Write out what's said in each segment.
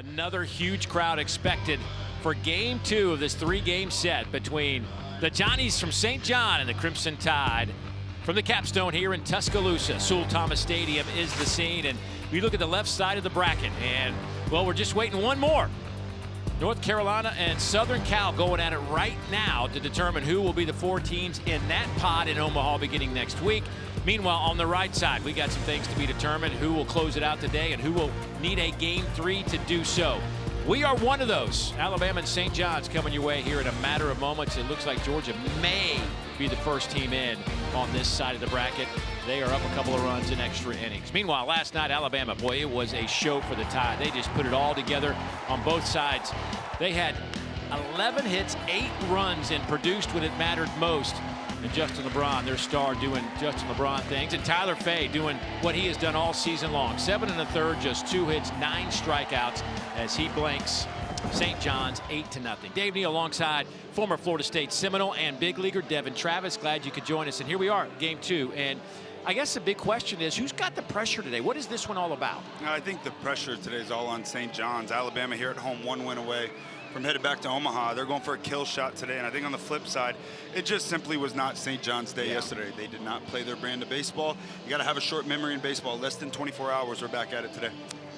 Another huge crowd expected for game 2 of this 3-game set between the Johnnies from St. John and the Crimson Tide from the capstone here in Tuscaloosa. Sewell Thomas Stadium is the scene, and we look at the left side of the bracket, and well, we're just waiting one more. North Carolina and Southern Cal going at it right now to determine who will be the 4 teams in that pod in Omaha beginning next week. Meanwhile, on the right side, we got some things to be determined, who will close it out today and who will need a game 3 to do so. We are one of those. Alabama and St. John's coming your way here in a matter of moments. It looks like Georgia may be the first team in on this side of the bracket. They are up a couple of runs in extra innings. Meanwhile, last night, Alabama, boy, it was a show for the Tide. They just put it all together on both sides. They had 11 hits, 8 runs, and produced when it mattered most. And Justin LeBron, their star, doing Justin LeBron things. And Tyler Fay doing what he has done all season long. 7 1/3, just 2 hits, 9 strikeouts as he blanks St. John's 8-0. Dave Neal alongside former Florida State Seminole and big leaguer Devin Travis. Glad you could join us. And here we are, game 2. And I guess the big question is, who's got the pressure today? What is this one all about? I think the pressure today is all on St. John's. Alabama here at home, 1 win away from headed back to Omaha. They're going for a kill shot today, and I think on the flip side, it just simply was not St. John's day yesterday. They did not play their brand of baseball. You got to have a short memory in baseball. Less than 24 hours, we're back at it today.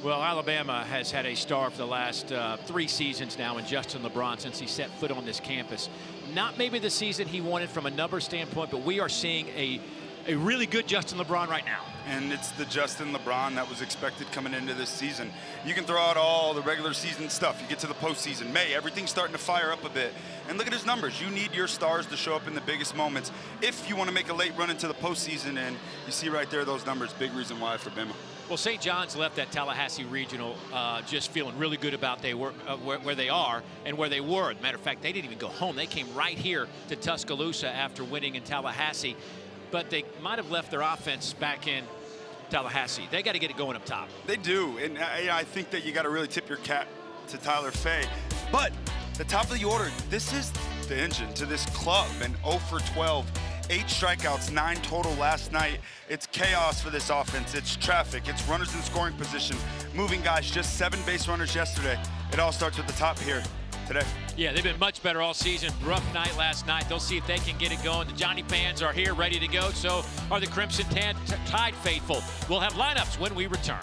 Well, Alabama has had a star for the last 3 seasons now in Justin LeBron since he set foot on this campus. Not maybe the season he wanted from a number standpoint, but we are seeing a really good Justin LeBron right now. And it's the Justin LeBron that was expected coming into this season. You can throw out all the regular season stuff. You get to the postseason, May, everything's starting to fire up a bit. And look at his numbers. You need your stars to show up in the biggest moments if you want to make a late run into the postseason. And you see right there those numbers, big reason why for Bama. Well, St. John's left that Tallahassee Regional just feeling really good about where they are and where they were. As a matter of fact, they didn't even go home. They came right here to Tuscaloosa after winning in Tallahassee. But they might have left their offense back in Tallahassee. They got to get it going up top. They do, and I think that you got to really tip your cap to Tyler Fay. But the top of the order, this is the engine to this club, and 0 for 12, 8 strikeouts, 9 total last night. It's chaos for this offense. It's traffic. It's runners in scoring position, moving guys, just 7 base runners yesterday. It all starts with the top here today. Yeah, they've been much better all season. Rough night last night. They'll see if they can get it going. The Johnny fans are here ready to go. So are the Crimson Tide faithful. We'll have lineups when we return.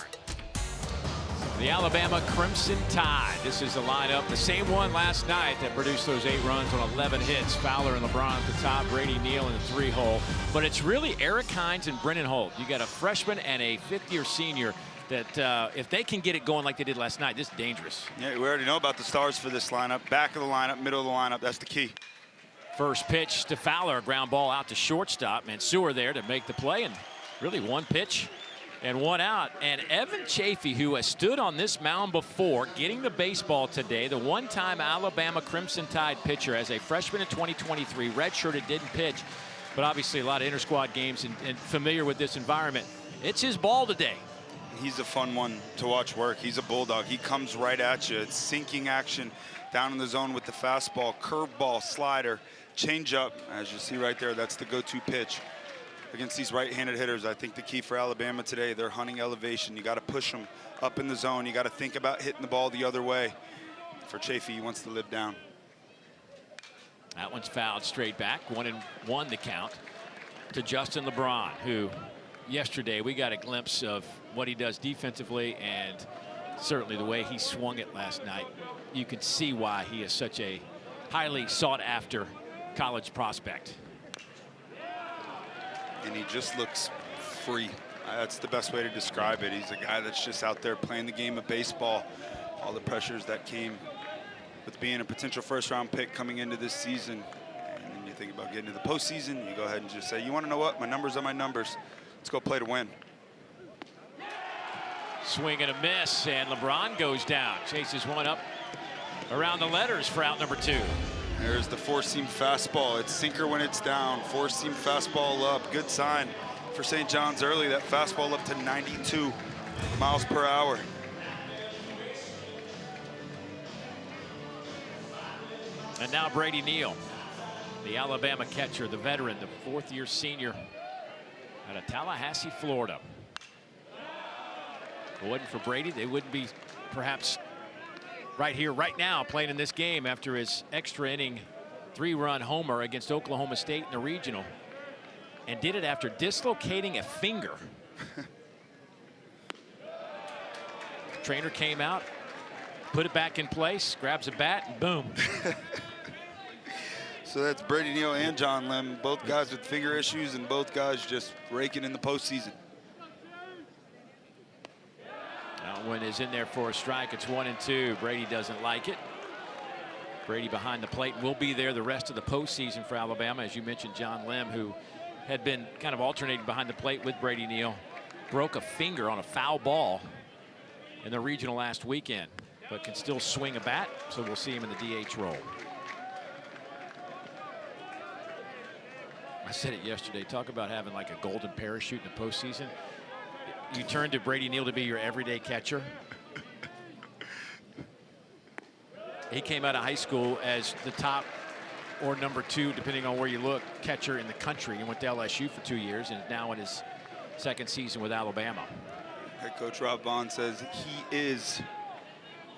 The Alabama Crimson Tide. This is the lineup, the same one last night that produced those 8 runs on 11 hits. Fowler and LeBron at the top, Brady Neal in the 3-hole. But it's really Eric Hines and Brennan Holt. You got a freshman and a 5th-year senior that if they can get it going like they did last night, this is dangerous. Yeah, we already know about the stars for this lineup. Back of the lineup, middle of the lineup, that's the key. First pitch to Fowler, a ground ball out to shortstop. Mansour there to make the play, and really 1 pitch and 1 out. And Evan Chafee, who has stood on this mound before, getting the baseball today, the one-time Alabama Crimson Tide pitcher as a freshman in 2023, redshirted, didn't pitch, but obviously a lot of inter-squad games and familiar with this environment. It's his ball today. He's a fun one to watch work. He's a bulldog. He comes right at you. It's sinking action down in the zone with the fastball, curveball, slider, changeup. As you see right there, that's the go-to pitch against these right-handed hitters. I think the key for Alabama today, they're hunting elevation. You got to push them up in the zone. You got to think about hitting the ball the other way. For Chafee, he wants to live down. That one's fouled straight back. 1-1 the count to Justin LeBron, who yesterday we got a glimpse of what he does defensively, and certainly the way he swung it last night. You can see why he is such a highly sought after college prospect. And he just looks free. That's the best way to describe it. He's a guy that's just out there playing the game of baseball. All the pressures that came with being a potential first-round pick coming into this season. And then you think about getting to the postseason, you go ahead and just say, you want to know what? My numbers are my numbers. Let's go play to win. Swing and a miss, and LeBron goes down. Chases one up around the letters for out number 2. There's the 4-seam fastball. It's sinker when it's down. 4-seam fastball up. Good sign for St. John's early. That fastball up to 92 miles per hour. And now Brady Neal, the Alabama catcher, the veteran, the 4th-year senior out of Tallahassee, Florida. If it wasn't for Brady, they wouldn't be perhaps right here, right now, playing in this game after his extra inning 3-run homer against Oklahoma State in the regional, and did it after dislocating a finger. Trainer came out, put it back in place, grabs a bat, and boom. So that's Brady Neal and John Lim, both guys with finger issues, and both guys just raking in the postseason. One is in there for a strike. It's 1-2. Brady doesn't like it. Brady behind the plate will be there the rest of the postseason for Alabama. As you mentioned, John Lim, who had been kind of alternating behind the plate with Brady Neal, broke a finger on a foul ball in the regional last weekend, but can still swing a bat, so we'll see him in the DH role. I said it yesterday, talk about having like a golden parachute in the postseason. You turn to Brady Neal to be your everyday catcher. He came out of high school as the top or number 2, depending on where you look, catcher in the country. He went to LSU for 2 years and is now in his second season with Alabama. Head coach Rob Vaughn says he is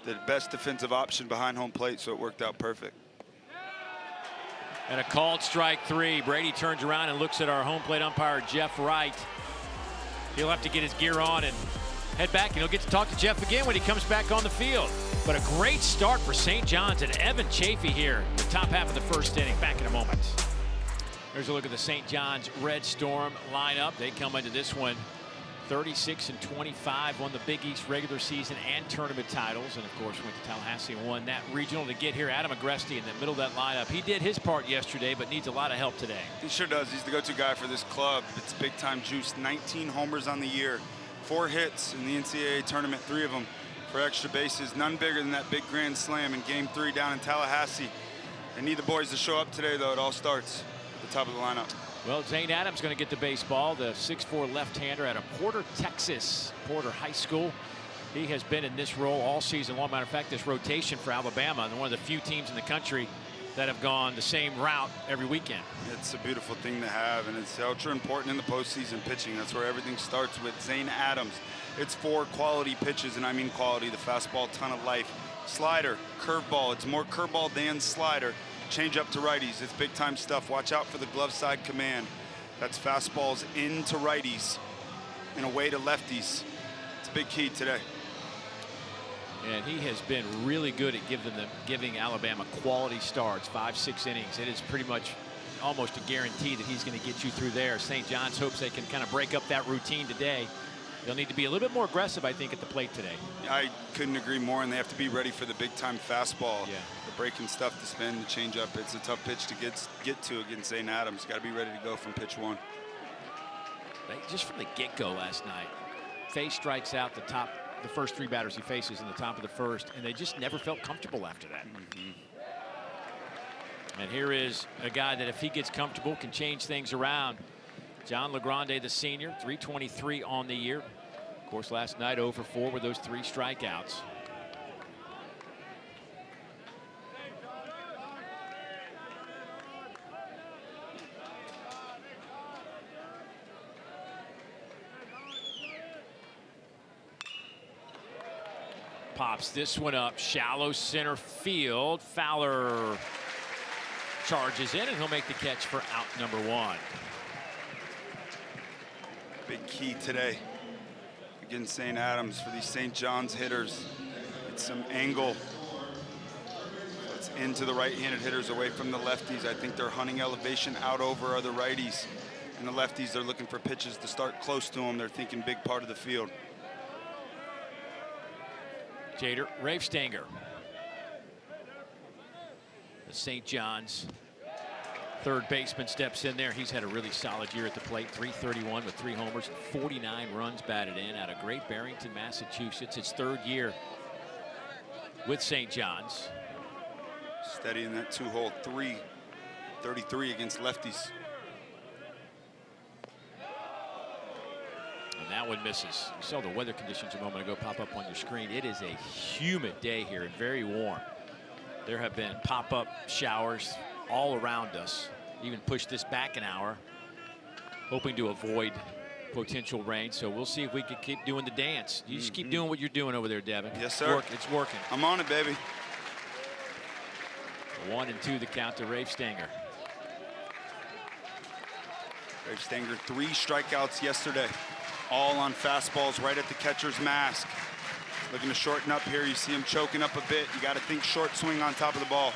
the best defensive option behind home plate, so it worked out perfect. And a called strike 3. Brady turns around and looks at our home plate umpire, Jeff Wright. He'll have to get his gear on and head back, and he'll get to talk to Jeff again when he comes back on the field. But a great start for St. John's and Evan Chafee here, the top half of the first inning. Back in a moment. There's a look at the St. John's Red Storm lineup. They come into this one 36-25, won the Big East regular season and tournament titles, and of course went to Tallahassee and won that regional to get here. Adam Agresti in the middle of that lineup. He did his part yesterday, but needs a lot of help today. He sure does. He's the go-to guy for this club. It's big-time juice. 19 homers on the year, 4 hits in the NCAA tournament, 3 of them for extra bases. None bigger than that big grand slam in Game 3 down in Tallahassee. They need the boys to show up today, though. It all starts at the top of the lineup. Well, Zane Adams going to get the baseball, the 6'4" left-hander out of Porter, Texas, Porter High School. He has been in this role all season long. Matter of fact, this rotation for Alabama, and one of the few teams in the country that have gone the same route every weekend. It's a beautiful thing to have, and it's ultra important in the postseason pitching. That's where everything starts with Zane Adams. It's 4 quality pitches, and I mean quality. The fastball, ton of life. Slider, curveball. It's more curveball than slider. Change up to righties. It's big time stuff. Watch out for the glove side command. That's fastballs into righties and away to lefties. It's a big key today. And he has been really good at giving Alabama quality starts, 5-6 innings. It is pretty much almost a guarantee that he's going to get you through there. St. John's hopes they can kind of break up that routine today. They'll need to be a little bit more aggressive, I think, at the plate today. I couldn't agree more, and they have to be ready for the big-time fastball. Yeah. The breaking stuff, the spin, the changeup. It's a tough pitch to get to against Zane Adams. Got to be ready to go from pitch 1. Just from the get-go last night, Faye strikes out the first 3 batters he faces in the top of the first, and they just never felt comfortable after that. And here is a guy that, if he gets comfortable, can change things around. John LeGrande, the senior, 323 on the year. Of course, last night 0 for 4 with those 3 strikeouts. Pops this one up, shallow center field. Fowler charges in, and he'll make the catch for out number 1. Big key today against St. Adams for these St. John's hitters. It's some angle. It's into the right-handed hitters, away from the lefties. I think they're hunting elevation out over other righties. And the lefties, they're looking for pitches to start close to them. They're thinking big part of the field. Jader Ravestanger, the St. John's third baseman, steps in there. He's had a really solid year at the plate. 331 with 3 homers and 49 runs batted in out of Great Barrington, Massachusetts. His 3rd year with St. John's. Steady in that 2-hole, 333 against lefties. And that one misses. You saw the weather conditions a moment ago pop up on your screen. It is a humid day here and very warm. There have been pop-up showers all around us. Even pushed this back an hour, hoping to avoid potential rain. So we'll see if we can keep doing the dance. You just keep doing what you're doing over there, Devin. Yes, sir. It's working. I'm on it, baby. 1-2 the count to Rafe Stanger. Rafe Stanger, 3 strikeouts yesterday, all on fastballs right at the catcher's mask. Looking to shorten up here. You see him choking up a bit. You got to think short swing on top of the ball.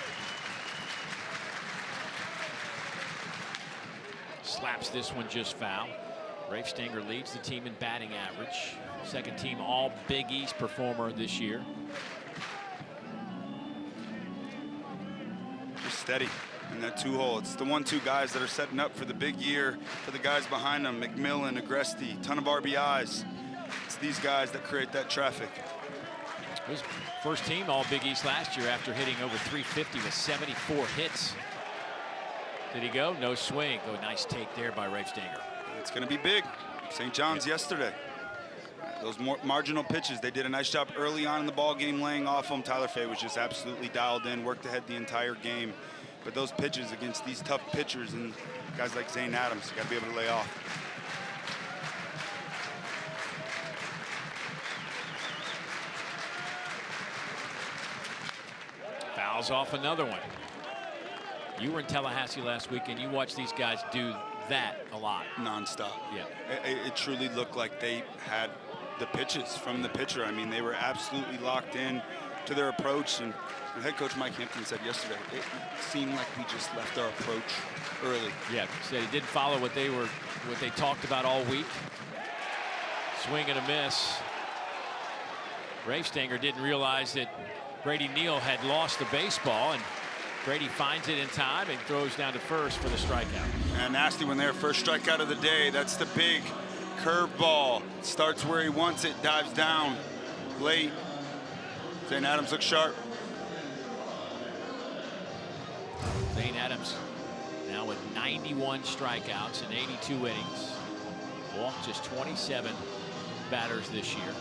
Slaps this one just foul. Rafe Stanger leads the team in batting average. Second team all Big East performer this year. Just steady in that 2-hole. It's the 1-2 guys that are setting up for the big year for the guys behind them. McMillan, Agresti, ton of RBIs. It's these guys that create that traffic. His first team all Big East last year after hitting over 350 with 74 hits. Did he go? No swing. Oh, nice take there by Rafe Stanger. It's going to be big. St. John's yesterday. Those marginal pitches, they did a nice job early on in the ball game laying off them. Tyler Fay was just absolutely dialed in, worked ahead the entire game. But those pitches against these tough pitchers and guys like Zane Adams, got to be able to lay off. Fouls off another one. You were in Tallahassee last week and you watched these guys do that a lot. Non-stop. Yeah. It truly looked like they had the pitches from the pitcher. I mean, they were absolutely locked in to their approach. And head coach Mike Hampton said yesterday, it seemed like we just left our approach early. Yeah, said he didn't follow what they talked about all week. Swing and a miss. Rafe Stanger didn't realize that Brady Neal had lost the baseball, and Brady finds it in time and throws down to first for the strikeout. And nasty one there, first strikeout of the day. That's the big curveball. Starts where he wants it, dives down late. Zane Adams looks sharp. Zane Adams now with 91 strikeouts in 82 innings. Walked just 27 batters this year.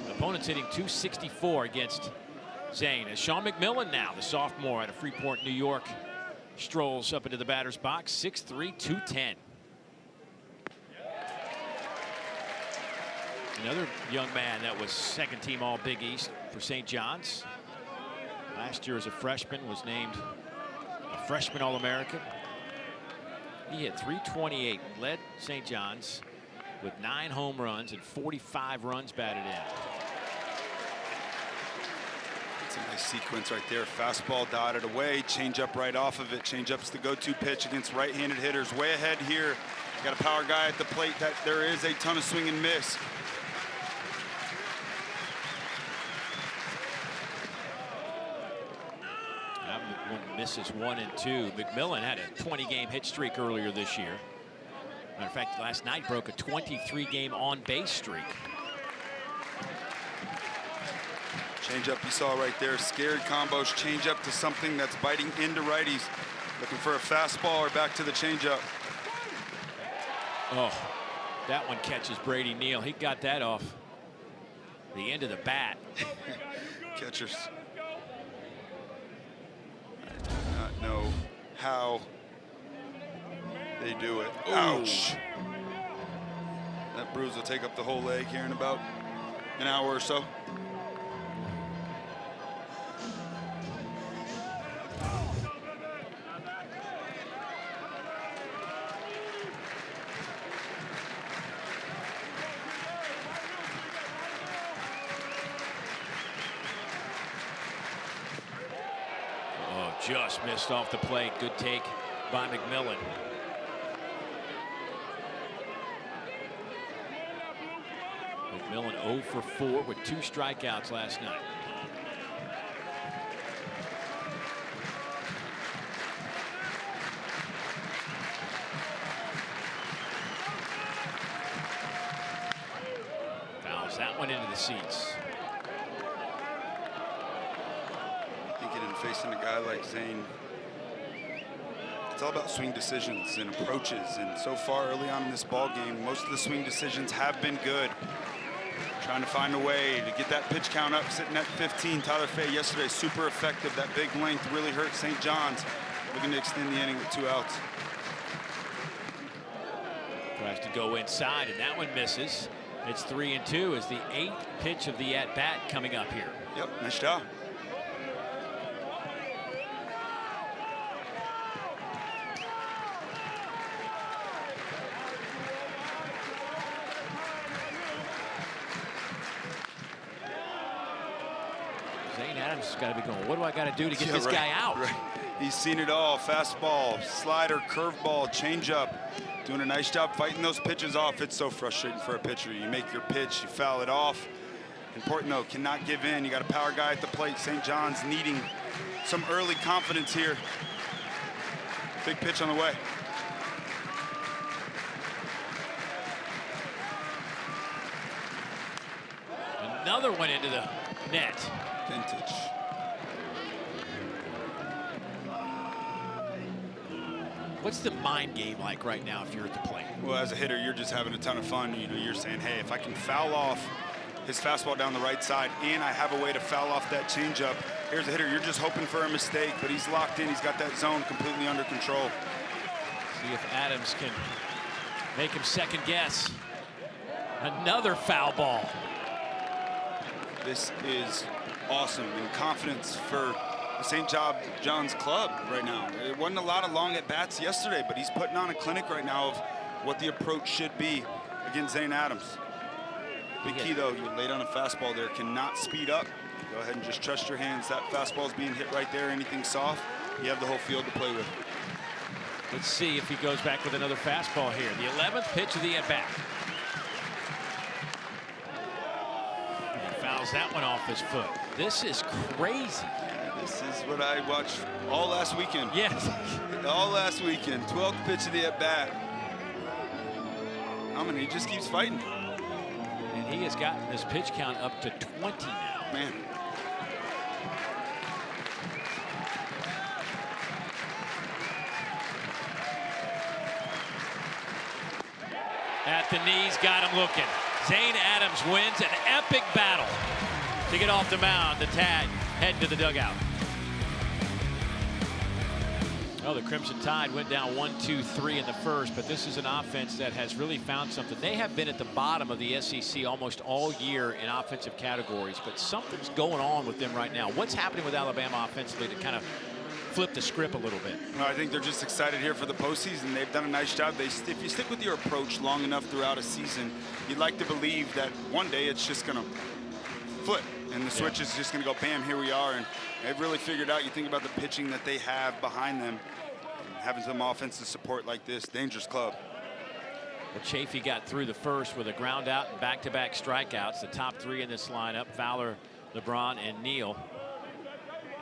Opponents hitting .264 against Zane. As Sean McMillan now, the sophomore out of Freeport, New York, strolls up into the batter's box, 6'3", 210. Another young man that was second team all Big East for St. John's. Last year as a freshman was named a freshman All-American. He hit .328, led St. John's with 9 home runs and 45 runs batted in. It's a nice sequence right there. Fastball dotted away, changeup right off of it. Changeup's the go-to pitch against right-handed hitters. Way ahead here. Got a power guy at the plate. That there is a ton of swing and miss. Misses 1 and 2. McMillan had a 20-game hit streak earlier this year. Matter of fact, last night broke a 23-game on-base streak. Changeup you saw right there. Scared combos. Changeup to something that's biting into righties. Looking for a fastball or back to the changeup. Oh, that one catches Brady Neal. He got that off the end of the bat. Catchers. I do not know how they do it. Ooh. Ouch. That bruise will take up the whole leg here in about an hour or so. Just missed off the plate. Good take by McMillan. McMillan 0 for 4 with 2 strikeouts last night. Fouls that one into the seats. Facing a guy like Zane, it's all about swing decisions and approaches, and so far early on in this ball game, most of the swing decisions have been good. Trying to find a way to get that pitch count up, sitting at 15. Tyler Fay yesterday, super effective. That big length really hurt St. John's. Looking to extend the inning with 2 outs. Tries to go inside, and that one misses. It's 3 and 2 as the 8th pitch of the at-bat coming up here. Yep, nice job. Zane Adams has got to be going, what do I got to do to get this right, guy out? Right. He's seen it all. Fastball, slider, curveball, changeup. Doing a nice job fighting those pitches off. It's so frustrating for a pitcher. You make your pitch, you foul it off. Important though, cannot give in. You got a power guy at the plate. St. John's needing some early confidence here. Big pitch on the way. Another one into the net. Vintage. What's the mind game like right now if you're at the plate? Well, as a hitter, you're just having a ton of fun. You know, you're saying, hey, if I can foul off his fastball down the right side and I have a way to foul off that changeup, here's a hitter, you're just hoping for a mistake, but he's locked in. He's got that zone completely under control. See if Adams can make him second guess. Another foul ball. This is awesome and confidence for the St. John's club right now. It wasn't a lot of long at-bats yesterday, but he's putting on a clinic right now of what the approach should be against Zane Adams. Big key, though, you're late on a fastball there. Cannot speed up. Go ahead and just trust your hands. That fastball's being hit right there. Anything soft, you have the whole field to play with. Let's see if he goes back with another fastball here. The 11th pitch of the at-bat. He fouls that one off his foot. This is crazy. This is what I watched all last weekend. Yes. All last weekend. 12th pitch of the at-bat. I mean, he just keeps fighting. And he has gotten this pitch count up to 20 now. Man. At the knees, got him looking. Zane Adams wins an epic battle to get off the mound. The Tag heading to the dugout. Well, the Crimson Tide went down 1-2-3 in the first, but this is an offense that has really found something. They have been at the bottom of the SEC almost all year in offensive categories, but something's going on with them right now. What's happening with Alabama offensively to kind of flip the script a little bit? No, I think they're just excited here for the postseason. They've done a nice job. If you stick with your approach long enough throughout a season, you'd like to believe that one day it's just going to flip and the switch is just going to go bam, here we are. And they've really figured out, you think about the pitching that they have behind them, and having some offensive support like this, dangerous club. Well, Chafee got through the first with a ground out and back-to-back strikeouts. The top three in this lineup, Fowler, LeBron, and Neal.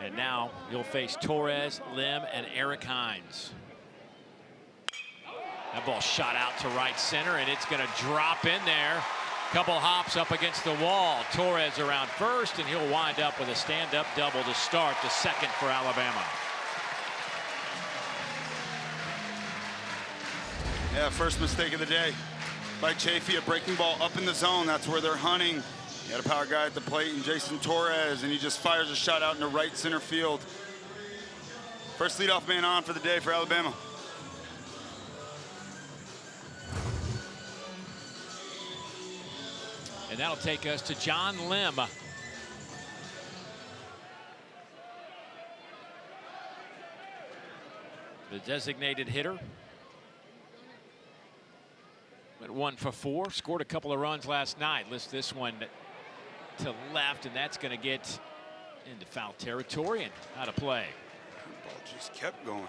And now you'll face Torres, Lim, and Eric Hines. That ball shot out to right center, and it's going to drop in there. Couple hops up against the wall. Torres around first, and he'll wind up with a stand-up double to start the second for Alabama. Yeah, first mistake of the day by Chafee, a breaking ball up in the zone. That's where they're hunting. You got a power guy at the plate and Jason Torres, and he just fires a shot out into right center field. First leadoff man on for the day for Alabama. And that'll take us to John Lim. The designated hitter. Went 1 for 4, scored a couple of runs last night. List this one to left, and that's going to get into foul territory and out of play. That ball just kept going.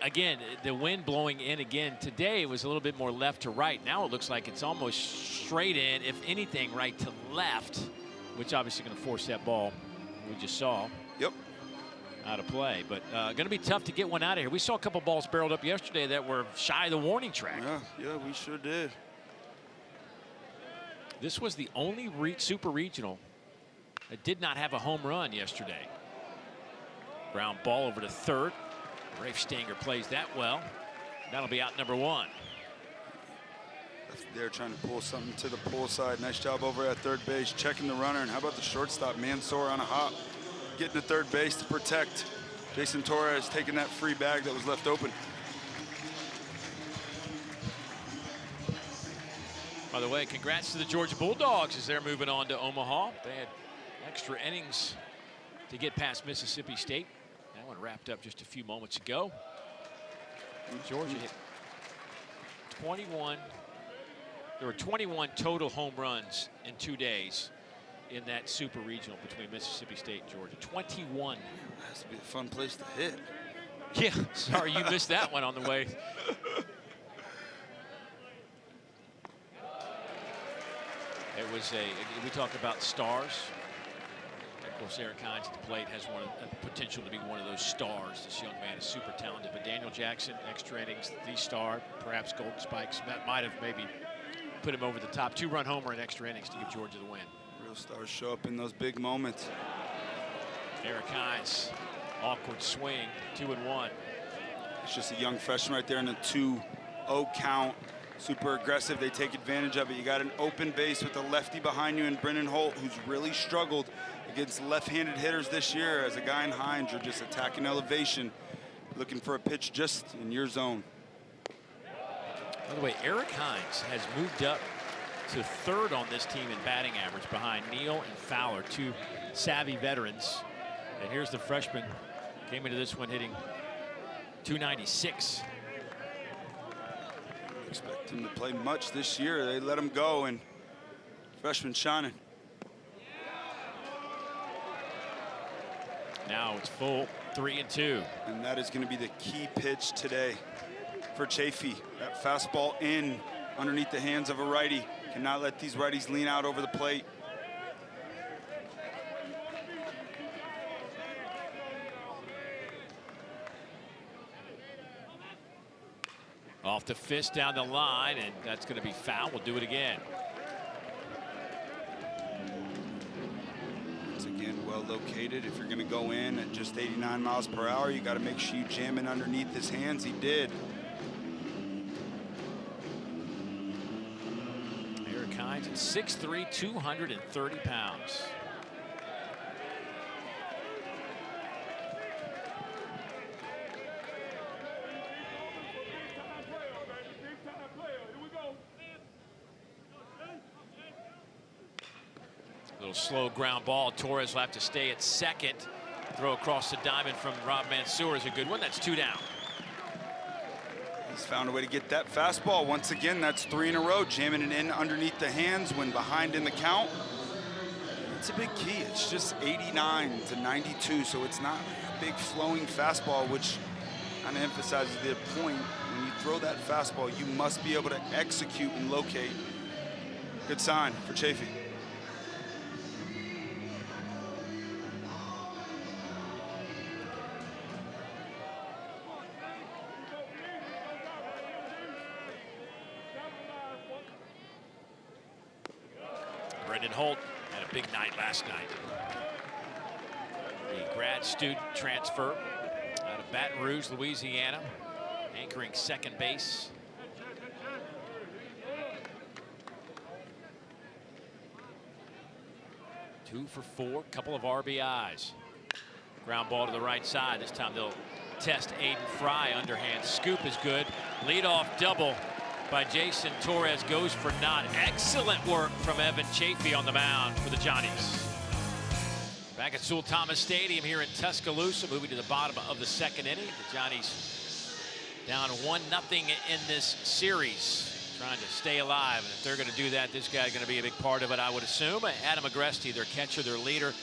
Again, the wind blowing in again today. It was a little bit more left to right. Now it looks like it's almost straight in, if anything, right to left, which obviously going to force that ball we just saw. Yep. Out of play, but going to be tough to get one out of here. We saw a couple balls barreled up yesterday that were shy of the warning track. Yeah, we sure did. This was the only super regional that did not have a home run yesterday. Ground ball over to third. Rafe Stanger plays that well. That'll be out number 1. They're trying to pull something to the pull side. Nice job over at third base, checking the runner. And how about the shortstop, Mansour on a hop, getting to third base to protect Jason Torres, taking that free bag that was left open. By the way, congrats to the Georgia Bulldogs as they're moving on to Omaha. They had extra innings to get past Mississippi State. That one wrapped up just a few moments ago. Georgia hit 21. There were 21 total home runs in 2 days. in that super regional between Mississippi State and Georgia. 21. That has to be a fun place to hit. Yeah, sorry you missed that one on the way. It was we talk about stars. Of course, Eric Hines at the plate has a potential to be one of those stars. This young man is super talented. But Daniel Jackson, extra innings, the star, perhaps Golden Spikes. That might have maybe put him over the top. 2-run homer in extra innings to give Georgia the win. Real stars show up in those big moments. Eric Hines, awkward swing, 2-1. It's just a young freshman right there in a 2-0 count. Super aggressive. They take advantage of it. You got an open base with a lefty behind you and Brennan Holt, who's really struggled against left-handed hitters this year. As a guy in Hines, you're just attacking elevation, looking for a pitch just in your zone. By the way, Eric Hines has moved up to third on this team in batting average behind Neal and Fowler, two savvy veterans. And here's the freshman, came into this one hitting .296. Expect him to play much this year. They let him go, and freshman shining. Now it's full 3-2. And that is going to be the key pitch today for Chafee. That fastball in underneath the hands of a righty. Cannot let these righties lean out over the plate. Off the fist down the line, and that's going to be foul. We'll do it again. Once again, well located. If you're going to go in at just 89 miles per hour, you got to make sure you jam in underneath his hands. He did. Eric Hines at 6'3", 230 pounds. Little slow ground ball. Torres will have to stay at second. Throw across the diamond from Rob Mansour is a good one. That's 2 down. He's found a way to get that fastball. Once again, that's 3 in a row. Jamming it in underneath the hands when behind in the count. It's a big key. It's just 89 to 92, so it's not a big flowing fastball, which kind of emphasizes the point. When you throw that fastball, you must be able to execute and locate. Good sign for Chafee. Brendan Holt had a big night last night. The grad student transfer out of Baton Rouge, Louisiana, anchoring second base. Two for 4, couple of RBIs. Ground ball to the right side. This time they'll test Aiden Fry. Underhand scoop is good. Leadoff double by Jason Torres goes for naught. Excellent work from Evan Chafee on the mound for the Johnnies. Back at Sewell Thomas Stadium here in Tuscaloosa, moving to the bottom of the second inning. The Johnnies down 1-0 in this series, trying to stay alive. And if they're going to do that, this guy's going to be a big part of it, I would assume. Adam Agresti, their catcher, their leader.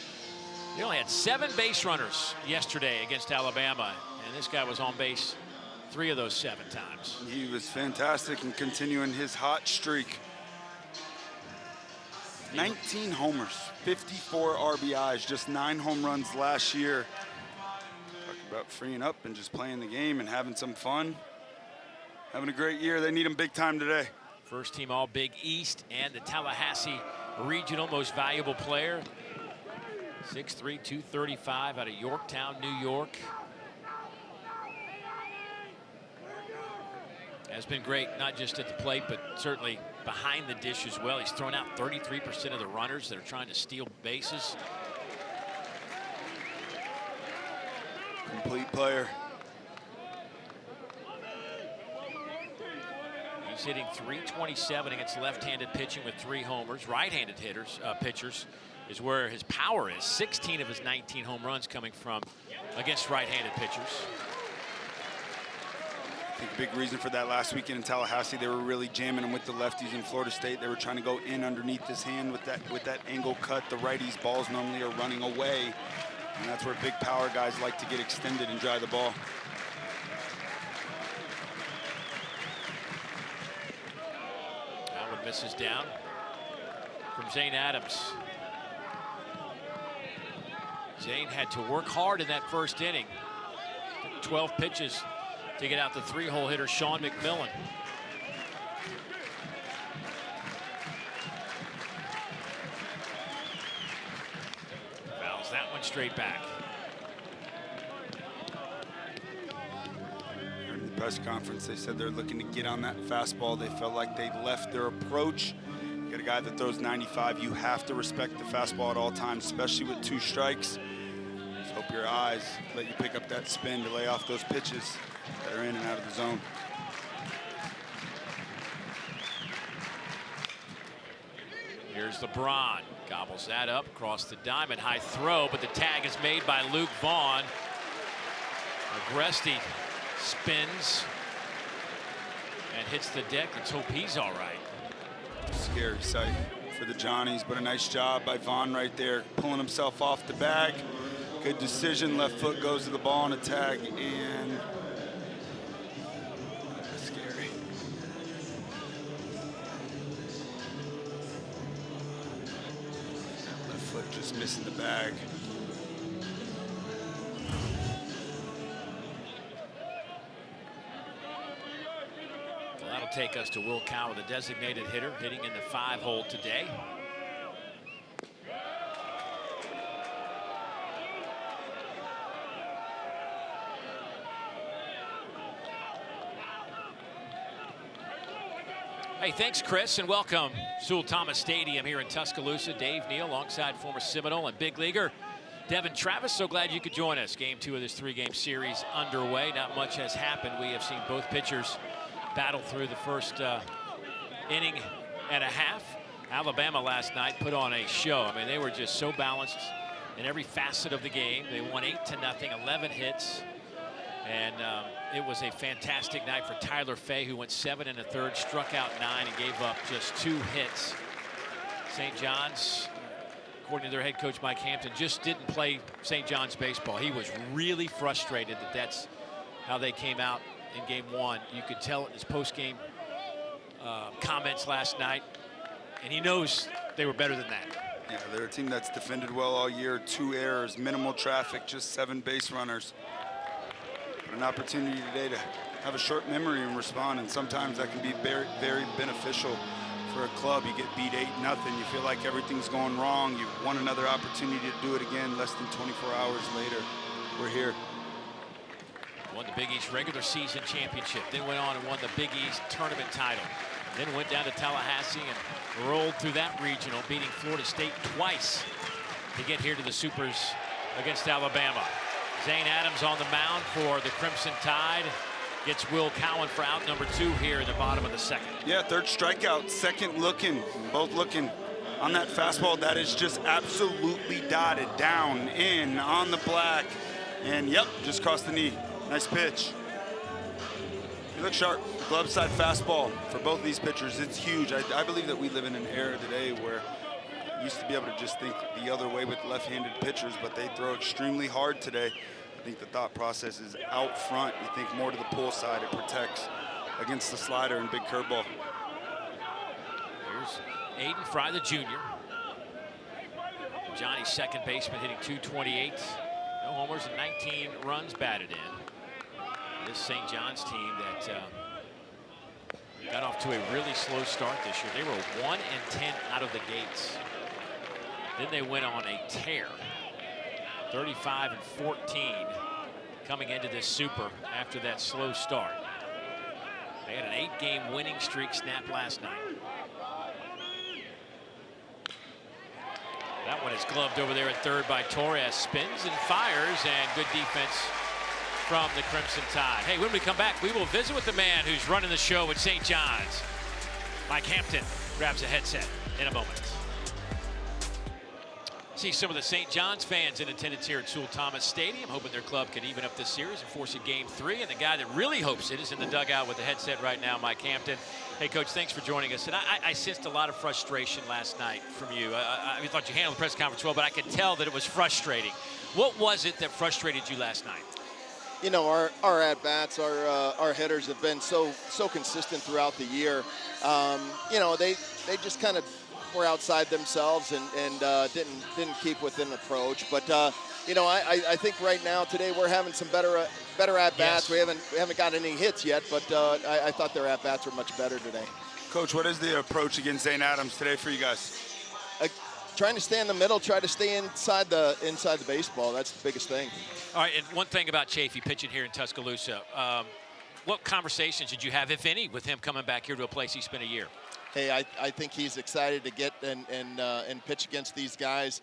They only had 7 base runners yesterday against Alabama, and this guy was on base 3 of those 7 times. He was fantastic and continuing his hot streak. 19 homers, 54 RBIs, just 9 home runs last year. Talk about freeing up and just playing the game and having some fun. Having a great year. They need him big time today. First team All Big East and the Tallahassee Regional Most Valuable Player. 6'3", 235 out of Yorktown, New York. Has been great, not just at the plate, but certainly behind the dish as well. He's thrown out 33% of the runners that are trying to steal bases. Complete player. He's hitting .327 against left-handed pitching with 3 homers. Right-handed pitchers is where his power is. 16 of his 19 home runs coming from against right-handed pitchers. think a big reason for that last weekend in Tallahassee, they were really jamming them with the lefties. In Florida State, they were trying to go in underneath his hand with that angle cut. The righties' balls normally are running away, and that's where big power guys like to get extended and dry the ball. That one misses down from Zane Adams. Zane had to work hard in that first inning. 12 pitches to get out the 3-hole hitter, Sean McMillan. Fouls that one straight back. In the press conference, they said they're looking to get on that fastball. They felt like they left their approach. You got a guy that throws 95. You have to respect the fastball at all times, especially with 2 strikes. Just hope your eyes let you pick up that spin to lay off those pitches that are in and out of the zone. Here's LeBron, gobbles that up across the diamond, high throw, but the tag is made by Luke Vaughn. Agresti spins and hits the deck. Let's hope he's all right. Scary sight for the Johnnies, but a nice job by Vaughn right there, pulling himself off the bag. Good decision, left foot goes to the ball on a tag, and that's scary. Left foot just missing the bag. Well, that'll take us to Will Cowan, the designated hitter, hitting in the 5-hole today. Hey, thanks, Chris, and welcome. Sewell Thomas Stadium here in Tuscaloosa. Dave Neal alongside former Seminole and big leaguer Devin Travis. So glad you could join us. Game 2 of this 3-game series underway. Not much has happened. We have seen both pitchers battle through the first inning and a half. Alabama last night put on a show. I mean, they were just so balanced in every facet of the game. They won 8-0, 11 hits. And it was a fantastic night for Tyler Fay, who went 7 1/3, struck out 9, and gave up just 2 hits. St. John's, according to their head coach Mike Hampton, just didn't play St. John's baseball. He was really frustrated that that's how they came out in Game 1. You could tell in his post-game comments last night, and he knows they were better than that. Yeah, they're a team that's defended well all year. 2 errors, minimal traffic, just 7 base runners. An opportunity today to have a short memory and respond, and sometimes that can be very, very beneficial for a club. You get beat 8-0, you feel like everything's going wrong. You've won another opportunity to do it again. Less than 24 hours later, we're here. Won the Big East regular season championship, then went on and won the Big East tournament title. Then went down to Tallahassee and rolled through that regional, beating Florida State twice to get here to the Supers against Alabama. Zane Adams on the mound for the Crimson Tide. Gets Will Cowan for out number 2 here in the bottom of the 2nd. Yeah, 3rd strikeout, 2nd looking, both looking on that fastball that is just absolutely dotted down, in, on the black, and yep, just crossed the knee. Nice pitch. You look sharp. Glove side fastball for both of these pitchers. It's huge. I believe that we live in an era today where used to be able to just think the other way with left-handed pitchers, but they throw extremely hard today. I think the thought process is out front. You think more to the pull side. It protects against the slider and big curveball. Here's Aiden Fry, the junior. Johnny's second baseman, hitting .228. No homers and 19 runs batted in. This St. John's team that got off to a really slow start this year. They were 1-10 out of the gates. Then they went on a tear, 35-14, coming into this Super after that slow start. They had an 8-game winning streak snapped last night. That one is gloved over there at 3rd by Torres. Spins and fires, and good defense from the Crimson Tide. Hey, when we come back, we will visit with the man who's running the show at St. John's. Mike Hampton grabs a headset in a moment. See some of the St. John's fans in attendance here at Sewell Thomas Stadium, hoping their club can even up this series and force a game 3. And the guy that really hopes it is in the dugout with the headset right now, Mike Hampton. Hey, Coach, thanks for joining us. And I sensed a lot of frustration last night from you. I thought you handled the press conference well, but I could tell that it was frustrating. What was it that frustrated you last night? You know, our at-bats, our hitters have been so consistent throughout the year. You know, they just kind of were outside themselves and didn't keep within approach. But you know, I think right now today we're having some better at-bats. Yes. We haven't got any hits yet, but I thought their at-bats were much better today. Coach, what is the approach against St. Adams today for you guys? Trying to stay in the middle, try to stay inside the baseball. That's the biggest thing. All right, and one thing about Chafee pitching here in Tuscaloosa, what conversations did you have, if any, with him coming back here to a place he spent a year? Hey, I think he's excited to get and pitch against these guys.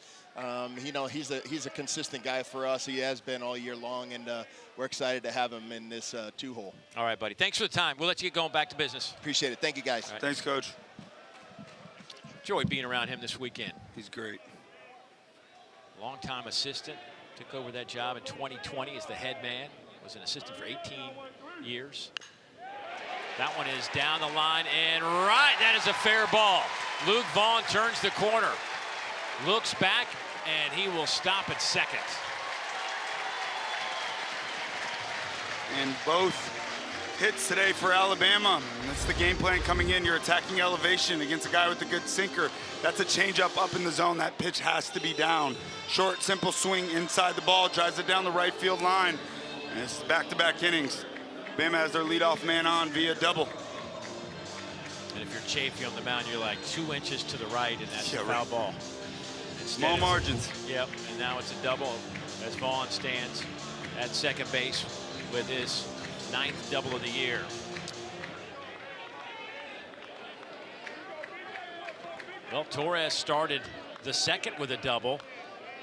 You know, he's a consistent guy for us. He has been all year long, and we're excited to have him in this 2-hole. All right, buddy. Thanks for the time. We'll let you get going back to business. Appreciate it. Thank you, guys. Right. Thanks, Coach. Enjoyed being around him this weekend. He's great. Longtime assistant. Took over that job in 2020 as the head man. Was an assistant for 18 years. That one is down the line and right. That is a fair ball. Luke Vaughn turns the corner. Looks back, and he will stop at second. And both hits today for Alabama. That's the game plan coming in. You're attacking elevation against a guy with a good sinker. That's a changeup up in the zone. That pitch has to be down. Short, simple swing inside the ball, drives it down the right field line. And it's back-to-back innings. Bama has their leadoff man on via double. And if you're Chafee on the mound, you're like 2 inches to the right, and that's a foul right. ball. Small margins. Yep, and now it's a double as Vaughn stands at second base with his 9th double of the year. Well, Torres started the second with a double,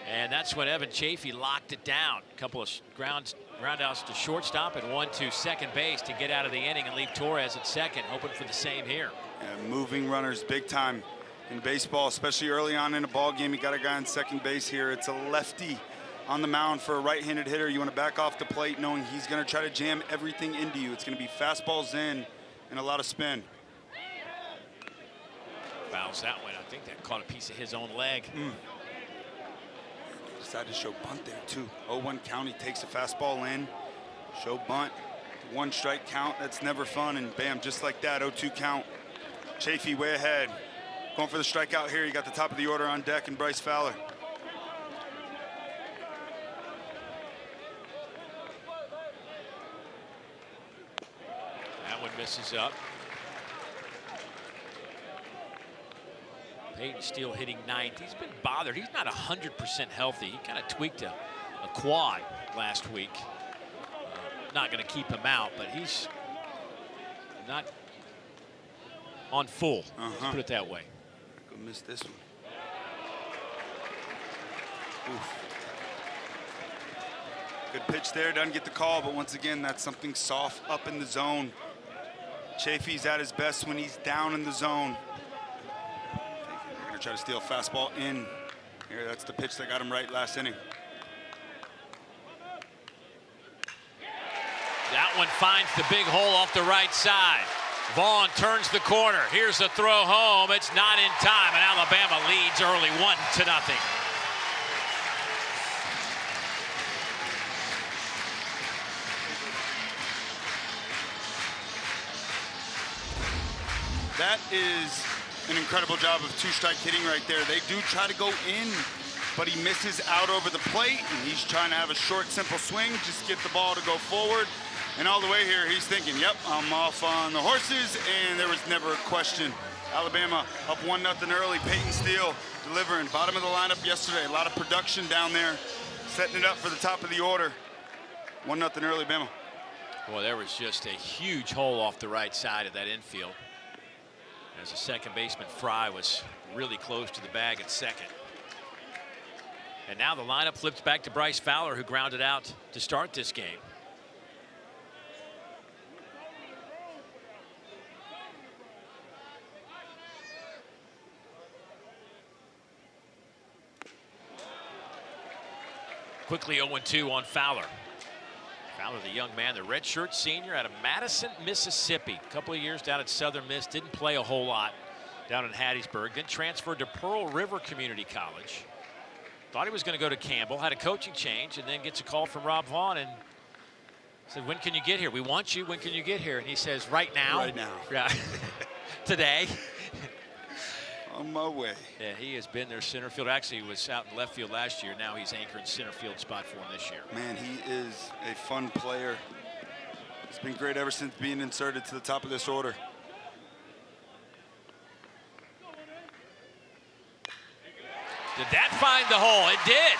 and that's when Evan Chafee locked it down. A couple of groundouts to shortstop and one to second base to get out of the inning and leave Torres at second, hoping for the same here. Yeah, moving runners big time in baseball, especially early on in a ball game. You got a guy on second base here. It's a lefty on the mound for a right-handed hitter. You want to back off the plate knowing he's going to try to jam everything into you. It's going to be fastballs in and a lot of spin. Fouls that one. I think that caught a piece of his own leg. Decided to show bunt there too. 0-1 count. He takes a fastball in. Show bunt. 1 strike count. That's never fun. And bam, just like that, 0-2 count. Chafee way ahead. Going for the strikeout here. You got the top of the order on deck and Bryce Fowler. That one misses up. Peyton Steele hitting 9th. He's been bothered. He's not 100% healthy. He kind of tweaked a quad last week. Not going to keep him out, but he's not on full. Let's put it that way. Go miss this one. Oof. Good pitch there. Doesn't get the call, but once again, that's something soft up in the zone. Chafee's at his best when he's down in the zone. They're going to try to steal a fastball in. Here, that's the pitch that got him right last inning. That one finds the big hole off the right side. Vaughn turns the corner. Here's the throw home. It's not in time, and Alabama leads early 1-0. That is an incredible job of 2-strike hitting right there. They do try to go in, but he misses out over the plate, and he's trying to have a short, simple swing, just get the ball to go forward. And all the way here, he's thinking, yep, I'm off on the horses, and there was never a question. Alabama up 1-0 early. Peyton Steele delivering. Bottom of the lineup yesterday. A lot of production down there, setting it up for the top of the order. 1-0 early, Bama. Boy, there was just a huge hole off the right side of that infield, as the second baseman Fry was really close to the bag at second. And now the lineup flips back to Bryce Fowler, who grounded out to start this game. Quickly 0-2 on Fowler. Fowler, the young man, the redshirt senior out of Madison, Mississippi. A couple of years down at Southern Miss, didn't play a whole lot down in Hattiesburg, then transferred to Pearl River Community College. Thought he was going to go to Campbell, had a coaching change, and then gets a call from Rob Vaughn and said, when can you get here? We want you. When can you get here? And he says, right now. Right now. Yeah. Today. On my way. Yeah, he has been their center field. Actually, he was out in left field last year. Now he's anchoring center field spot for him this year. Man, he is a fun player. It's been great ever since being inserted to the top of this order. Did that find the hole? It did.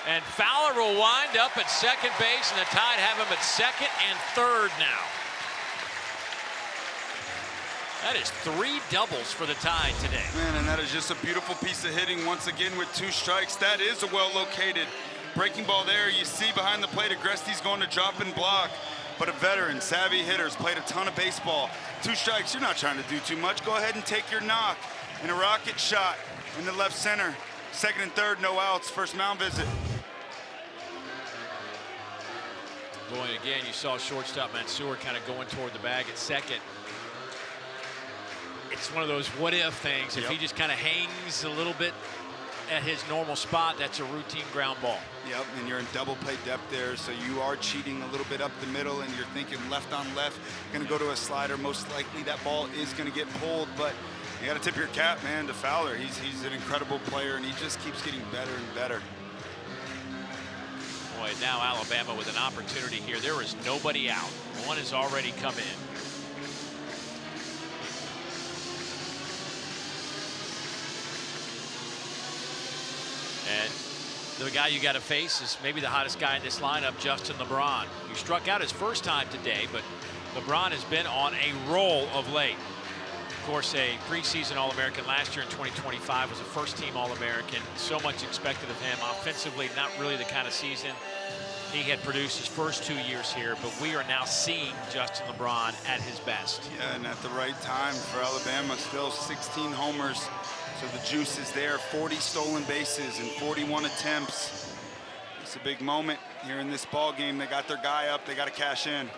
And Fowler will wind up at second base, and the Tide have him at second and third now. That is 3 doubles for the Tide today. Man, and that is just a beautiful piece of hitting once again with 2 strikes. That is a well-located breaking ball there. You see behind the plate, Agresti's going to drop and block. But a veteran, savvy hitter, played a ton of baseball. 2 strikes, you're not trying to do too much. Go ahead and take your knock. And a rocket shot in the left center. Second and third, no outs, first mound visit. Boy, and again, you saw shortstop Mansour kind of going toward the bag at second. It's one of those what-if things. If he just kind of hangs a little bit at his normal spot, that's a routine ground ball. Yep, and you're in double play depth there, so you are cheating a little bit up the middle, and you're thinking left on left, going to go to a slider. Most likely that ball is going to get pulled, but you got to tip your cap, man, to Fowler. He's an incredible player, and he just keeps getting better and better. Boy, now Alabama with an opportunity here. There is nobody out. One has already come in. And the guy you got to face is maybe the hottest guy in this lineup, Justin LeBron. He struck out his first time today, but LeBron has been on a roll of late. Of course, a preseason All-American last year in 2025, was a first-team All-American. So much expected of him. Offensively, not really the kind of season he had produced his first 2 years here, but we are now seeing Justin LeBron at his best. Yeah, and at the right time for Alabama. Still 16 homers. So the juice is there, 40 stolen bases and 41 attempts. It's a big moment here in this ball game. They got their guy up, they got to cash in.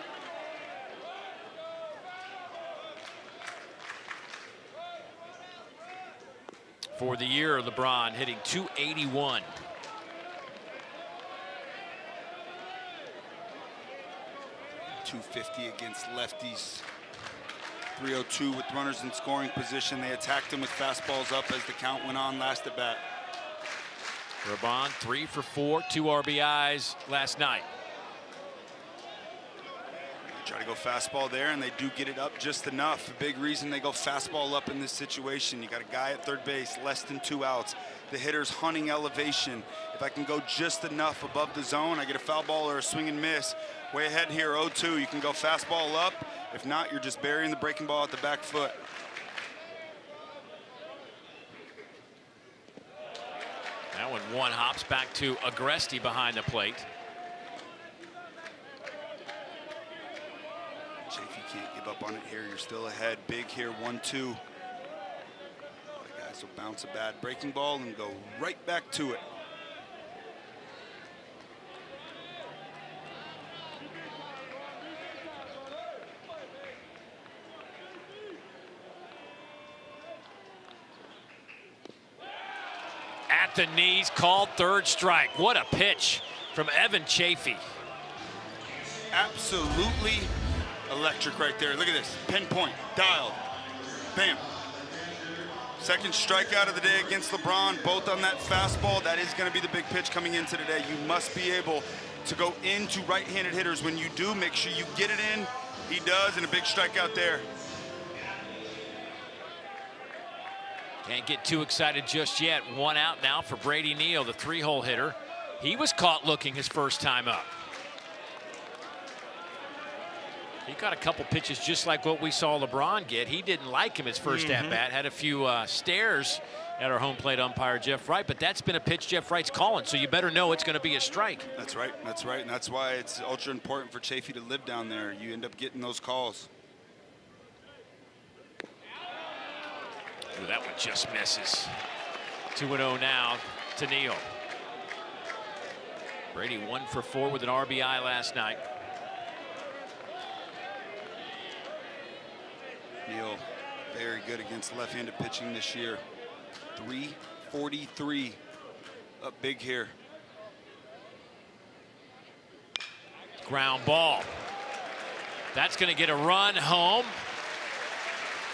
For the year, LeBron hitting .281. .250 against lefties. 302 with runners in scoring position. They attacked him with fastballs up as the count went on last at bat. LeBron 3 for 4, 2 RBIs last night. Try to go fastball there, and they do get it up just enough. A big reason they go fastball up in this situation. You got a guy at third base, less than 2 outs. The hitter's hunting elevation. If I can go just enough above the zone, I get a foul ball or a swing and miss. Way ahead here, 0-2. You can go fastball up. If not, you're just burying the breaking ball at the back foot. That one hops back to Agresti behind the plate. Chafee can't give up on it here. You're still ahead. Big here, 1-2. A lot of guys will bounce a bad breaking ball and go right back to it. At the knees, called third strike. What a pitch from Evan Chafee. Absolutely electric right there. Look at this. Pinpoint, dialed, bam. Second strikeout of the day against LeBron, both on that fastball. That is going to be the big pitch coming into today. You must be able to go into right-handed hitters. When you do, make sure you get it in. He does, and a big strikeout there. Can't get too excited just yet. 1 out now for Brady Neal, the 3-hole hitter. He was caught looking his first time up. He got a couple pitches just like what we saw LeBron get. He didn't like him his first at-bat. Had a few stares at our home plate umpire, Jeff Wright, but that's been a pitch Jeff Wright's calling, so you better know it's going to be a strike. That's right, and that's why it's ultra important for Chafee to live down there. You end up getting those calls. Ooh, that one just misses. 2-0 now to Neal. Brady 1 for 4 with an RBI last night. Neal, very good against left-handed pitching this year. 343 up big here. Ground ball. That's going to get a run home.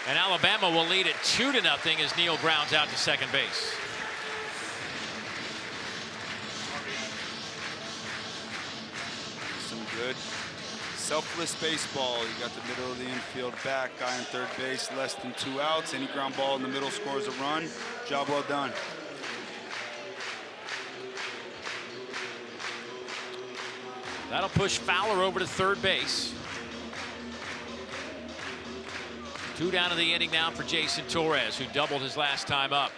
And Alabama will lead it 2-0 as Neal grounds out to second base. Some good selfless baseball. You got the middle of the infield back, guy in third base, less than 2 outs. Any ground ball in the middle scores a run. Job well done. That'll push Fowler over to third base. 2 down in the inning now for Jason Torres, who doubled his last time up.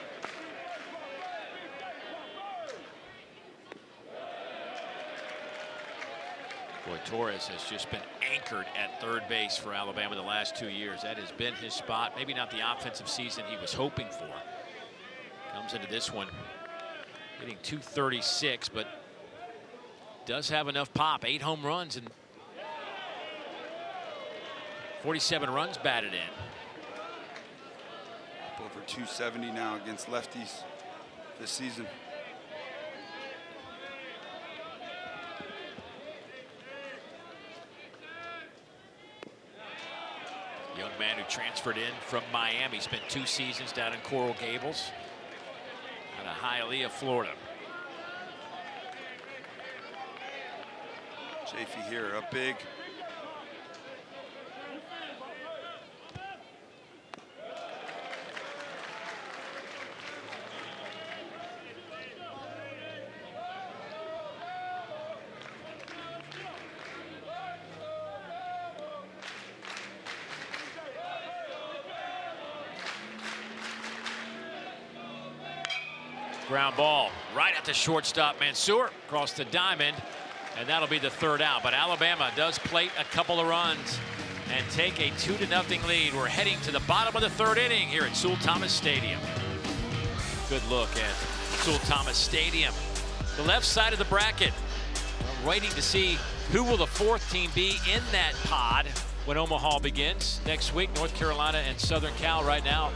Boy, Torres has just been anchored at third base for Alabama the last 2 years. That has been his spot. Maybe not the offensive season he was hoping for. Comes into this one hitting .236, but does have enough pop. 8 home runs and 47 runs batted in. Up over 270 now against lefties this season. Young man who transferred in from Miami, spent 2 seasons down in Coral Gables out of Hialeah, Florida. Chafee here up big. Ground ball right at the shortstop, Mansour across the diamond, and that'll be the 3rd out. But Alabama does plate a couple of runs and take a 2-0 lead. We're heading to the bottom of the 3rd inning here at Sewell Thomas Stadium. Good look at Sewell Thomas Stadium. The left side of the bracket. I'm waiting to see who will the 4th team be in that pod when Omaha begins next week. North Carolina and Southern Cal right now.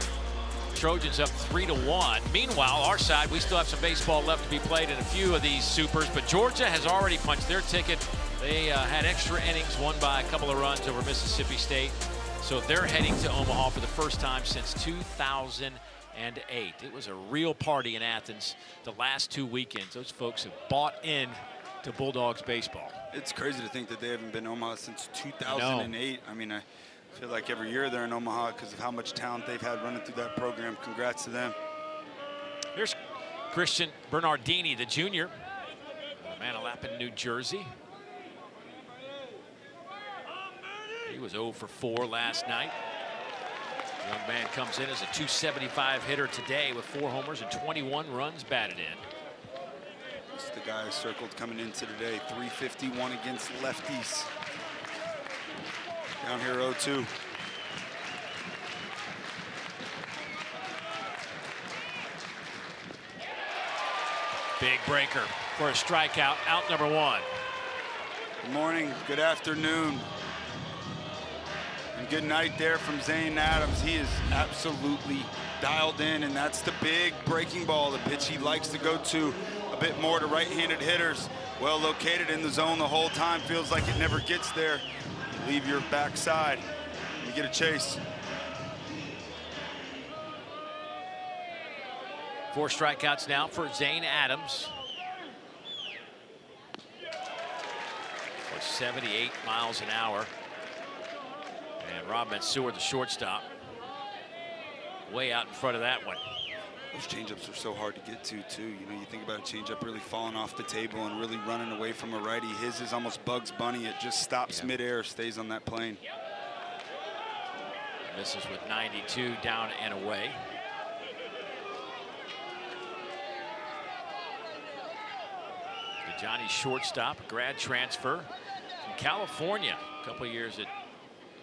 Trojans up 3-1. Meanwhile, our side, we still have some baseball left to be played in a few of these supers, but Georgia has already punched their ticket. They had extra innings, won by a couple of runs over Mississippi State. So they're heading to Omaha for the first time since 2008. It was a real party in Athens the last 2 weekends. Those folks have bought in to Bulldogs baseball. It's crazy to think that they haven't been in Omaha since 2008. I mean, I feel like every year they're in Omaha because of how much talent they've had running through that program. Congrats to them. Here's Christian Bernardini, the junior, Manalapan, New Jersey. He was 0 for 4 last night. The young man comes in as a .275 hitter today with 4 homers and 21 runs batted in. This is the guy circled coming into today. .351 against lefties. Down here 0-2. Big breaker for a strikeout, out number 1. Good morning, good afternoon, and good night there from Zane Adams. He is absolutely dialed in, and that's the big breaking ball, the pitch he likes to go to a bit more to right-handed hitters. Well located in the zone the whole time, feels like it never gets there. Leave your backside. You get a chase. 4 strikeouts now for Zane Adams. For 78 miles an hour. And Rob Mansour, the shortstop, way out in front of that one. Those changeups are so hard to get to, too. You know, you think about a changeup really falling off the table and really running away from a righty. His is almost Bugs Bunny. It just stops midair, stays on that plane. Misses with 92 down and away. The Johnny shortstop, a grad transfer from California. A couple of years at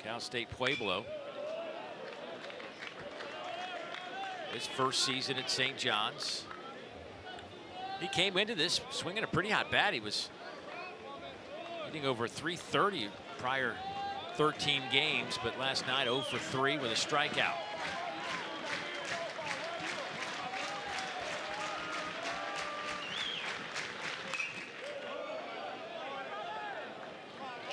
Cal State Pueblo. His first season at St. John's. He came into this swinging a pretty hot bat. He was hitting over 330 prior 13 games, but last night 0 for 3 with a strikeout.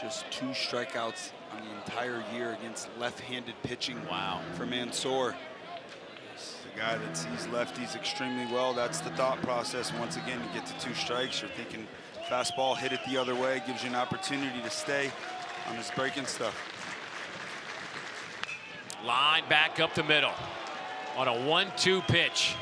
Just 2 strikeouts on the entire year against left-handed pitching. Wow. For Mansour. He's a guy that sees lefties extremely well. That's the thought process. Once again, you get to 2 strikes, you're thinking fastball, hit it the other way, gives you an opportunity to stay on his breaking stuff. Line back up the middle on a 1-2 pitch.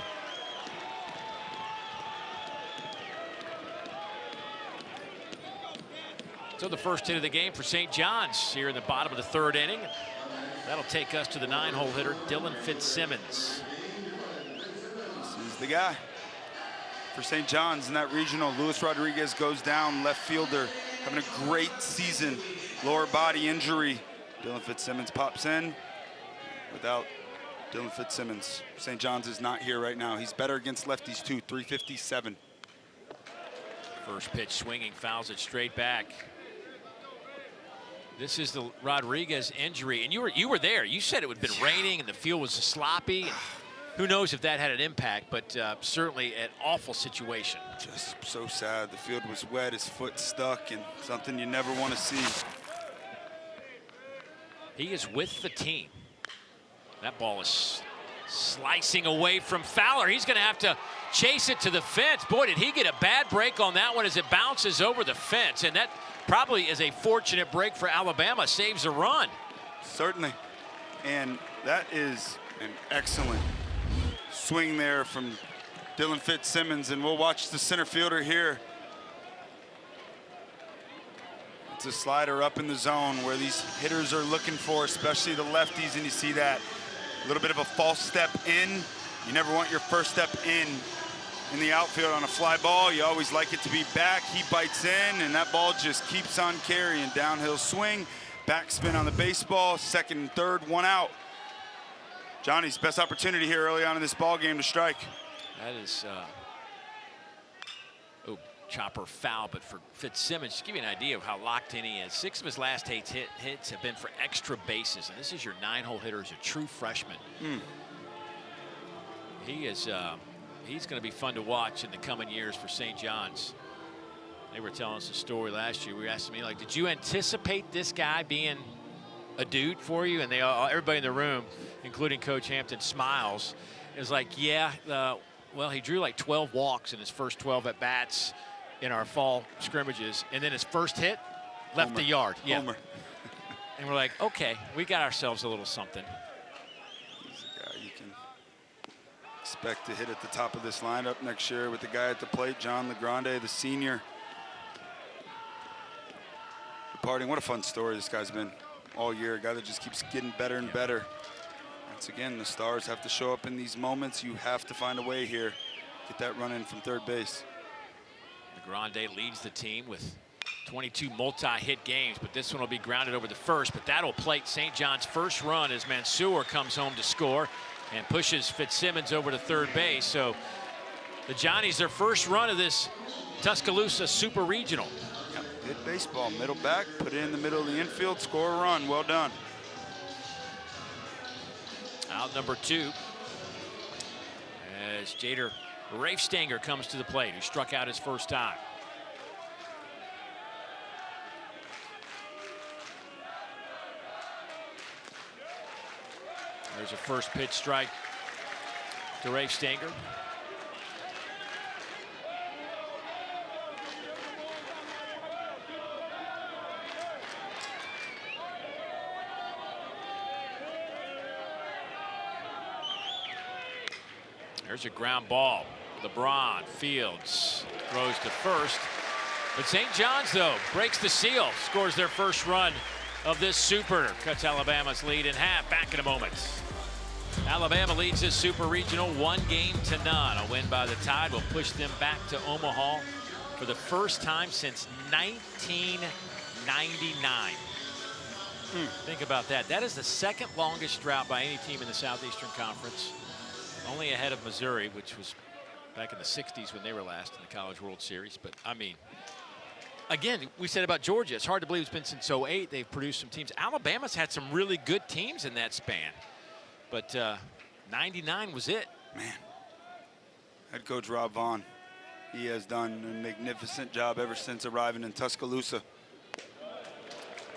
So the first hit of the game for St. John's here in the bottom of the 3rd inning. That'll take us to the 9-hole hitter, Dylan Fitzsimmons. This is the guy for St. John's in that regional. Luis Rodriguez goes down, left fielder, having a great season. Lower body injury. Dylan Fitzsimmons pops in. Without Dylan Fitzsimmons, St. John's is not here right now. He's better against lefties too, 357. First pitch swinging, fouls it straight back. This is the Rodriguez injury, and you were there. You said it would have been raining and the field was sloppy. And who knows if that had an impact, but certainly an awful situation. Just so sad. The field was wet, his foot stuck, and something you never want to see. He is with the team. That ball is slicing away from Fowler. He's going to have to chase it to the fence. Boy, did he get a bad break on that one as it bounces over the fence. And that probably is a fortunate break for Alabama. Saves a run. Certainly. And that is an excellent swing there from Dylan Fitzsimmons. And we'll watch the center fielder here. It's a slider up in the zone where these hitters are looking for, especially the lefties, and you see that. A little bit of a false step in. You never want your first step in the outfield on a fly ball. You always like it to be back. He bites in, and that ball just keeps on carrying. Downhill swing, backspin on the baseball, 2nd and 3rd, 1 out. Johnny's best opportunity here early on in this ball game to strike. That is, chopper foul, but for Fitzsimmons, to give you an idea of how locked in he is, 6 of his last 8 hits have been for extra bases, and this is your 9-hole hitter as a true freshman. He is, he's going to be fun to watch in the coming years for St. John's. They were telling us a story last year. We were asking me, like, did you anticipate this guy being a dude for you? And they all, everybody in the room, including Coach Hampton, smiles. It was like, yeah, well, he drew like 12 walks in his first 12 at bats in our fall scrimmages, and then his first hit left the yard. Yeah. Homer. And we're like, okay, we got ourselves a little something. He's a guy you can expect to hit at the top of this lineup next year with the guy at the plate, John LeGrande, the senior. Departing, what a fun story this guy's been all year. A guy that just keeps getting better and better. Once again, the stars have to show up in these moments. You have to find a way here. Get that run in from 3rd base. Grande leads the team with 22 multi-hit games, but this one will be grounded over the first, but that'll plate St. John's first run as Mansour comes home to score and pushes Fitzsimmons over to 3rd base. So the Johnnies, their first run of this Tuscaloosa Super Regional. Yep, good baseball, middle back, put it in the middle of the infield, score a run, well done. Out number 2 as Jader Rafe Stanger comes to the plate, who struck out his first time. There's a first pitch strike to Rafe Stanger. There's a ground ball. LeBron Fields throws to first. But St. John's, though, breaks the seal, scores their first run of this super, cuts Alabama's lead in half. Back in a moment. Alabama leads this Super Regional 1-0. A win by the Tide will push them back to Omaha for the first time since 1999. Think about that. That is the 2nd longest drought by any team in the Southeastern Conference. Only ahead of Missouri, which was back in the 60s when they were last in the College World Series. But, I mean, again, we said about Georgia, it's hard to believe it's been since '08. They've produced some teams. Alabama's had some really good teams in that span. But 99 was it. Man, head coach Rob Vaughn, he has done a magnificent job ever since arriving in Tuscaloosa.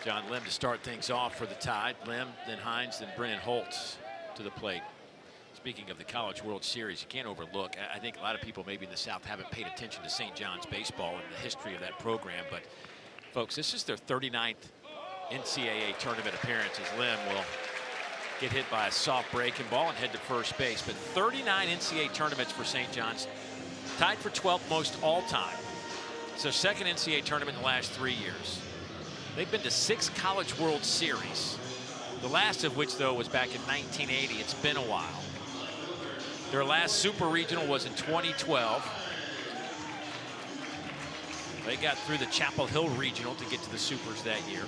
John Lim to start things off for the Tide. Lim, then Hines, then Brennan Holtz to the plate. Speaking of the College World Series, you can't overlook. I think a lot of people maybe in the South haven't paid attention to St. John's baseball and the history of that program. But, folks, this is their 39th NCAA tournament appearance as Lim will get hit by a soft breaking ball and head to first base. But 39 NCAA tournaments for St. John's, tied for 12th most all time. So second NCAA tournament in the last 3 years. They've been to 6 College World Series, the last of which, though, was back in 1980. It's been a while. Their last Super Regional was in 2012. They got through the Chapel Hill Regional to get to the Supers that year.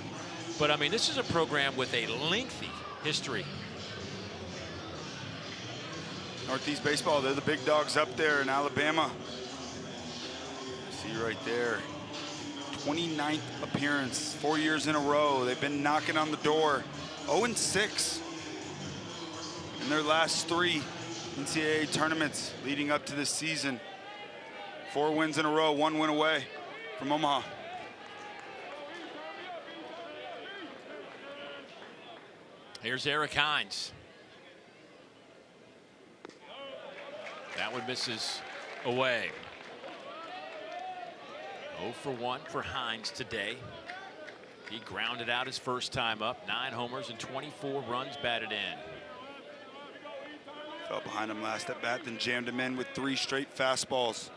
But, I mean, this is a program with a lengthy history. Northeast baseball, they're the big dogs up there in Alabama. See right there. 29th appearance, 4 years in a row. They've been knocking on the door. 0-6 in their last 3 NCAA tournaments leading up to this season. 4 wins in a row, 1 win away from Omaha. Here's Eric Hines. That one misses away. 0 for 1 for Hines today. He grounded out his first time up. 9 homers and 24 runs batted in. Fell behind him last at bat, then jammed him in with 3 straight fastballs.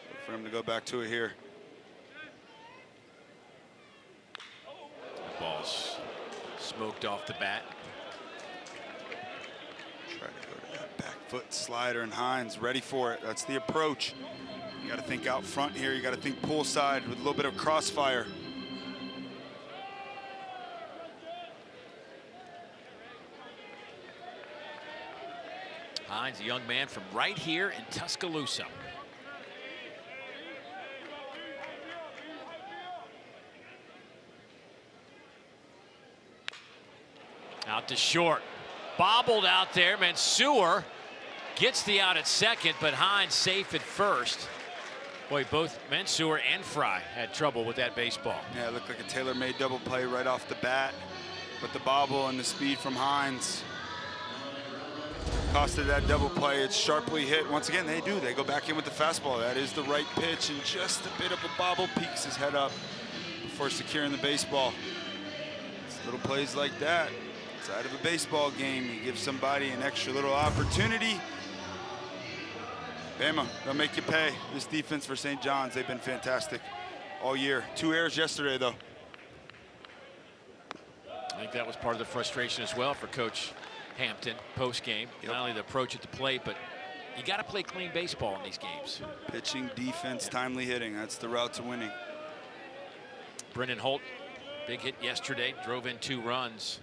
Look for him to go back to it here. The ball's smoked off the bat. Try to go to that back foot slider, and Hines ready for it. That's the approach. You got to think out front here. You got to think pull side with a little bit of crossfire. Hines, a young man from right here in Tuscaloosa. Out to short. Bobbled out there. Mansour gets the out at second, but Hines safe at first. Boy, both Mansour and Fry had trouble with that baseball. Yeah, it looked like a tailor-made double play right off the bat. But the bobble and the speed from Hines costed that double play. It's sharply hit. Once again, they do. They go back in with the fastball. That is the right pitch, and just a bit of a bobble peeks his head up before securing the baseball. It's little plays like that inside of a baseball game, you give somebody an extra little opportunity. Bama, they'll make you pay. This defense for St. John's, they've been fantastic all year. 2 errors yesterday, though. I think that was part of the frustration as well for Coach Hampton post-game. Yep. Not only the approach at the plate, but you got to play clean baseball in these games. Pitching, defense, timely hitting. That's the route to winning. Brennan Holt, big hit yesterday, drove in 2 runs.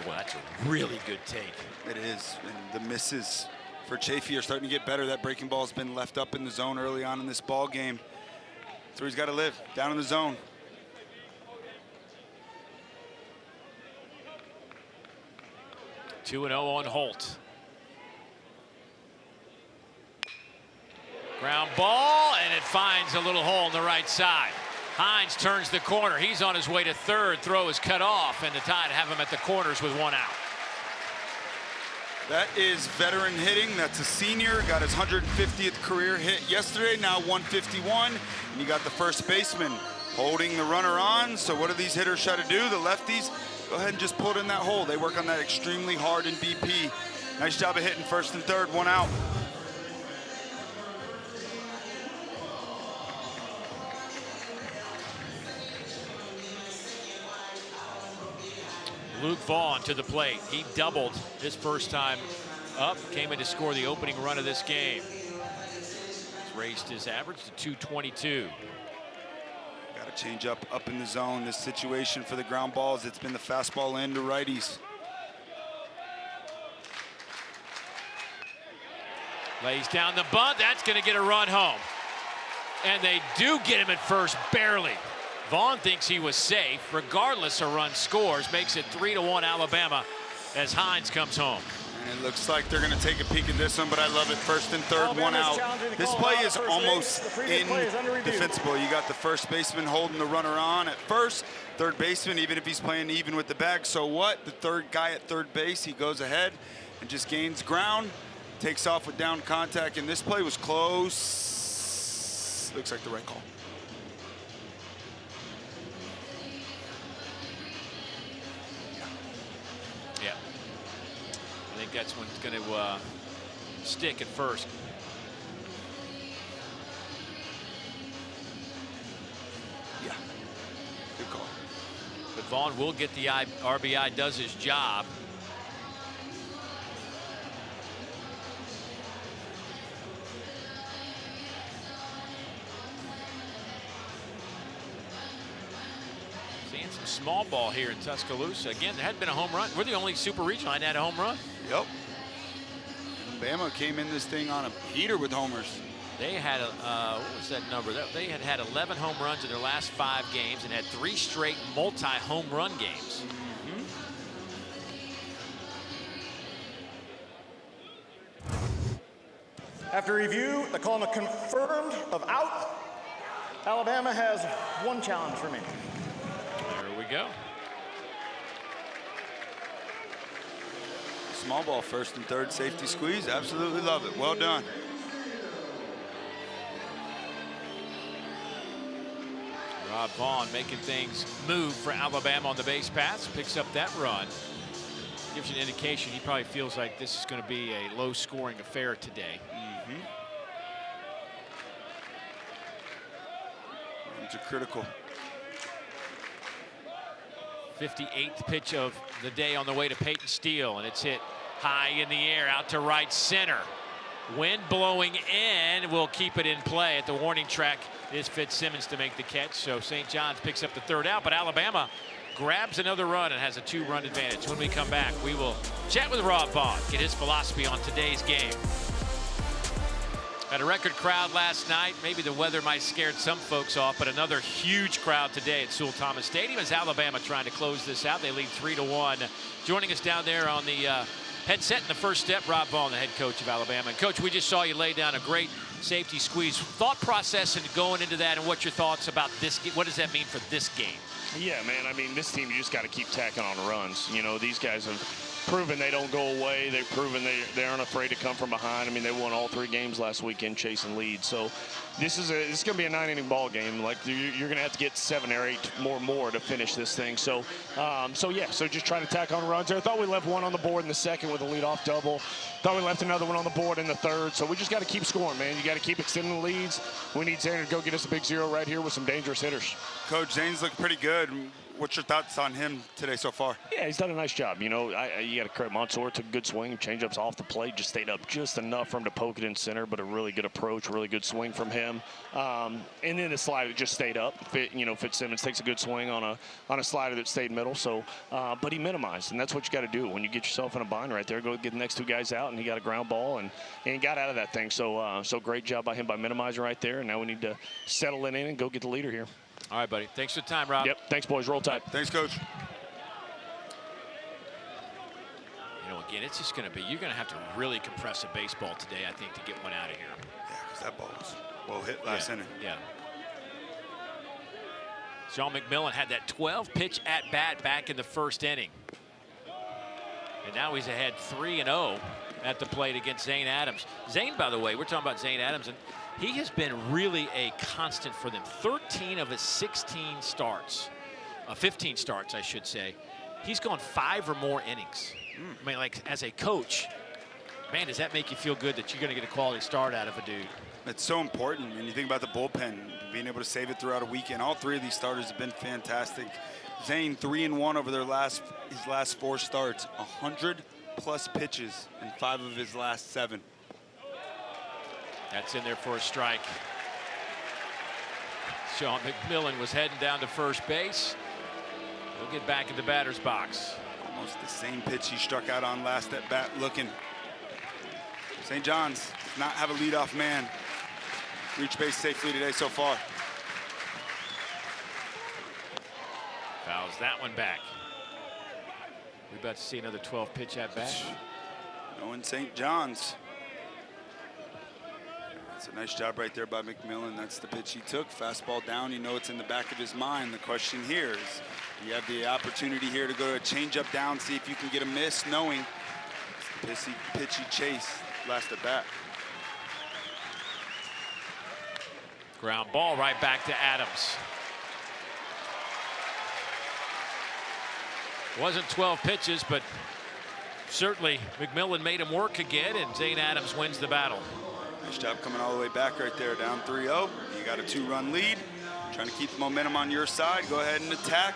Well, that's a really good take. It is, and the misses for Chafee are starting to get better. That breaking ball has been left up in the zone early on in this ball game. That's where he's got to live, down in the zone. Two 2-0 on Holt. Ground ball, and it finds a little hole in the right side. Hines turns the corner. He's on his way to third. Throw is cut off, and the Tide have him at the corners with 1 out. That is veteran hitting. That's a senior. Got his 150th career hit yesterday, now 151. And you got the first baseman holding the runner on. So what do these hitters try to do? The lefties, go ahead and just pull it in that hole. They work on that extremely hard in BP. Nice job of hitting first and third, 1 out. Luke Vaughn to the plate. He doubled his first time up, came in to score the opening run of this game. He's raised his average to 222. Got Got to change up in the zone. This situation for the ground balls, it's been the fastball in to righties. Lays down the bunt. That's going to get a run home. And they do get him at first, barely. Vaughn thinks he was safe. Regardless, a run scores. Makes it 3-1 Alabama as Hines comes home. And it looks like they're going to take a peek at this one, but I love it. First and third, one out. This play is almost indefensible. You got the first baseman holding the runner on at first. Third baseman, even if he's playing even with the bag, so what? The third guy at third base, he goes ahead and just gains ground. Takes off with down contact, and this play was close. Looks like the right call. Yeah. I think that's when it's going to stick at first. Yeah. Good call. But Vaughn will get the RBI, does his job. Seeing some small ball here in Tuscaloosa. Again, there hadn't been a home run. We're the only super regional that had a home run. Yep. Bama came in this thing on a heater with homers. They had, what was that number? They had 11 home runs in their last 5 games and had 3 straight multi-home run games. After review, the call confirmed of out. Alabama has 1 challenge remaining. There we go. Small ball, first and third, safety squeeze. Absolutely love it. Well done. Rob Vaughn making things move for Alabama on the base paths. Picks up that run. Gives you an indication he probably feels like this is going to be a low-scoring affair today. Runs are critical. 58th pitch of the day on the way to Peyton Steele, and it's hit high in the air out to right center. Wind blowing in will keep it in play. At the warning track is Fitzsimmons to make the catch. So St. John's picks up the 3rd out, but Alabama grabs another run and has a 2-run advantage. When we come back, we will chat with Rob Vaughn, get his philosophy on today's game. Had a record crowd last night. Maybe the weather might have scared some folks off, but another huge crowd today at Sewell Thomas Stadium as Alabama trying to close this out. They lead 3-1. Joining us down there on the headset in the first step, Rob Vaughn, the head coach of Alabama. And Coach, we just saw you lay down a great safety squeeze. Thought process and going into that, and what's your thoughts about this? What does that mean for this game? Yeah, man, I mean, this team, you just got to keep tacking on runs. You know, these guys have proven they don't go away. They've proven they aren't afraid to come from behind. I mean, they won all 3 games last weekend chasing leads. So this is going to be a 9-inning ball game. Like, you're going to have to get 7 or 8 more to finish this thing. So just try to tack on runs there. I thought we left 1 on the board in the 2nd with a leadoff double. Thought we left another 1 on the board in the 3rd. So we just got to keep scoring, man. You got to keep extending the leads. We need Zane to go get us a big 0 right here with some dangerous hitters. Coach, Zane's looked pretty good. What's your thoughts on him today so far? Yeah, he's done a nice job. You know, you got to credit Mansour, took a good swing. Changeup's off the plate, just stayed up just enough for him to poke it in center, but a really good approach, really good swing from him. And then the slider just stayed up. Fitzsimmons takes a good swing on a slider that stayed middle. So, but he minimized, and that's what you got to do when you get yourself in a bind right there. Go get the next 2 guys out, and he got a ground ball and he got out of that thing. So, great job by him by minimizing right there. And now we need to settle it in and go get the leader here. All right, buddy. Thanks for the time, Rob. Yep. Thanks, boys. Roll Tide. Thanks, Coach. You know, again, it's just going to be, you're going to have to really compress a baseball today, I think, to get one out of here. Yeah, because that ball was well hit last inning. Yeah. Sean McMillan had that 12-pitch at-bat back in the 1st inning. And now he's ahead 3-0 at the plate against Zane Adams. Zane, by the way, we're talking about Zane Adams, and he has been really a constant for them. 13 of his 16 starts, 15 starts, I should say. He's gone 5 or more innings. I mean, like, as a coach, man, does that make you feel good that you're going to get a quality start out of a dude? It's so important when you think about the bullpen, being able to save it throughout a weekend. All 3 of these starters have been fantastic. Zane 3-1 over his last 4 starts, 100+ pitches in 5 of his last 7. That's in there for a strike. Sean McMillan was heading down to first base. He'll get back in the batter's box. Almost the same pitch he struck out on last at bat looking. St. John's does not have a leadoff man. Reach base safely today so far. Fouls that one back. We about to see another 12 pitch at bat. Knowing St. John's. That's a nice job right there by McMillan. That's the pitch he took. Fastball down. You know it's in the back of his mind. The question here is, you have the opportunity here to go to a changeup down, see if you can get a miss, knowing it's the pitch he chased last at bat. Ground ball right back to Adams. Wasn't 12 pitches, but certainly McMillan made him work again, and Zane Adams wins the battle. Nice job coming all the way back right there, down 3-0. You got a 2-run lead. Trying to keep the momentum on your side. Go ahead and attack.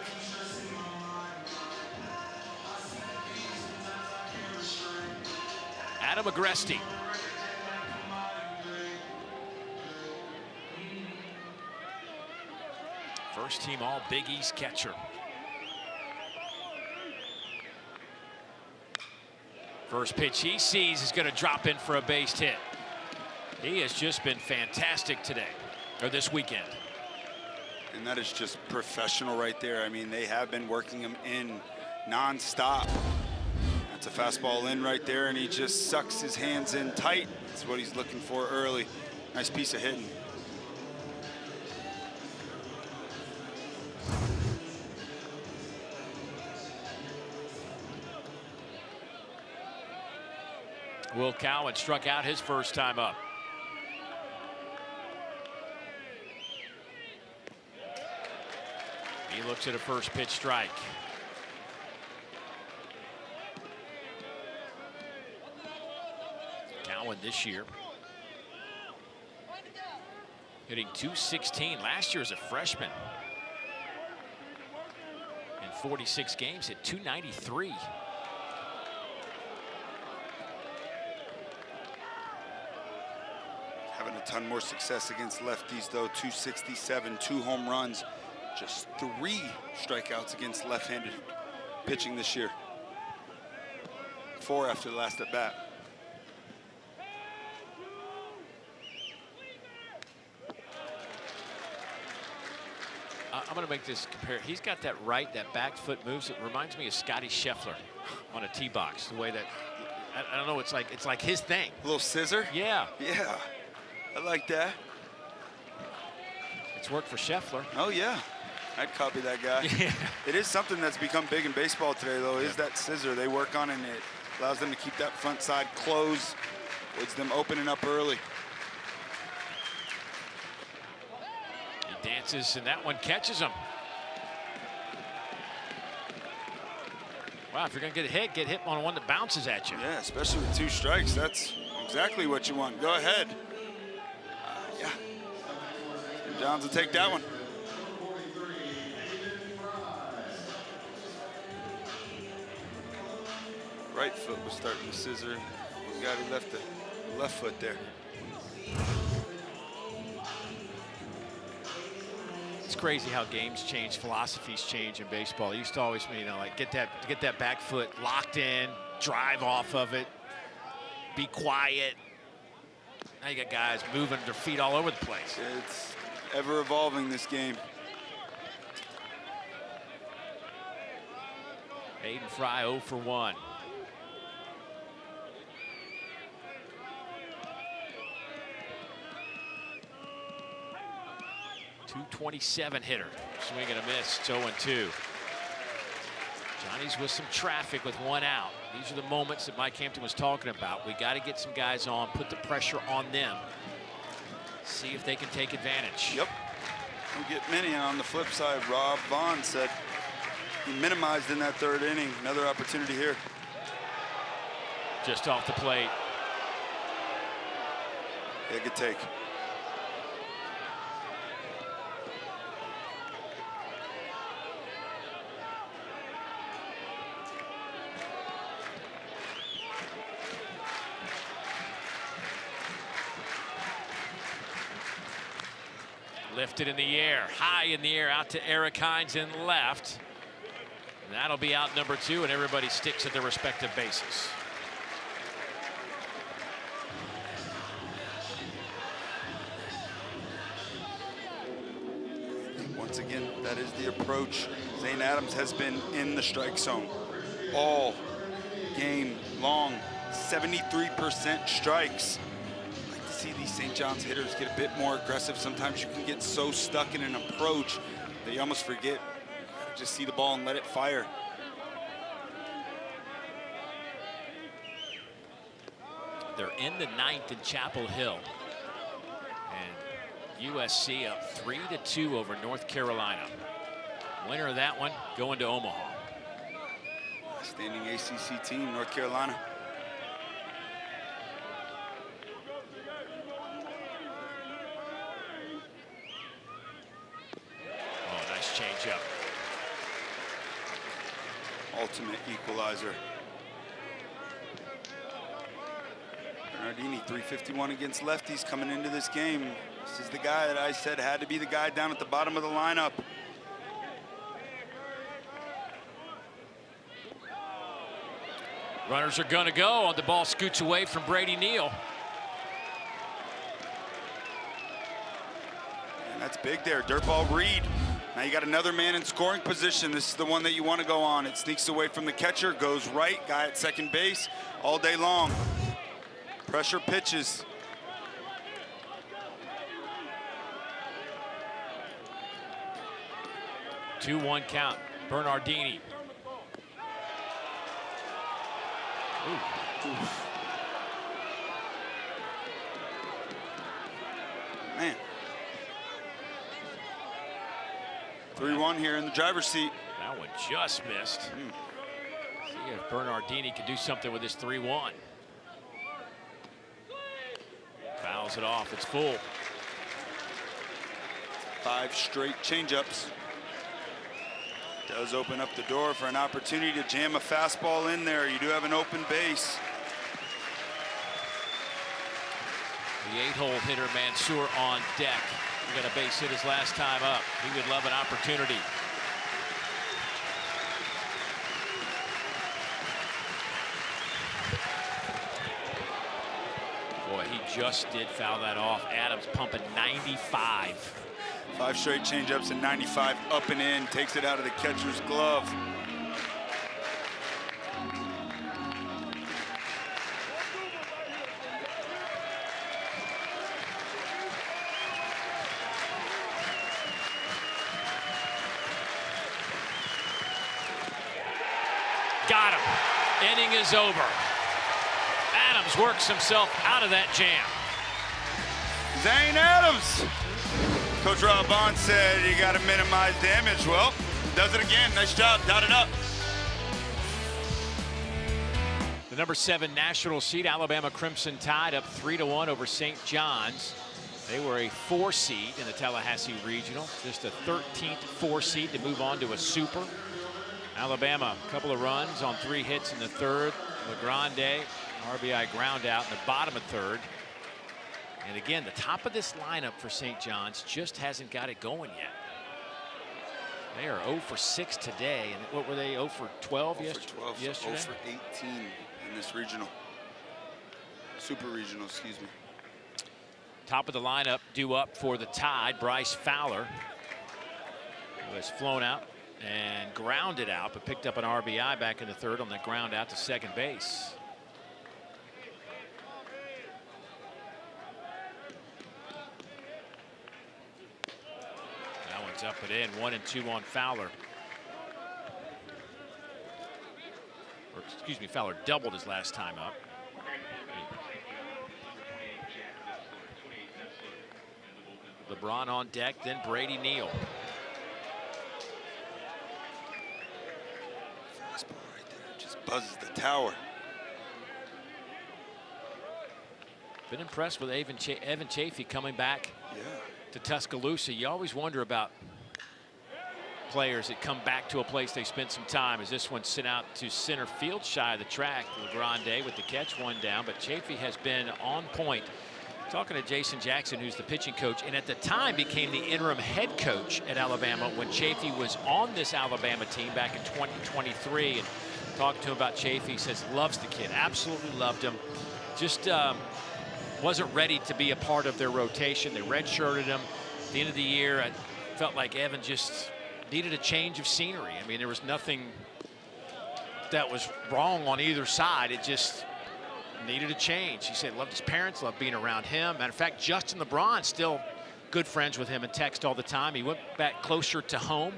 Adam Agresti. First team All Big East catcher. First pitch he sees is going to drop in for a base hit. He has just been fantastic today, or this weekend. And that is just professional right there. I mean, they have been working him in nonstop. That's a fastball in right there, and he just sucks his hands in tight. That's what he's looking for early. Nice piece of hitting. Will Cowan struck out his first time up. He looks at a first pitch strike. Cowan this year hitting .216. Last year as a freshman. In 46 games hit .293. Having a ton more success against lefties though. .267, 2 home runs. Just 3 strikeouts against left-handed pitching this year. 4 after the last at bat. I'm going to make this compare. He's got that that back foot moves. It reminds me of Scotty Scheffler on a tee box. The way that, I don't know, it's like his thing. A little scissor? Yeah. Yeah, I like that. It's worked for Scheffler. Oh yeah, I'd copy that guy. Yeah. It is something that's become big in baseball today though, is that scissor. They work on it and it allows them to keep that front side closed. It's them opening up early. He dances and that one catches him. Wow, if you're going to get hit on one that bounces at you. Yeah, especially with 2 strikes. That's exactly what you want. Go ahead. Yeah. Johns will take that one. Right foot was starting to scissor. He left the left foot there. It's crazy how games change, philosophies change in baseball. It used to always mean, like get that back foot locked in, drive off of it, be quiet. Now you got guys moving their feet all over the place. It's ever evolving, this game. Aiden Fry 0 for 1. .227 hitter. Swing and a miss. It's 0-2. Johnny's with some traffic with 1 out. These are the moments that Mike Hampton was talking about. We got to get some guys on, put the pressure on them. See if they can take advantage. Yep. Don't get many. And on the flip side, Rob Vaughn said he minimized in that 3rd inning. Another opportunity here. Just off the plate. Yeah, good take. Lifted in the air, high in the air, out to Eric Hines in left. And that'll be out number 2, and everybody sticks at their respective bases. Once again, that is the approach. Zane Adams has been in the strike zone all game long. 73% strikes. I'd like to see these St. John's hitters get a bit more aggressive. Sometimes you can get so stuck in an approach that you almost forget. Just see the ball and let it fire. They're in the 9th in Chapel Hill. And USC up 3-2 over North Carolina. Winner of that one going to Omaha. Standing ACC team, North Carolina. Oh, nice changeup. Ultimate equalizer. Bernardini, 351 against lefties coming into this game. This is the guy that I said had to be the guy down at the bottom of the lineup. Runners are going to go. The ball scoots away from Brady Neal. And that's big there. Dirtball Reed. Now you got another man in scoring position. This is the one that you want to go on. It sneaks away from the catcher, goes right. Guy at second base all day long. Pressure pitches. Two 1 count. Bernardini. Ooh. Man. 3-1 here in the driver's seat. That one just missed. See if Bernardini can do something with this 3-1. Fouls it off. It's full. 5 straight changeups. Does open up the door for an opportunity to jam a fastball in there. You do have an open base. The 8-hole hitter Mansour on deck. He got a base hit his last time up. He would love an opportunity. Boy, he just did foul that off. Adams pumping 95. 5 straight changeups and 95 up and in. Takes it out of the catcher's glove. Got him. Inning is over. Adams works himself out of that jam. Zane Adams. Coach Rob Bond said you got to minimize damage. Well, does it again. Nice job. Dotted up. The number 7 national seed, Alabama Crimson Tide, up 3-1 over St. John's. They were a 4 seed in the Tallahassee Regional, just a 13th 4 seed to move on to a super. Alabama, a couple of runs on 3 hits in the 3rd. LeGrande, RBI ground out in the bottom of 3rd. And again, the top of this lineup for St. John's just hasn't got it going yet. They are 0 for 6 today. And what were they, 0 for 12 0 for 12, yesterday? 0 for 18 in this regional. Super regional, excuse me. Top of the lineup due up for the Tide, Bryce Fowler, who has flown out and grounded out, but picked up an RBI back in the 3rd on the ground out to second base. That one's up and in, 1-2 on Fowler. Or excuse me, Fowler doubled his last time up. LeBron on deck, then Brady Neal. Fastball right there, just buzzes the tower. Been impressed with Evan Chafee coming back to Tuscaloosa. You always wonder about players that come back to a place they spent some time, as this one sent out to center field shy of the track. LeGrande with the catch, 1 down, but Chafee has been on point Talking to Jason Jackson, who's the pitching coach, and at the time became the interim head coach at Alabama when Chafee was on this Alabama team back in 2023. And talked to him about Chafee. He says loves the kid, absolutely loved him. Just wasn't ready to be a part of their rotation. They redshirted him. At the end of the year, I felt like Evan just needed a change of scenery. I mean, there was nothing that was wrong on either side. It just needed a change. He said loved his parents, loved being around him. Matter of fact, Justin LeBron still good friends with him and text all the time. He went back closer to home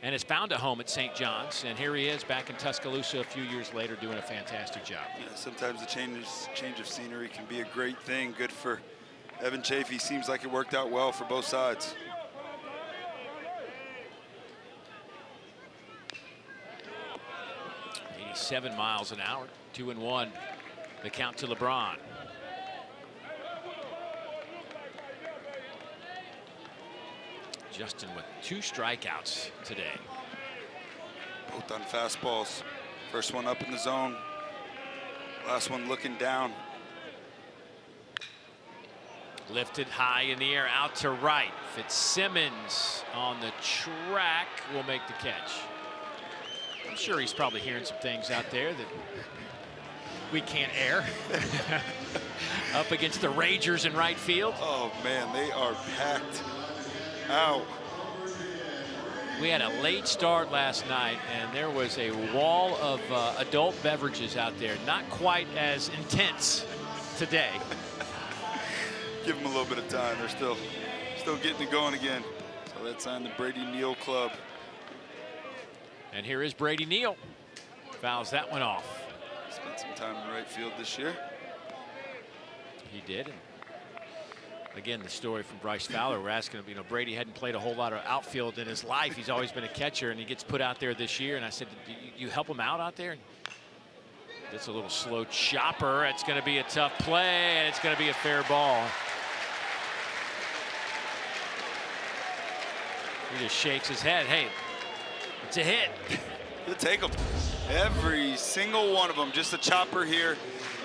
and has found a home at St. John's. And here he is back in Tuscaloosa a few years later doing a fantastic job. Yeah, sometimes the change of scenery can be a great thing. Good for Evan Chafee. Seems like it worked out well for both sides. .87 miles an hour, 2-1. The count to LeBron. Justin with 2 strikeouts today. Both on fastballs. First one up in the zone. Last one looking down. Lifted high in the air, out to right. Fitzsimmons on the track will make the catch. I'm sure he's probably hearing some things out there that we can't air. Up against the Ragers in right field. Oh man, they are packed out. We had a late start last night, and there was a wall of adult beverages out there. Not quite as intense today. Give them a little bit of time. They're still getting it going again. So that's on the Brady Neal Club. And here is Brady Neal. Fouls that one off. Spent some time in right field this year. He did. And again, the story from Bryce Fowler. We're asking him, you know, Brady hadn't played a whole lot of outfield in his life. He's always been a catcher, and he gets put out there this year. And I said, do you help him out there? And it's a little slow chopper. It's going to be a tough play, and it's going to be a fair ball. He just shakes his head. Hey, it's a hit. He'll take them. Every single one of them. Just a chopper here.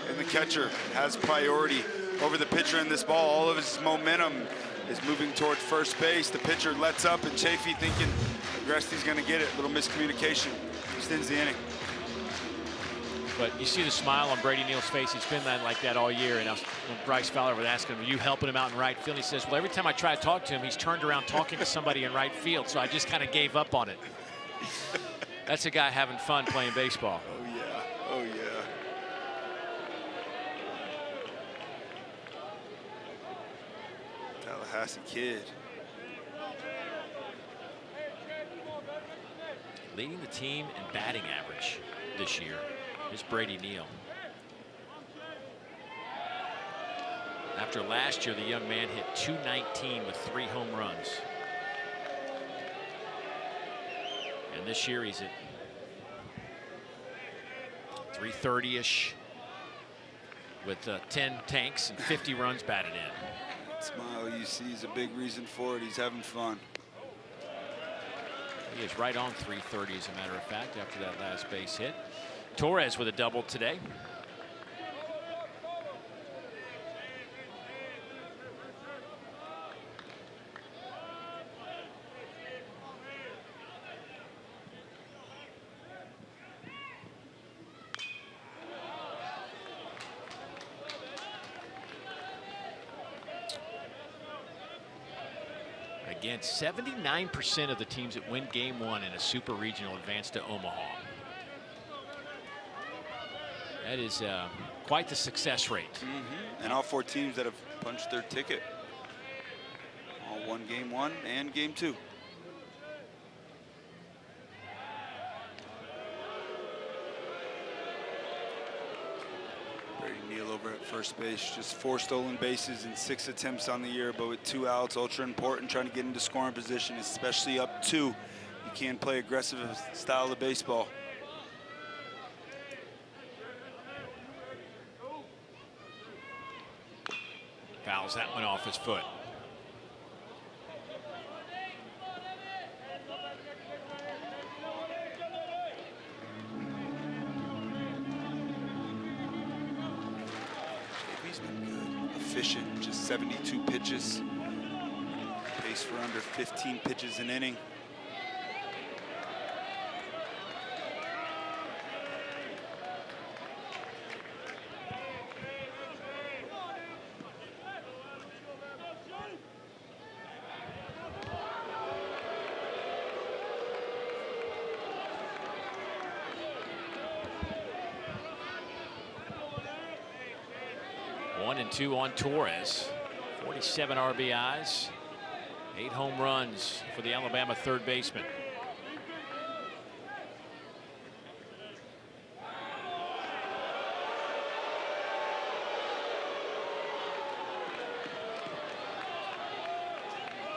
And the catcher has priority over the pitcher in this ball. All of his momentum is moving toward first base. The pitcher lets up, and Chafee thinking Agresti's going to get it. A little miscommunication. Extends the inning. But you see the smile on Brady Neal's face. He's been like that all year. And when Bryce Fowler was asking him, are you helping him out in right field? He says, well, every time I try to talk to him, he's turned around talking to somebody in right field. So I just kind of gave up on it. That's a guy having fun playing baseball. Oh, yeah. Oh, yeah. Tallahassee kid. Leading the team in batting average this year is Brady Neal. After last year, the young man hit .219 with 3 home runs. And this year he's at .330-ish with 10 tanks and 50 runs batted in. That smile you see is a big reason for it. He's having fun. He is right on .330 as a matter of fact after that last base hit. Torres with a double today. Again, 79% of the teams that win game 1 in a super regional advance to Omaha. That is quite the success rate. And all 4 teams that have punched their ticket. All won game 1 and game 2. Brady Neal over at first base. Just 4 stolen bases and 6 attempts on the year, but with 2 outs, ultra important, trying to get into scoring position, especially up 2. You can't play aggressive style of baseball. Fouls that one off his foot. He's been good. A efficient, just 72 pitches. Pace for under 15 pitches an inning. One and two on Torres. 47 RBIs, 8 home runs for the Alabama third baseman.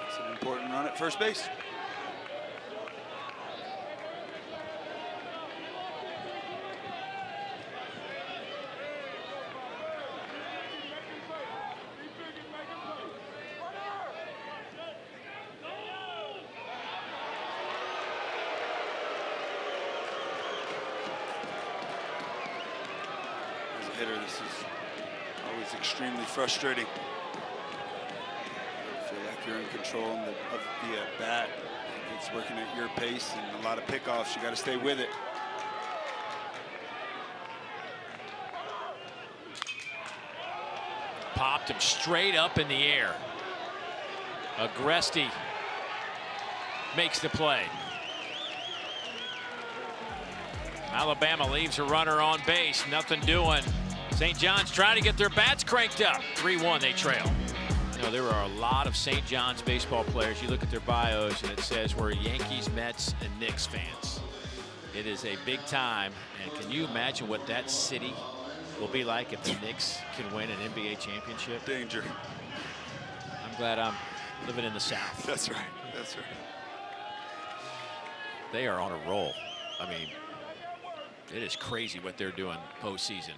It's an important run at first base. Hitter, this is always extremely frustrating. You feel like you're in control of the bat. It's working at your pace and a lot of pickoffs. You got to stay with it. Popped him straight up in the air. Agresti makes the play. Alabama leaves a runner on base. Nothing doing. St. John's trying to get their bats cranked up. 3-1, they trail. You know, there are a lot of St. John's baseball players. You look at their bios and it says we're Yankees, Mets, and Knicks fans. It is a big time. And can you imagine what that city will be like if the Knicks can win an NBA championship? Danger. I'm glad I'm living in the South. That's right. That's right. They are on a roll. I mean, it is crazy what they're doing postseason.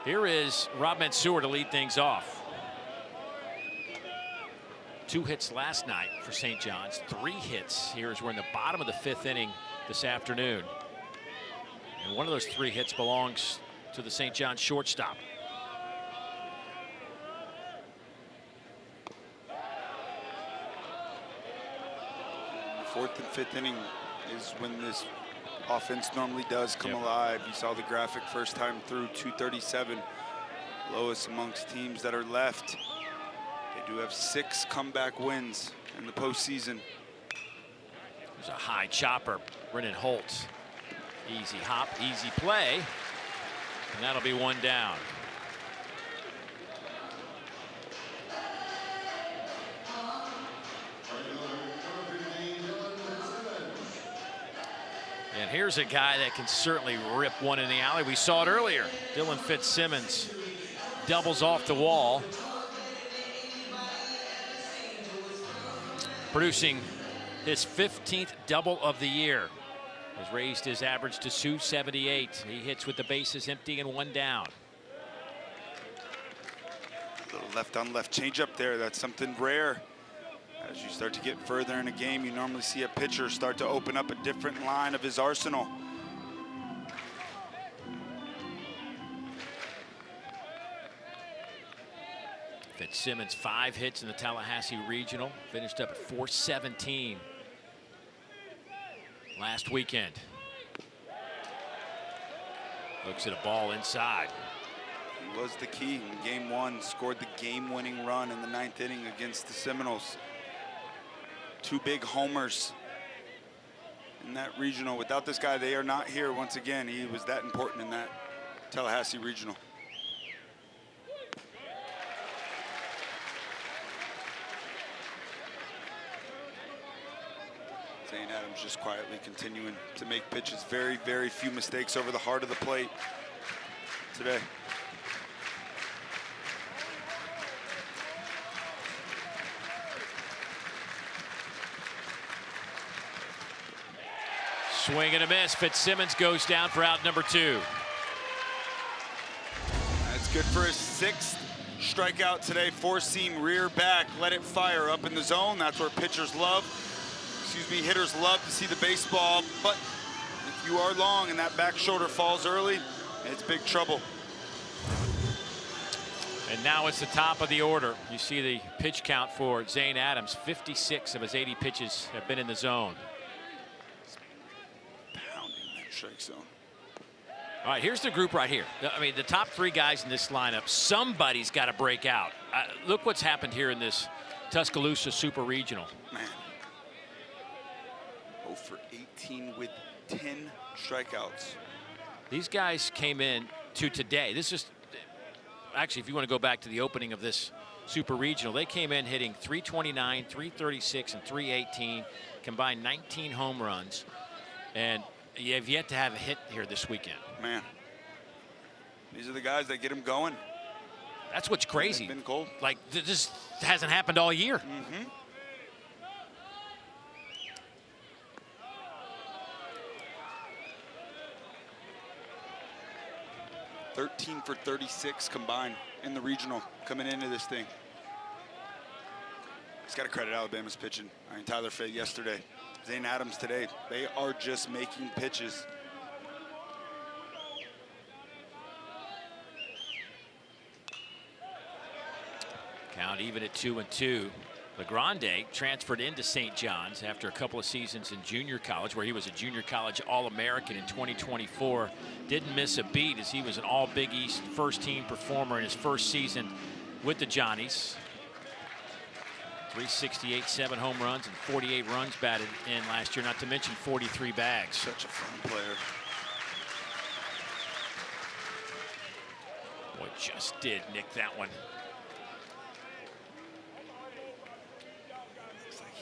Here is Rob Mansour to lead things off. 2 hits last night for St. John's, 3 hits here as we're in the bottom of the 5th inning this afternoon. And one of those 3 hits belongs to the St. John's shortstop. The 4th and 5th inning is when this offense normally does come alive. You saw the graphic first time through, 237, lowest amongst teams that are left. They do have 6 comeback wins in the postseason. There's a high chopper, Brennan Holt. Easy hop, easy play, and that'll be 1 down. And here's a guy that can certainly rip one in the alley. We saw it earlier. Dylan Fitzsimmons doubles off the wall, producing his 15th double of the year. Has raised his average to 278. He hits with the bases empty and 1 down. A little left on left change up there. That's something rare. As you start to get further in a game, you normally see a pitcher start to open up a different line of his arsenal. Fitzsimmons 5 hits in the Tallahassee Regional, finished up at 417 last weekend. Looks at a ball inside. He was the key in game 1, scored the game-winning run in the 9th inning against the Seminoles. 2 big homers in that regional. Without this guy, they are not here once again. He was that important in that Tallahassee Regional. Zane Adams just quietly continuing to make pitches. Very, very few mistakes over the heart of the plate today. Swing and a miss. Fitzsimmons goes down for out number 2. That's good for his 6th strikeout today. 4-seam rear back. Let it fire up in the zone. That's where pitchers love. Hitters love to see the baseball. But if you are long and that back shoulder falls early, it's big trouble. And now it's the top of the order. You see the pitch count for Zane Adams. 56 of his 80 pitches have been in the zone. Pounding that strike zone. All right, here's the group right here. I mean, the top 3 guys in this lineup, somebody's got to break out. Look what's happened here in this Tuscaloosa Super Regional. Man. 0 for 18 with 10 strikeouts. These guys came in to today. This is actually, if you want to go back to the opening of this Super Regional, they came in hitting 329, 336, and 318, combined 19 home runs, and you have yet to have a hit here this weekend. Man, these are the guys that get him going. That's what's crazy. They've been cold. Like, this hasn't happened all year. Mm-hmm. 13 for 36 combined in the regional coming into this thing. Just got to credit Alabama's pitching. I mean, Tyler Fay yesterday, Zane Adams today. They are just making pitches. Count even at 2-2. LeGrande transferred into St. John's after a couple of seasons in junior college, where he was a junior college All-American in 2024. Didn't miss a beat as he was an All-Big East first-team performer in his first season with the Johnnies. 368, 7 home runs, and 48 runs batted in last year, not to mention 43 bags. Such a fun player. Boy, just did nick that one.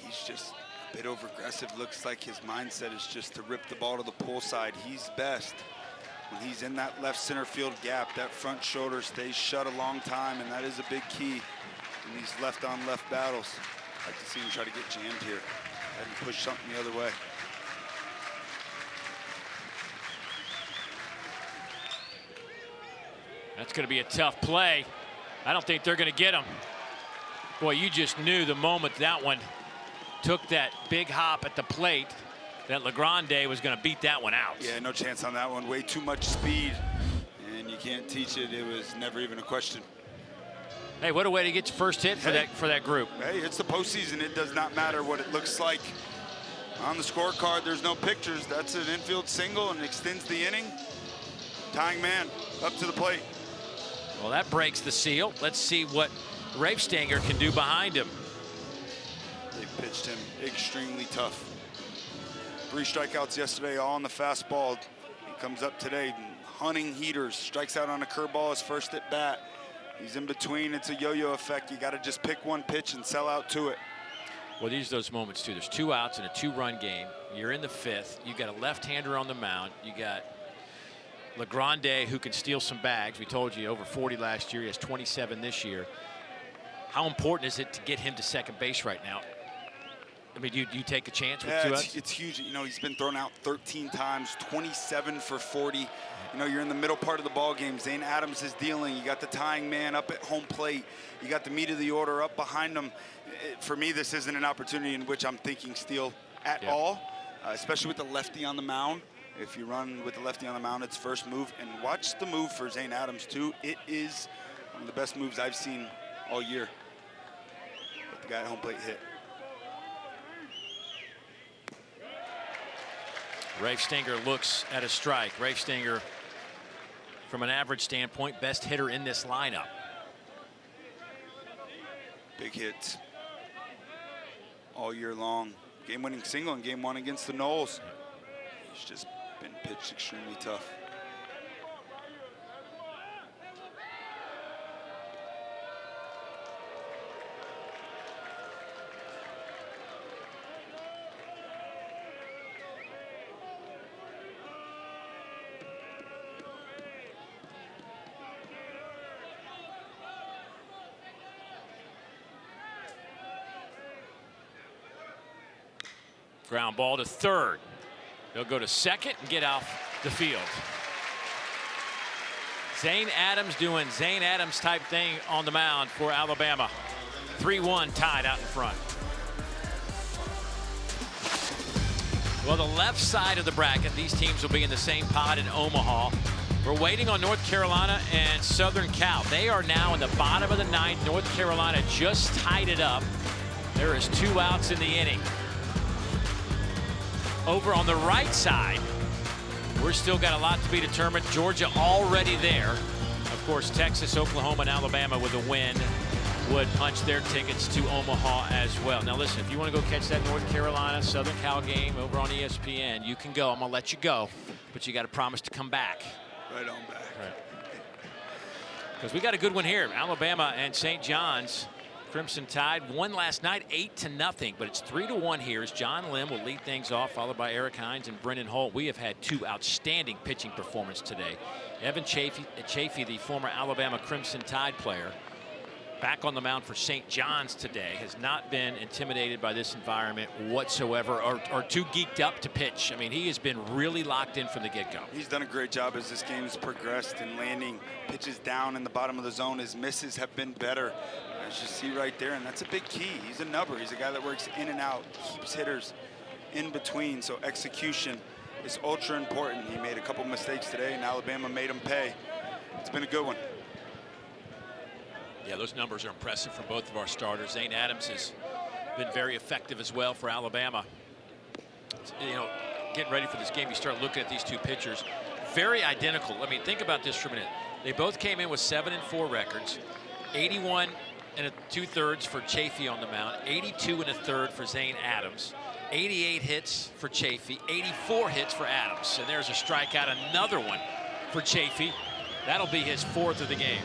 He's just a bit over-aggressive. Looks like his mindset is just to rip the ball to the pull side. He's best when he's in that left center field gap. That front shoulder stays shut a long time, and that is a big key in these left-on-left battles. I'd like to see him try to get jammed here and push something the other way. That's going to be a tough play. I don't think they're going to get him. Boy, you just knew the moment that one took that big hop at the plate that LeGrande was going to beat that one out. Yeah, no chance on that one. Way too much speed, and you can't teach it. It was never even a question. Hey, what a way to get your first hit for that group. Hey, it's the postseason. It does not matter what it looks like on the scorecard. There's no pictures. That's an infield single and extends the inning. Tying man up to the plate. Well, that breaks the seal. Let's see what Rafe Stanger can do behind him. They pitched him extremely tough. 3 strikeouts yesterday, all on the fastball. He comes up today, hunting heaters, strikes out on a curveball his first at bat. He's in between. It's a yo-yo effect. You got to just pick one pitch and sell out to it. Well, these are those moments, too. There's 2 outs in a 2-run game. You're in the 5th. You got a left-hander on the mound. You got LeGrande, who can steal some bags. We told you over 40 last year. He has 27 this year. How important is it to get him to second base right now? I mean, do you take a chance with 2 outs? It's huge. You know, he's been thrown out 13 times, 27 for 40. You know, you're in the middle part of the ball game. Zane Adams is dealing. You got the tying man up at home plate. You got the meat of the order up behind him. For me, this isn't an opportunity in which I'm thinking steal at all, especially with the lefty on the mound. If you run with the lefty on the mound, it's first move. And watch the move for Zane Adams, too. It is one of the best moves I've seen all year. Let the guy at home plate hit. Rafe Stanger looks at a strike. Rafe Stanger, from an average standpoint, best hitter in this lineup. Big hits all year long. Game-winning single in Game 1 against the Knowles. He's just been pitched extremely tough. Ground ball to third. They'll go to second and get off the field. Zane Adams doing Zane Adams type thing on the mound for Alabama. 3-1 tied out in front. Well, the left side of the bracket, these teams will be in the same pod in Omaha. We're waiting on North Carolina and Southern Cal. They are now in the bottom of the ninth. North Carolina just tied it up. There is 2 outs in the inning. Over on the right side, we're still got a lot to be determined. Georgia already there. Of course, Texas, Oklahoma, and Alabama with a win would punch their tickets to Omaha as well. Now listen, if you want to go catch that North Carolina Southern Cal game over on ESPN, you can go. I'm gonna let you go, but you got to promise to come back. Right on back. Because we got a good one here. Alabama and St. John's. Crimson Tide won last night 8-0, but it's 3-1 here as John Lim will lead things off, followed by Eric Hines and Brendan Holt. We have had 2 outstanding pitching performances today. Evan Chafee, the former Alabama Crimson Tide player, back on the mound for St. John's today, has not been intimidated by this environment whatsoever or too geeked up to pitch. I mean, he has been really locked in from the get-go. He's done a great job as this game has progressed and landing pitches down in the bottom of the zone. His misses have been better, as you see right there, and that's a big key. He's a nubber. He's a guy that works in and out, keeps hitters in between, so execution is ultra important. He made a couple mistakes today, and Alabama made him pay. It's been a good one. Yeah, those numbers are impressive from both of our starters. Zane Adams has been very effective as well for Alabama. You know, getting ready for this game, you start looking at these 2 pitchers. Very identical. I mean, think about this for a minute. They both came in with 7-4 records. 81 2/3 for Chafee on the mound. 82 1/3 for Zane Adams. 88 hits for Chafee. 84 hits for Adams. And there's a strikeout, another one for Chafee. That'll be his 4th of the game.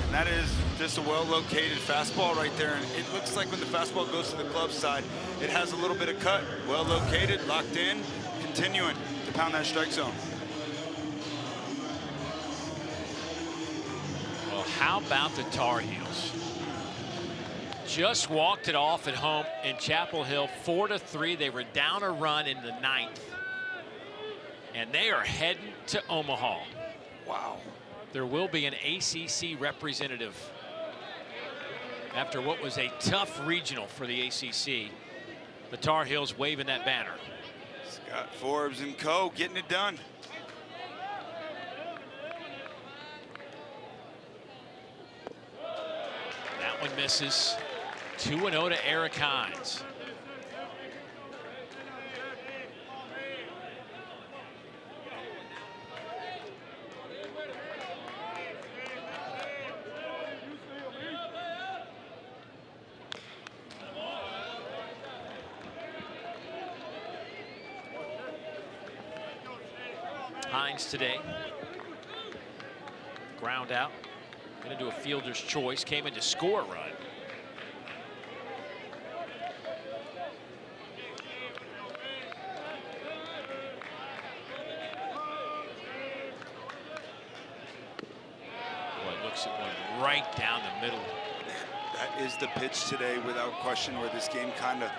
And that is just a well-located fastball right there. And it looks like when the fastball goes to the glove side, it has a little bit of cut. Well-located, locked in, continuing to pound that strike zone. Well, how about the Tar Heels? Just walked it off at home in Chapel Hill, 4-3. They were down a run in the 9th. And they are heading to Omaha. Wow. There will be an ACC representative after what was a tough regional for the ACC. The Tar Heels waving that banner. Scott Forbes and co. getting it done. That one misses. 2-0 to Eric Hines. Hines today. Ground out. Going to do a fielder's choice. Came in to score a run. Boy, it looks at one right down the middle. That is the pitch today without question where this game kind of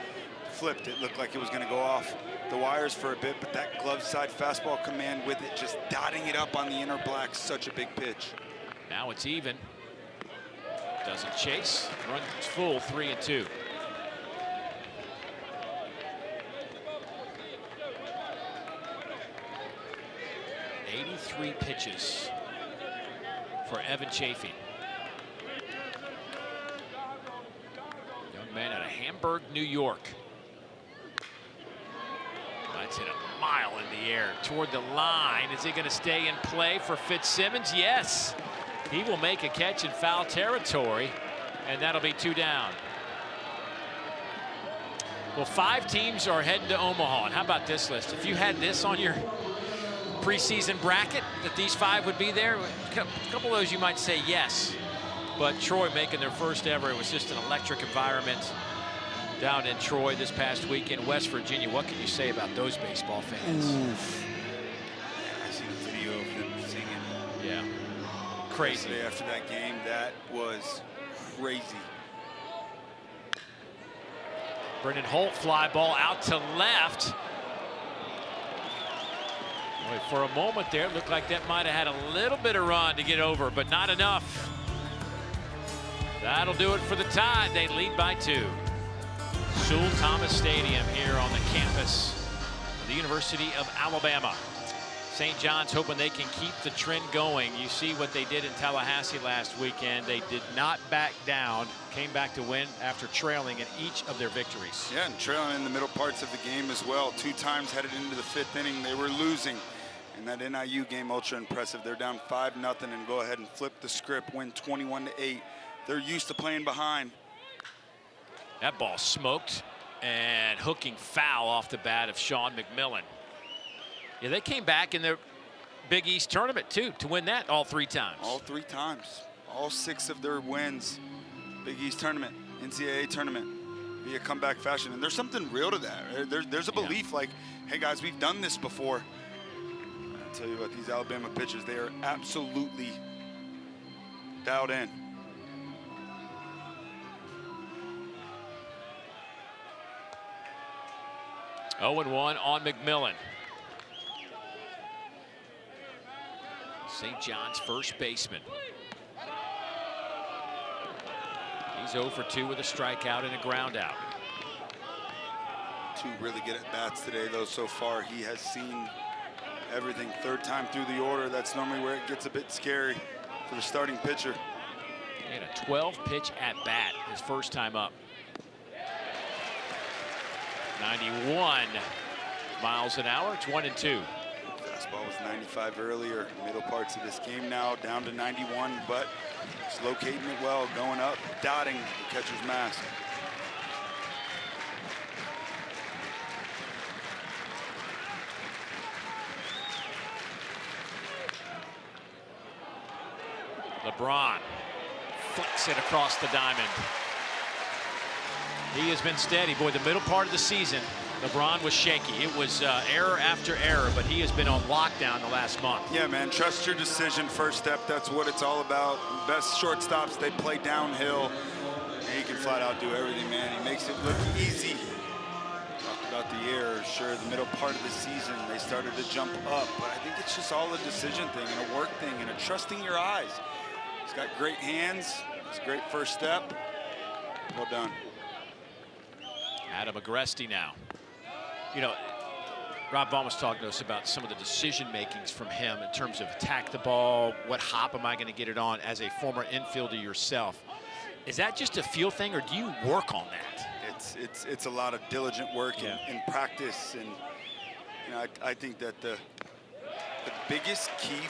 flipped. It looked like it was going to go off the wires for a bit, but that glove side fastball command with it, just dotting it up on the inner black, such a big pitch. Now it's even. Doesn't chase. Runs full, 3-2. '83 pitches for Evan Chafee. Young man out of Hamburg, New York. That's hit a mile in the air toward the line. Is he going to stay in play for Fitzsimmons? Yes. He will make a catch in foul territory, and that'll be 2 down. Well, 5 teams are heading to Omaha. And how about this list? If you had this on your preseason bracket, that these 5 would be there, a couple of those you might say yes. But Troy making their first ever. It was just an electric environment down in Troy this past week in West Virginia. What can you say about those baseball fans? Oof. I seen a video of them singing. Yeah. Crazy. Yesterday after that game, that was crazy. Brendan Holt fly ball out to left. Boy, for a moment there, it looked like that might have had a little bit of run to get over, but not enough. That'll do it for the Tide. They lead by 2. Sewell Thomas Stadium here on the campus of the University of Alabama. St. John's hoping they can keep the trend going. You see what they did in Tallahassee last weekend. They did not back down, came back to win after trailing in each of their victories. Yeah, and trailing in the middle parts of the game as well. 2 times headed into the 5th inning, they were losing. In that NIU game, ultra impressive. They're down 5-0 and go ahead and flip the script, win 21-8. They're used to playing behind. That ball smoked and hooking foul off the bat of Sean McMillan. Yeah, they came back in the Big East tournament too to win that all 3 times. All 3 times. All 6 of their wins. Big East tournament, NCAA tournament, via comeback fashion. And there's something real to that. There's a belief like, hey guys, we've done this before. I'll tell you what, these Alabama pitchers, they are absolutely dialed in. Oh, 0-1 on McMillan. St. John's first baseman. He's 0 for 2 with a strikeout and a ground out. 2 really good at bats today, though, so far. He has seen everything. 3rd time through the order. That's normally where it gets a bit scary for the starting pitcher. He had a 12-pitch at bat his first time up. 91 miles an hour. It's 1-2. Fastball was 95 earlier. Middle parts of this game now down to 91, but it's locating it well, going up, dotting the catcher's mask. LeBron flicks it across the diamond. He has been steady. Boy, the middle part of the season, LeBron was shaky. It was error after error, but he has been on lockdown the last month. Yeah, man, trust your decision, first step. That's what it's all about. Best shortstops, they play downhill. And he can flat out do everything, man. He makes it look easy. Talked about the errors. Sure, the middle part of the season, they started to jump up, but I think it's just all a decision thing and a work thing and a trusting your eyes. He's got great hands. It's a great first step. Well done. Adam Agresti now. You know, Rob Vaughn was talking to us about some of the decision makings from him in terms of attack the ball, what hop am I going to get it on as a former infielder yourself. Is that just a feel thing, or do you work on that? It's a lot of diligent work and practice, and you know, I think that the biggest key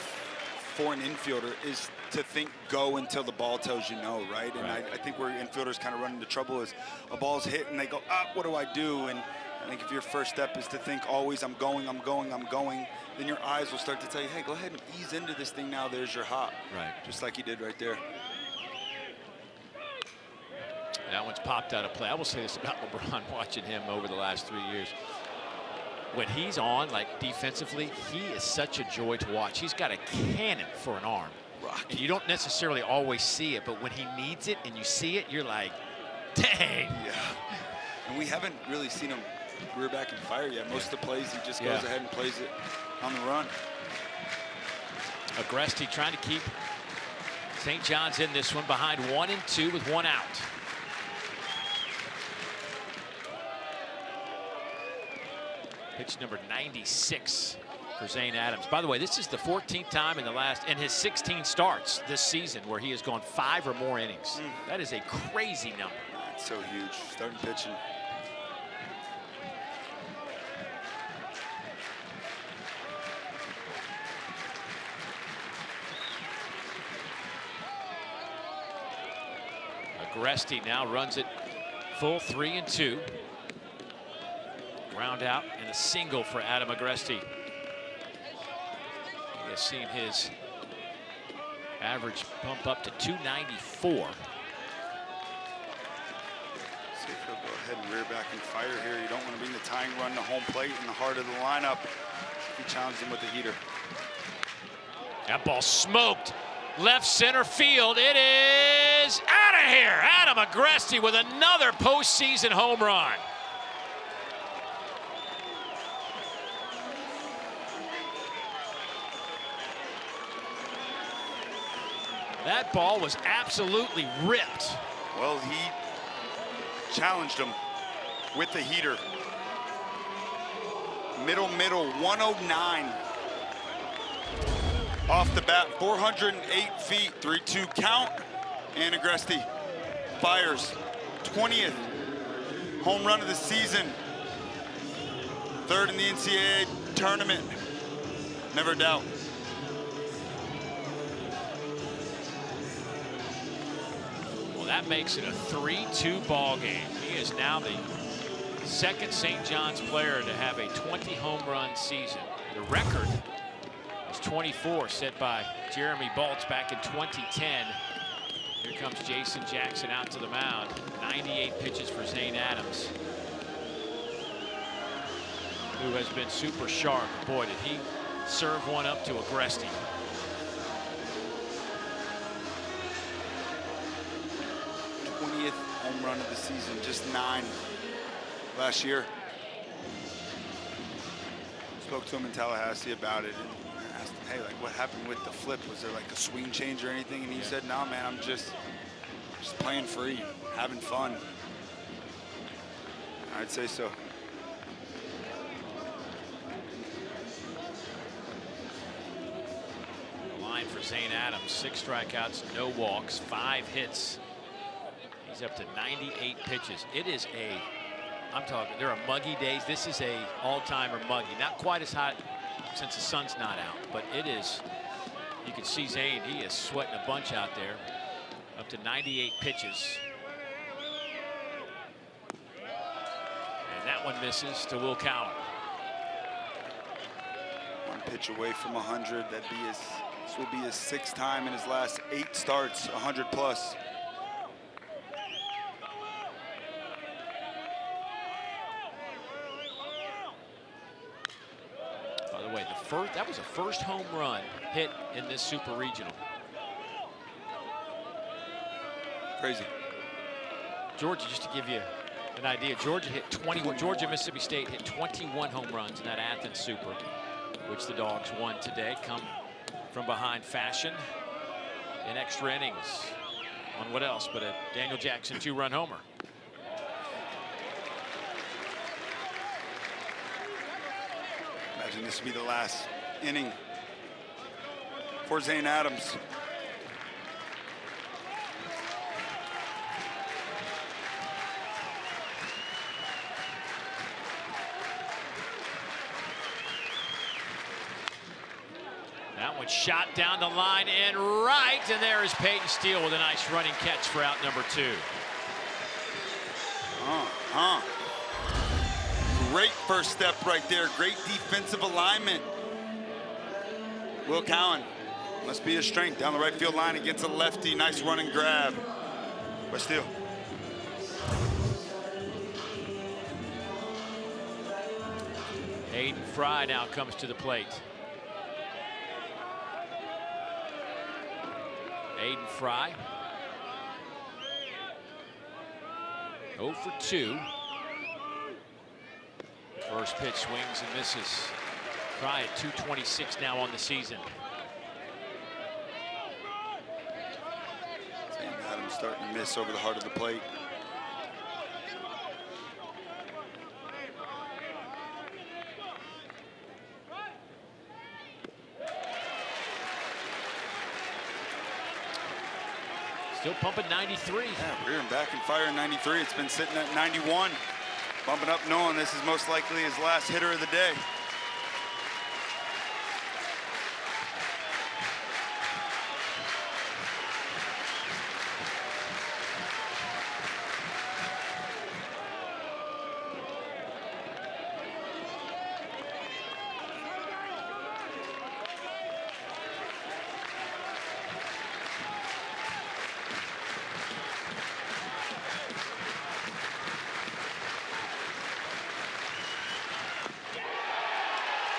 for an infielder is to think go until the ball tells you no, right? And I think where infielders kind of run into trouble is a ball's hit and they go, what do I do? And I think if your first step is to think always, I'm going, then your eyes will start to tell you, hey, go ahead and ease into this thing now. There's your hop. Right. Just like he did right there. That one's popped out of play. I will say this about LeBron, watching him over the last 3 years. When he's on, like defensively, he is such a joy to watch. He's got a cannon for an arm. And you don't necessarily always see it, but when he needs it and you see it, you're like, dang. Yeah. And we haven't really seen him rear back and fire yet. Most of the plays, he just goes ahead and plays it on the run. Agresti trying to keep St. John's in this one, behind 1-2 with 1 out. Pitch number 96 for Zane Adams. By the way, this is the 14th time in his 16 starts this season where he has gone 5 or more innings. That is a crazy number. It's so huge. Starting pitching. Agresti now runs it full 3-2. Ground out and a single for Adam Agresti. He has seen his average bump up to 294. See if he'll go ahead and rear back and fire here. You don't want to bring the tying run to home plate in the heart of the lineup. He challenged him with the heater. That ball smoked. Left center field. It is out of here. Adam Agresti with another postseason home run. That ball was absolutely ripped. Well, he challenged him with the heater. Middle, 109. Off the bat, 408 feet, 3-2 count. And Agresti fires 20th home run of the season. Third in the NCAA tournament. Never doubt. Well, that makes it a 3-2 ball game. He is now the second St. John's player to have a 20 home run season. The record is 24, set by Jeremy Baltz back in 2010. Here comes Jason Jackson out to the mound. 98 pitches for Zane Adams, who has been super sharp. Boy, did he serve one up to Agresti. Home run of the season, just 9 last year. Spoke to him in Tallahassee about it and asked him, hey, like, what happened with the flip? Was there like a swing change or anything? And he said, no, man, I'm just playing free, having fun. I'd say so. The line for Zane Adams: 6 strikeouts, no walks, 5 hits. He's up to 98 pitches. It is I'm talking, there are muggy days. This is a all-timer muggy. Not quite as hot since the sun's not out, but it is. You can see Zane, he is sweating a bunch out there. Up to 98 pitches. And that one misses to Will Cowan. 1 pitch away from 100. This will be his 6th time in his last 8 starts, 100 plus. That was a first home run hit in this Super Regional. Crazy. Georgia, just to give you an idea, Georgia Mississippi State hit 21 home runs in that Athens Super, which the Dogs won today. Come from behind fashion in extra innings on what else but a Daniel Jackson 2-run homer. Imagine this will be the last inning for Zane Adams. That one shot down the line and right, and there is Peyton Steele with a nice running catch for out number 2. Great first step right there. Great defensive alignment. Will Cowan, must be his strength down the right field line against a lefty. Nice run and grab by Steele. Aiden Fry now comes to the plate. Aiden Fry, 0 for 2. First pitch swings and misses. Fry at 226 now on the season. Zane Adams starting to miss over the heart of the plate. Still pumping 93. Yeah, rearing back and firing 93. It's been sitting at 91. Bumping up, knowing this is most likely his last hitter of the day.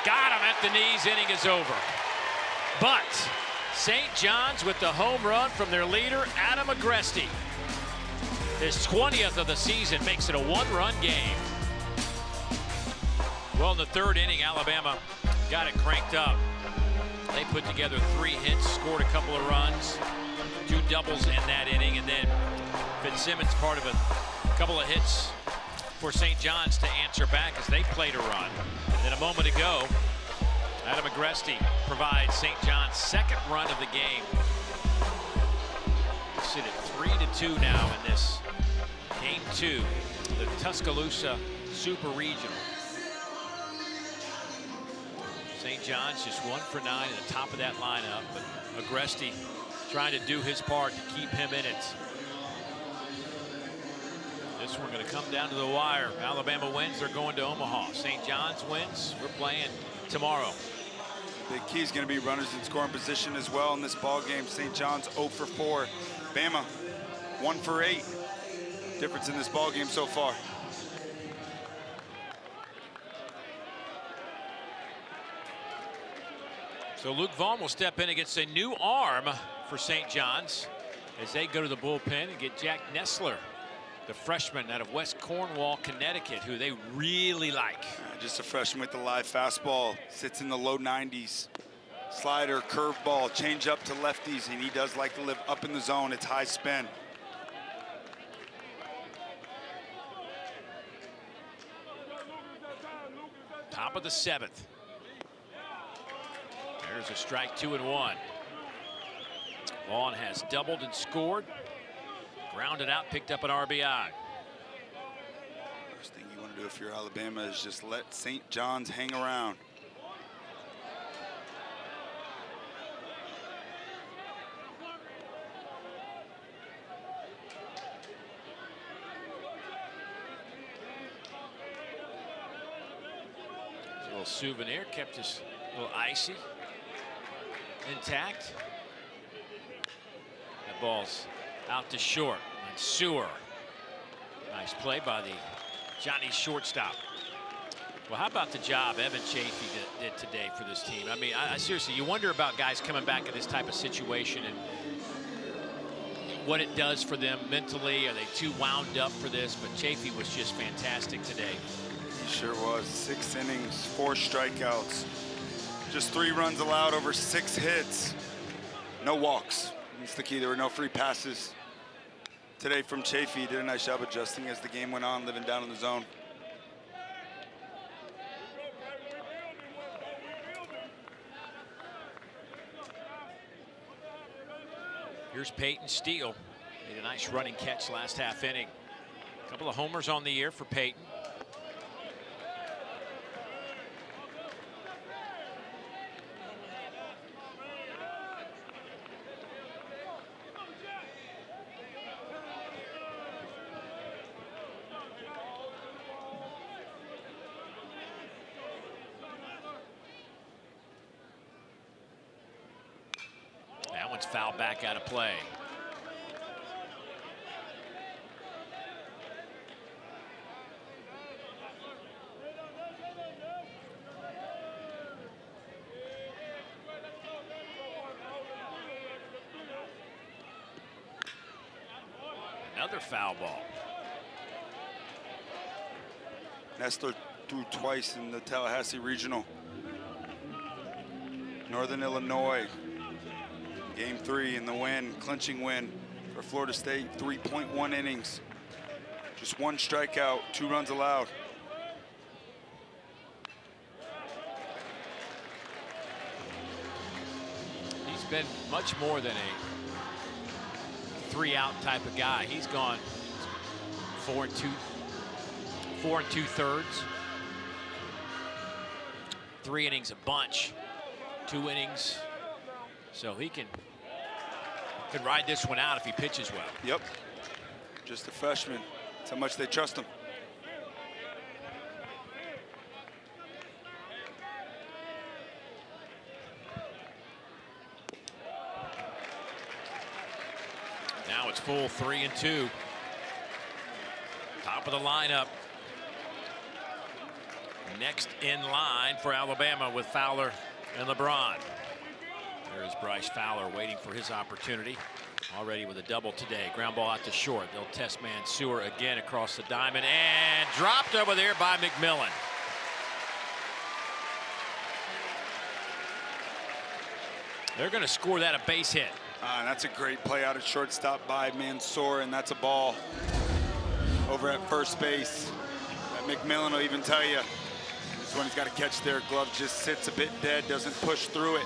Got him at the knees. Inning is over. But St. John's with the home run from their leader, Adam Agresti. His 20th of the season makes it a 1-run game. Well, in the 3rd inning, Alabama got it cranked up. They put together 3 hits, scored a couple of runs, 2 doubles in that inning, and then Fitzsimmons part of a couple of hits for St. John's to answer back as they played a run. And then a moment ago, Adam Agresti provides St. John's second run of the game. We sit at 3-2 now in this game 2, the Tuscaloosa Super Regional. St. John's just 1 for 9 at the top of that lineup, but Agresti trying to do his part to keep him in it. This one going to come down to the wire. Alabama wins, they're going to Omaha. St. John's wins, we're playing tomorrow. The key is going to be runners in scoring position as well in this ball game. St. John's 0 for 4. Bama 1 for 8. Difference in this ball game so far. So Luke Vaughn will step in against a new arm for St. John's as they go to the bullpen and get Jack Nessler, the freshman out of West Cornwall, Connecticut, who they really like. Just a freshman with the live fastball, sits in the low 90s. Slider, curveball, change up to lefties, and he does like to live up in the zone. It's high spin. Top of the 7th. There's a strike, 2-1. Vaughn has doubled and scored. Grounded out, picked up an RBI. First thing you want to do if you're Alabama is just let St. John's hang around. A little souvenir, kept us a little icy, intact. That ball's out to short. And Sewer. Nice play by the Johnny shortstop. Well, how about the job Evan Chafee did today for this team? I mean, I seriously, you wonder about guys coming back in this type of situation and what it does for them mentally. Are they too wound up for this? But Chafee was just fantastic today. He sure was. 6 innings, 4 strikeouts. Just 3 runs allowed over 6 hits. No walks. That's the key. There were no free passes today from Chafee. Did a nice job adjusting as the game went on, living down in the zone. Here's Peyton Steele. Made a nice running catch last half inning. A couple of homers on the year for Peyton. Foul back out of play. Another foul ball. Nessler threw twice in the Tallahassee Regional. Northern Illinois. Game 3 in the win, clinching win for Florida State. 3.1 innings. Just 1 strikeout, 2 runs allowed. He's been much more than a 3-out type of guy. He's gone 4 2/3. 3 innings a bunch. 2 innings. So he could ride this one out if he pitches well. Yep. Just a freshman. That's how much they trust him. Now it's full 3-2. Top of the lineup. Next in line for Alabama with Fowler and LeBron. There's Bryce Fowler waiting for his opportunity. Already with a double today. Ground ball out to short. They'll test man Sewer again across the diamond and dropped over there by McMillan. They're going to score that a base hit. And that's a great play out at shortstop by Mansour, and that's a ball over at first base. That McMillan will even tell you. This one he's got to catch there. Glove just sits a bit dead, doesn't push through it.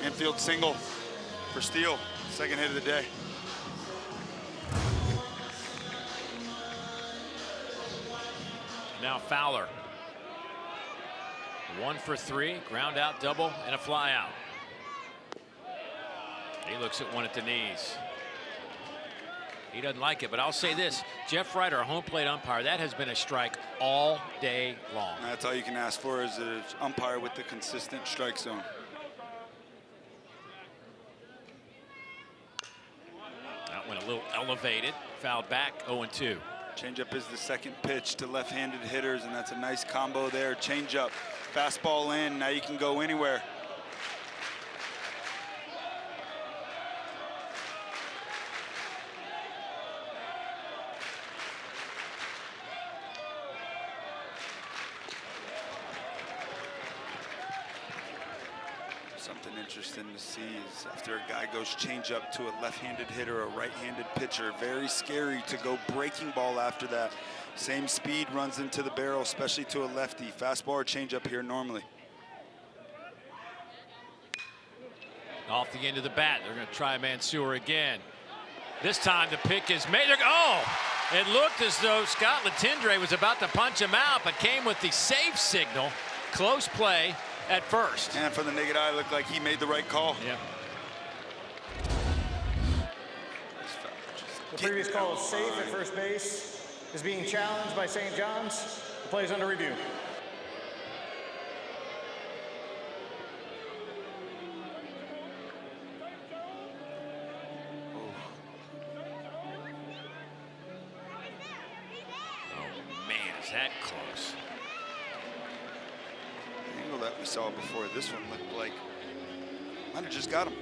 Infield single for Steele. Second hit of the day. Now Fowler. 1 for 3, ground out double and a fly out. He looks at one at the knees. He doesn't like it, but I'll say this, Jeff Wright, our home plate umpire, that has been a strike all day long. That's all you can ask for is an umpire with the consistent strike zone. That went a little elevated, fouled back, 0-2. Changeup is the second pitch to left-handed hitters, and that's a nice combo there. Changeup, fastball in, now you can go anywhere. Something interesting to see is after a guy goes changeup to a left-handed hitter, a right-handed pitcher, very scary to go breaking ball after that. Same speed runs into the barrel, especially to a lefty. Fastball or changeup here normally. Off the end of the bat, they're going to try Mansour again. This time the pick is made. Oh, it looked as though Scott Latindre was about to punch him out, but came with the safe signal. Close play at first. And from the naked eye, it looked like he made the right call. Yeah. The previous call is safe at first base. Is being challenged by St. John's. The play is under review. Oh man, is that close? The angle that we saw before this one looked like might have just got him.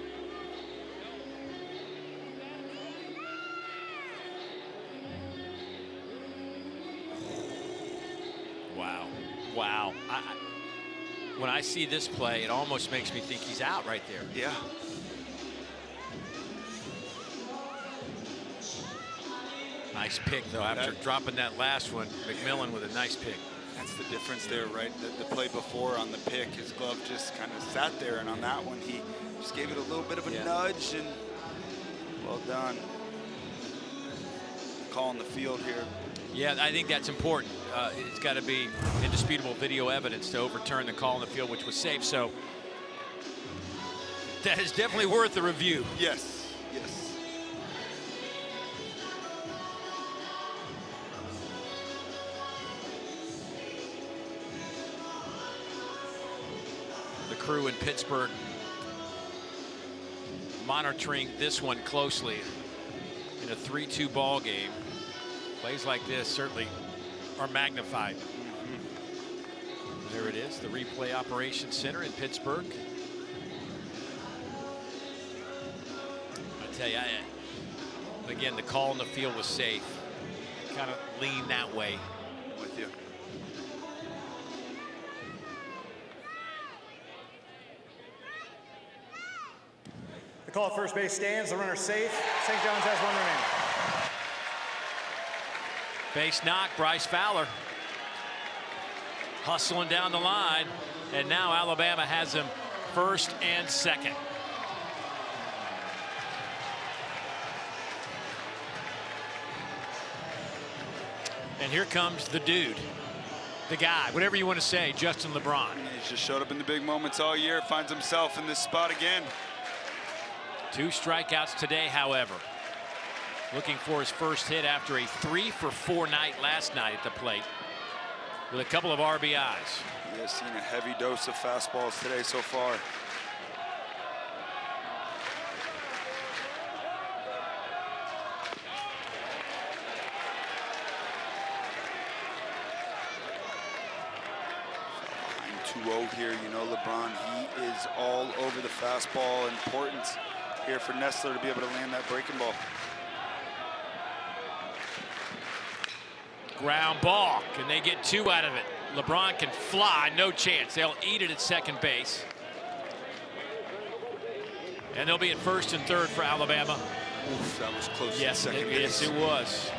Wow. Wow. When I see this play, it almost makes me think he's out right there. Yeah. Nice pick, though, after dropping that last one. McMillan with a nice pick. That's the difference there, right? The play before on the pick, his glove just kind of sat there, and on that one, he just gave it a little bit of a nudge, and well done. Call on the field here. Yeah, I think that's important. It's got to be indisputable video evidence to overturn the call on the field, which was safe. So that is definitely worth a review. Yes, yes. The crew in Pittsburgh monitoring this one closely in a 3-2 ball game. Plays like this certainly are magnified. There it is, the replay operations center in Pittsburgh. I tell you, again, the call on the field was safe. Kind of lean that way. With you. The call at first base stands. The runner safe. St. John's has one remaining. Base knock, Bryce Fowler hustling down the line, and now Alabama has him first and second. And here comes the dude, the guy, whatever you want to say, Justin LeBron. He's just showed up in the big moments all year, finds himself in this spot again. 2 strikeouts today, however. Looking for his first hit after a 3-for-4 night last night at the plate with a couple of RBIs. He has seen a heavy dose of fastballs today so far. Behind 2-0 here, you know LeBron, he is all over the fastball. Importance here for Nestler to be able to land that breaking ball. Ground ball. Can they get 2 out of it? LeBron can fly, no chance. They'll eat it at second base. And they'll be at first and third for Alabama. Oof, that was close. Yes, to second yes, base. it was.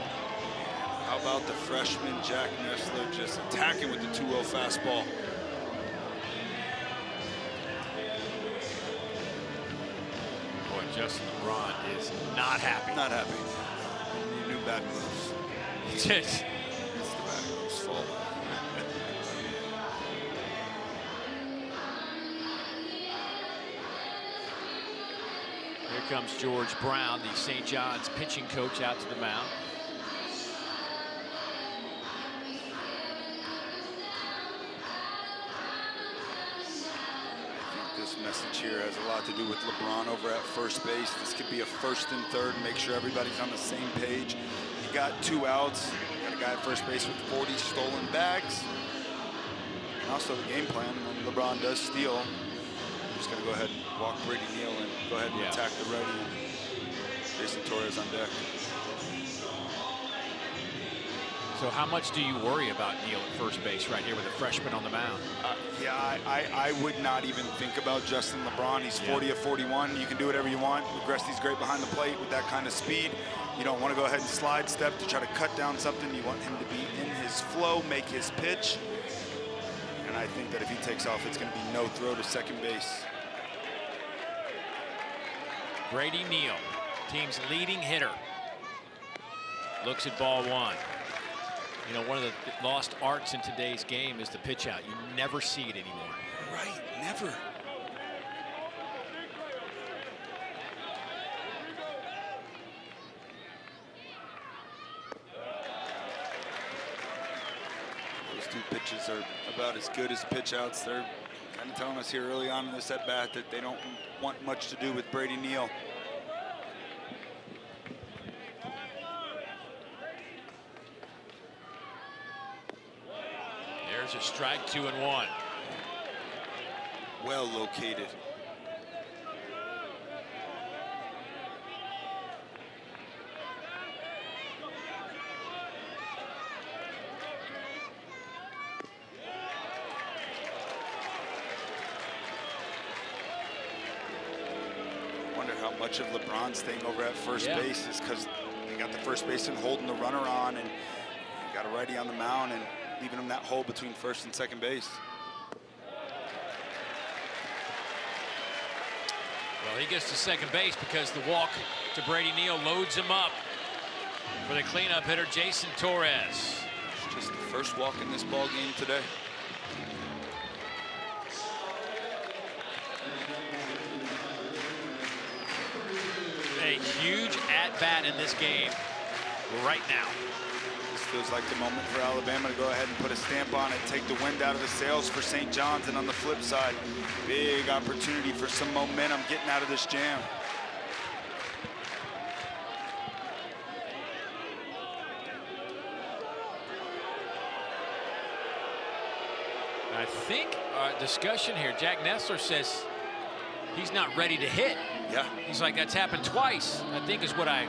How about the freshman Jack Nessler just attacking with the 2-0 fastball? Boy, Justin LeBron is not happy. Not happy. He knew bad moves. He did. It's the bad moves' fault. Here comes George Brown, the St. John's pitching coach, out to the mound. This message here has a lot to do with LeBron over at first base. This could be a 1st and 3rd. Make sure everybody's on the same page. You got 2 outs. Got a guy at first base with 40 stolen bags. And also the game plan, when LeBron does steal, I'm just going to go ahead and walk Brady Neal and go ahead and attack the righty. Jason Torres on deck. So how much do you worry about Neal at first base right here with a freshman on the mound? Yeah, I would not even think about Justin LeBron. He's 40 of 41. You can do whatever you want. Agresti's great behind the plate with that kind of speed. You don't want to go ahead and slide step to try to cut down something. You want him to be in his flow, make his pitch. And I think that if he takes off, it's going to be no throw to second base. Brady Neal, team's leading hitter, looks at ball 1. You know, one of the lost arts in today's game is the pitch out. You never see it anymore. Right, never. Those 2 pitches are about as good as pitch outs. They're kind of telling us here early on in this at bat that they don't want much to do with Brady Neal. There's a strike, 2-1. Well located. Wonder how much of LeBron staying over at first base is because they got the first baseman holding the runner on, and you got a righty on the mound and leaving him that hole between first and second base. Well, he gets to second base because the walk to Brady Neal loads him up for the cleanup hitter, Jason Torres. It's just the first walk in this ball game today. A huge at-bat in this game right now. This feels like the moment for Alabama to go ahead and put a stamp on it, take the wind out of the sails for St. John's, and on the flip side, big opportunity for some momentum getting out of this jam. I think our discussion here, Jack Nessler says he's not ready to hit. Yeah. He's like, that's happened twice, I think is what I...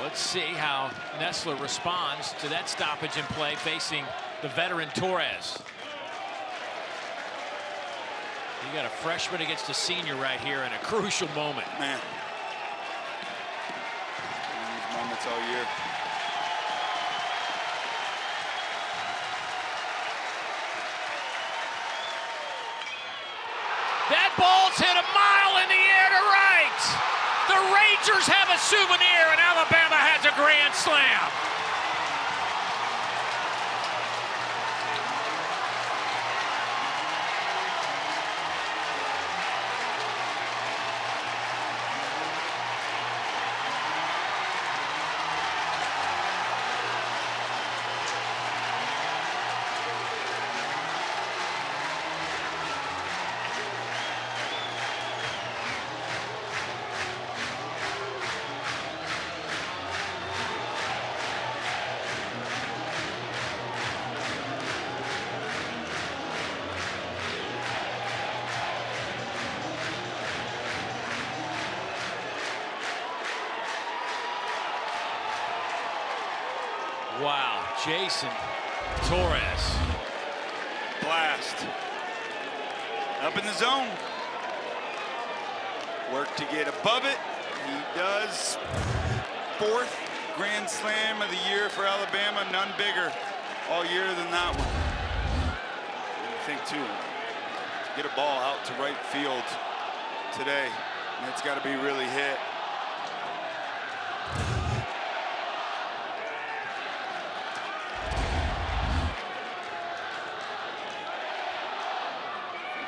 Let's see how Nessler responds to that stoppage in play facing the veteran Torres. You got a freshman against a senior right here in a crucial moment. Man. These moments all year. That ball's hit a mile in the air to right. The Rangers have a souvenir, and Alabama has a grand slam. Wow, Jason Torres. Blast. Up in the zone. Work to get above it. He does. 4th grand slam of the year for Alabama. None bigger all year than that one. And I think, too, to get a ball out to right field today, and it's got to be really hit.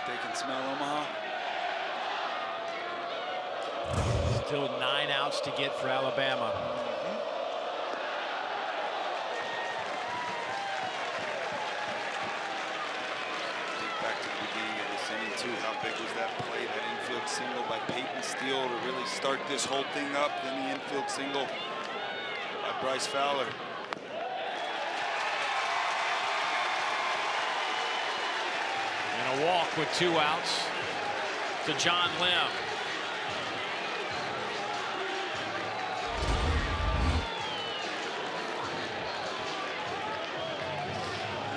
They can smell Omaha. Still 9 outs to get for Alabama. Back to the beginning of this inning, too. How big was that play, that infield single by Peyton Steele to really start this whole thing up? Then the infield single by Bryce Fowler. And a walk with 2 outs to John Lim.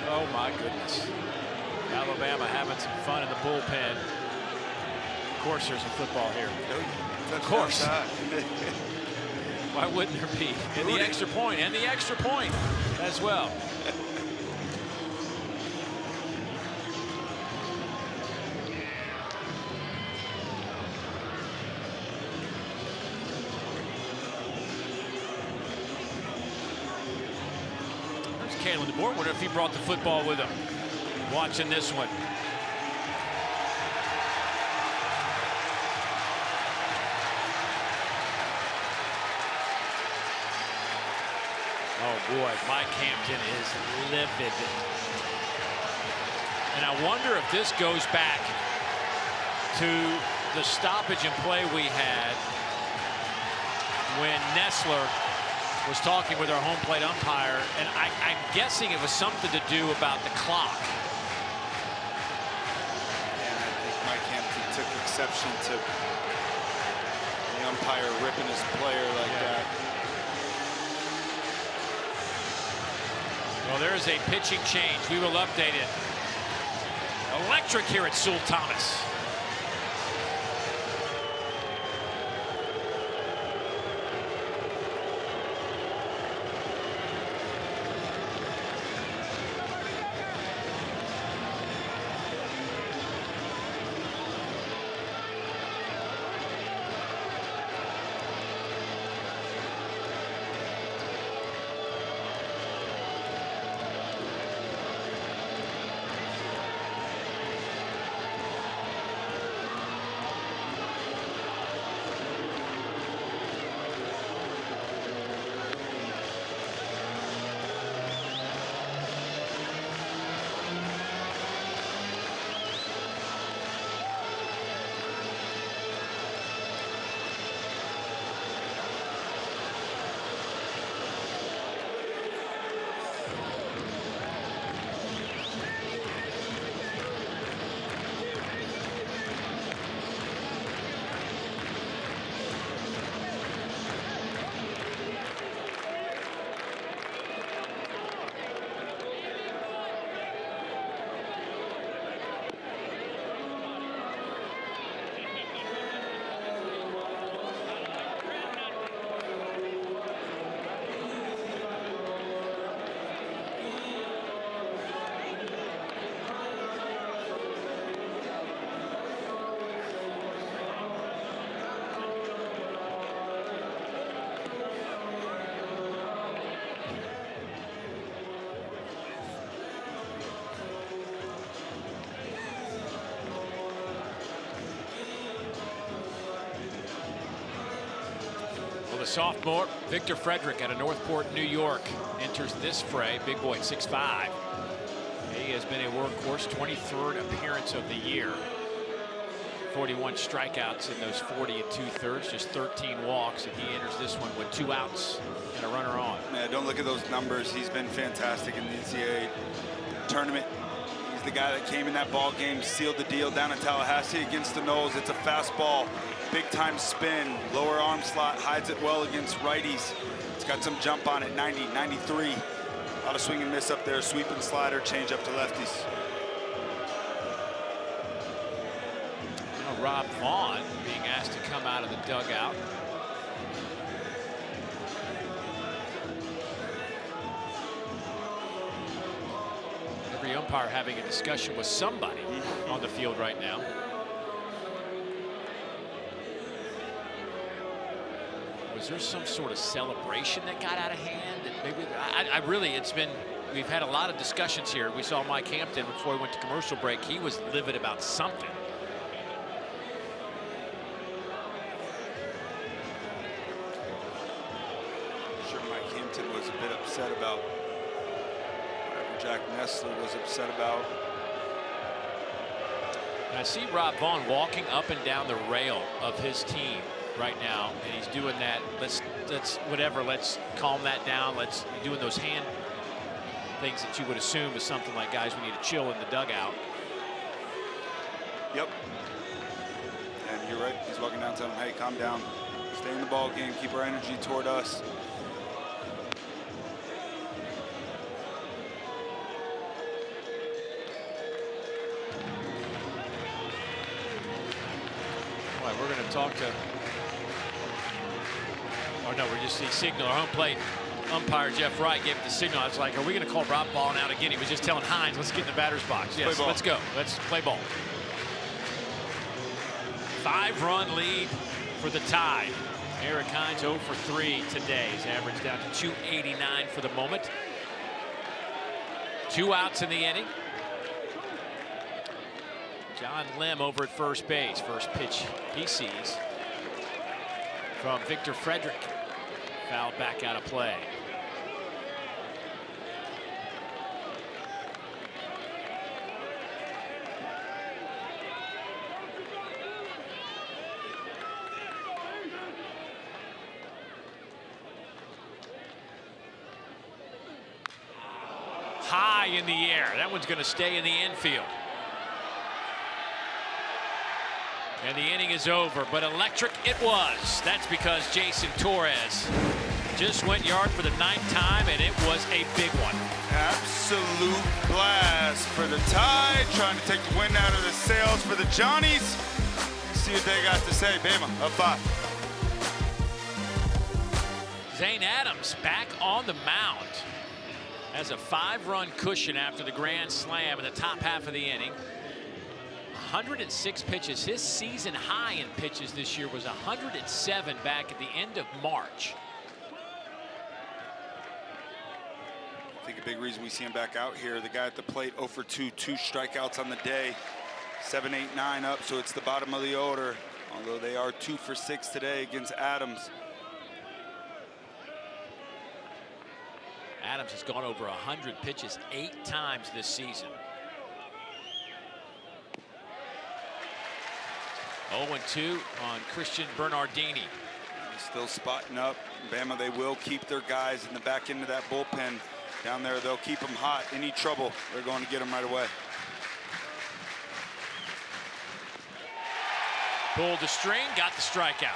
Oh my goodness. Alabama having some fun in the bullpen. Of course there's a football here. Of course. Why wouldn't there be? And the extra point, as well. There's Kalen DeBoer. Wonder if he brought the football with him. Watching this one. Oh boy, Mike Hampton is livid. And I wonder if this goes back to the stoppage and play we had when Nessler was talking with our home plate umpire, and I'm guessing it was something to do about the clock. Took exception to the umpire ripping his player like that. Well, there is a pitching change. We will update it. Electric here at Sewell Thomas. The sophomore Victor Frederick out of Northport, New York, enters this fray. Big boy at 6'5". He has been a workhorse, 23rd appearance of the year. 41 strikeouts in those 40 2/3, just 13 walks, and he enters this one with 2 outs and a runner on. Yeah, don't look at those numbers. He's been fantastic in the NCAA tournament. He's the guy that came in that ball game, sealed the deal down in Tallahassee against the Noles. It's a fastball, big time spin, lower arm slot, hides it well against righties. It's got some jump on it, 90, 93. A lot of swing and miss up there, sweep and slider, change up to lefties. Rob Vaughn being asked to come out of the dugout. Every umpire having a discussion with somebody on the field right now. Was there some sort of celebration that got out of hand? That maybe I really, it's been, we've had a lot of discussions here. We saw Mike Hampton before we went to commercial break. He was livid about something. Was a bit upset about whatever Jack Nessler was upset about. And I see Rob Vaughn walking up and down the rail of his team right now, and he's doing that. Let's calm that down. Let's doing those hand things that you would assume is something like, guys, we need to chill in the dugout. Yep. And you're right. He's walking down, telling him, hey, calm down. Stay in the ball game. Keep our energy toward us. We're going to talk to, oh no, we're just seeing signal. Our home plate umpire Jeff Wright gave it the signal. I was like, are we going to call Rob Vaughn out again? He was just telling Hines, let's get in the batter's box. Yes, let's go. Let's play ball. 5-run lead for the Tide. Eric Hines 0 for 3 today. His average down to 289 for the moment. 2 outs in the inning. John Lim over at first base. First pitch he sees from Victor Frederick. Fouled back out of play. High in the air. That one's going to stay in the infield. And the inning is over, but electric it was. That's because Jason Torres just went yard for the 9th time, and it was a big one. Absolute blast for the Tide, trying to take the wind out of the sails for the Johnnies. See what they got to say. Bama, up 5. Zane Adams back on the mound. Has a 5-run cushion after the grand slam in the top half of the inning. 106 pitches. His season high in pitches this year was 107 back at the end of March. I think a big reason we see him back out here, the guy at the plate 0 for 2, 2 strikeouts on the day. 7, 8, 9 up, so it's the bottom of the order. Although they are 2 for 6 today against Adams. Adams has gone over 100 pitches 8 times this season. 0-2 on Christian Bernardini. He's still spotting up. Bama, they will keep their guys in the back end of that bullpen. Down there, they'll keep them hot. Any trouble, they're going to get them right away. Pulled the string, got the strikeout.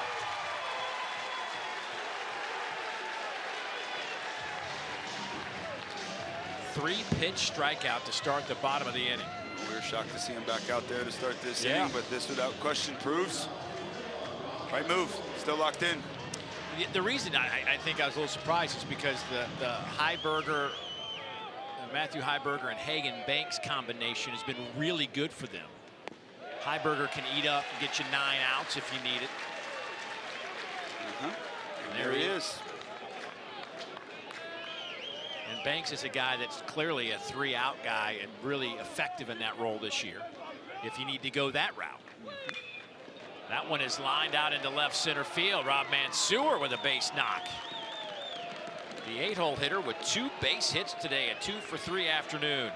Three-pitch strikeout to start the bottom of the inning. We were shocked to see him back out there to start this inning, but this without question proves right move. Still locked in. The reason I think I was a little surprised is because the Heiberger, Matthew Heiberger and Hagen Banks combination has been really good for them. Heiberger can eat up and get you 9 outs if you need it. And there he is. And Banks is a guy that's clearly a 3-out guy and really effective in that role this year, if you need to go that route. That one is lined out into left center field. Rob Mansour with a base knock. The 8-hole hitter with 2 base hits today, a 2 for 3 afternoon.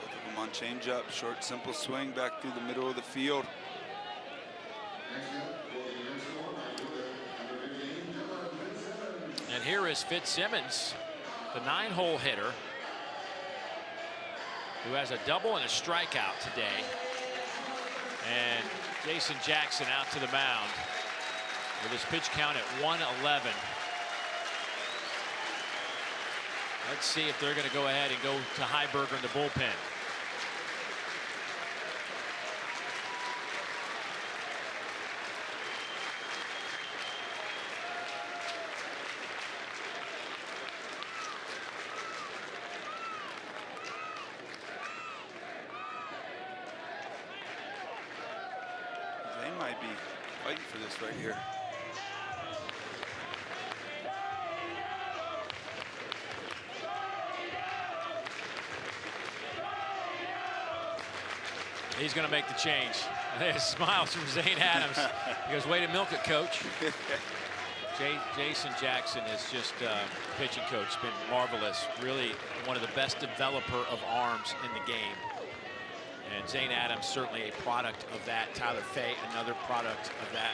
Both of them on changeup, short, simple swing back through the middle of the field. And here is Fitzsimmons, the 9-hole hitter, who has a double and a strikeout today. And Jason Jackson out to the mound with his pitch count at 111. Let's see if they're going to go ahead and go to Heiberger in the bullpen. They might be fighting for this right here. He's going to make the change. Smiles from Zane Adams. He goes, way to milk it, coach. Jason Jackson is just pitching coach. Been marvelous. Really one of the best developer of arms in the game. And Zane Adams certainly a product of that. Tyler Fay, another product of that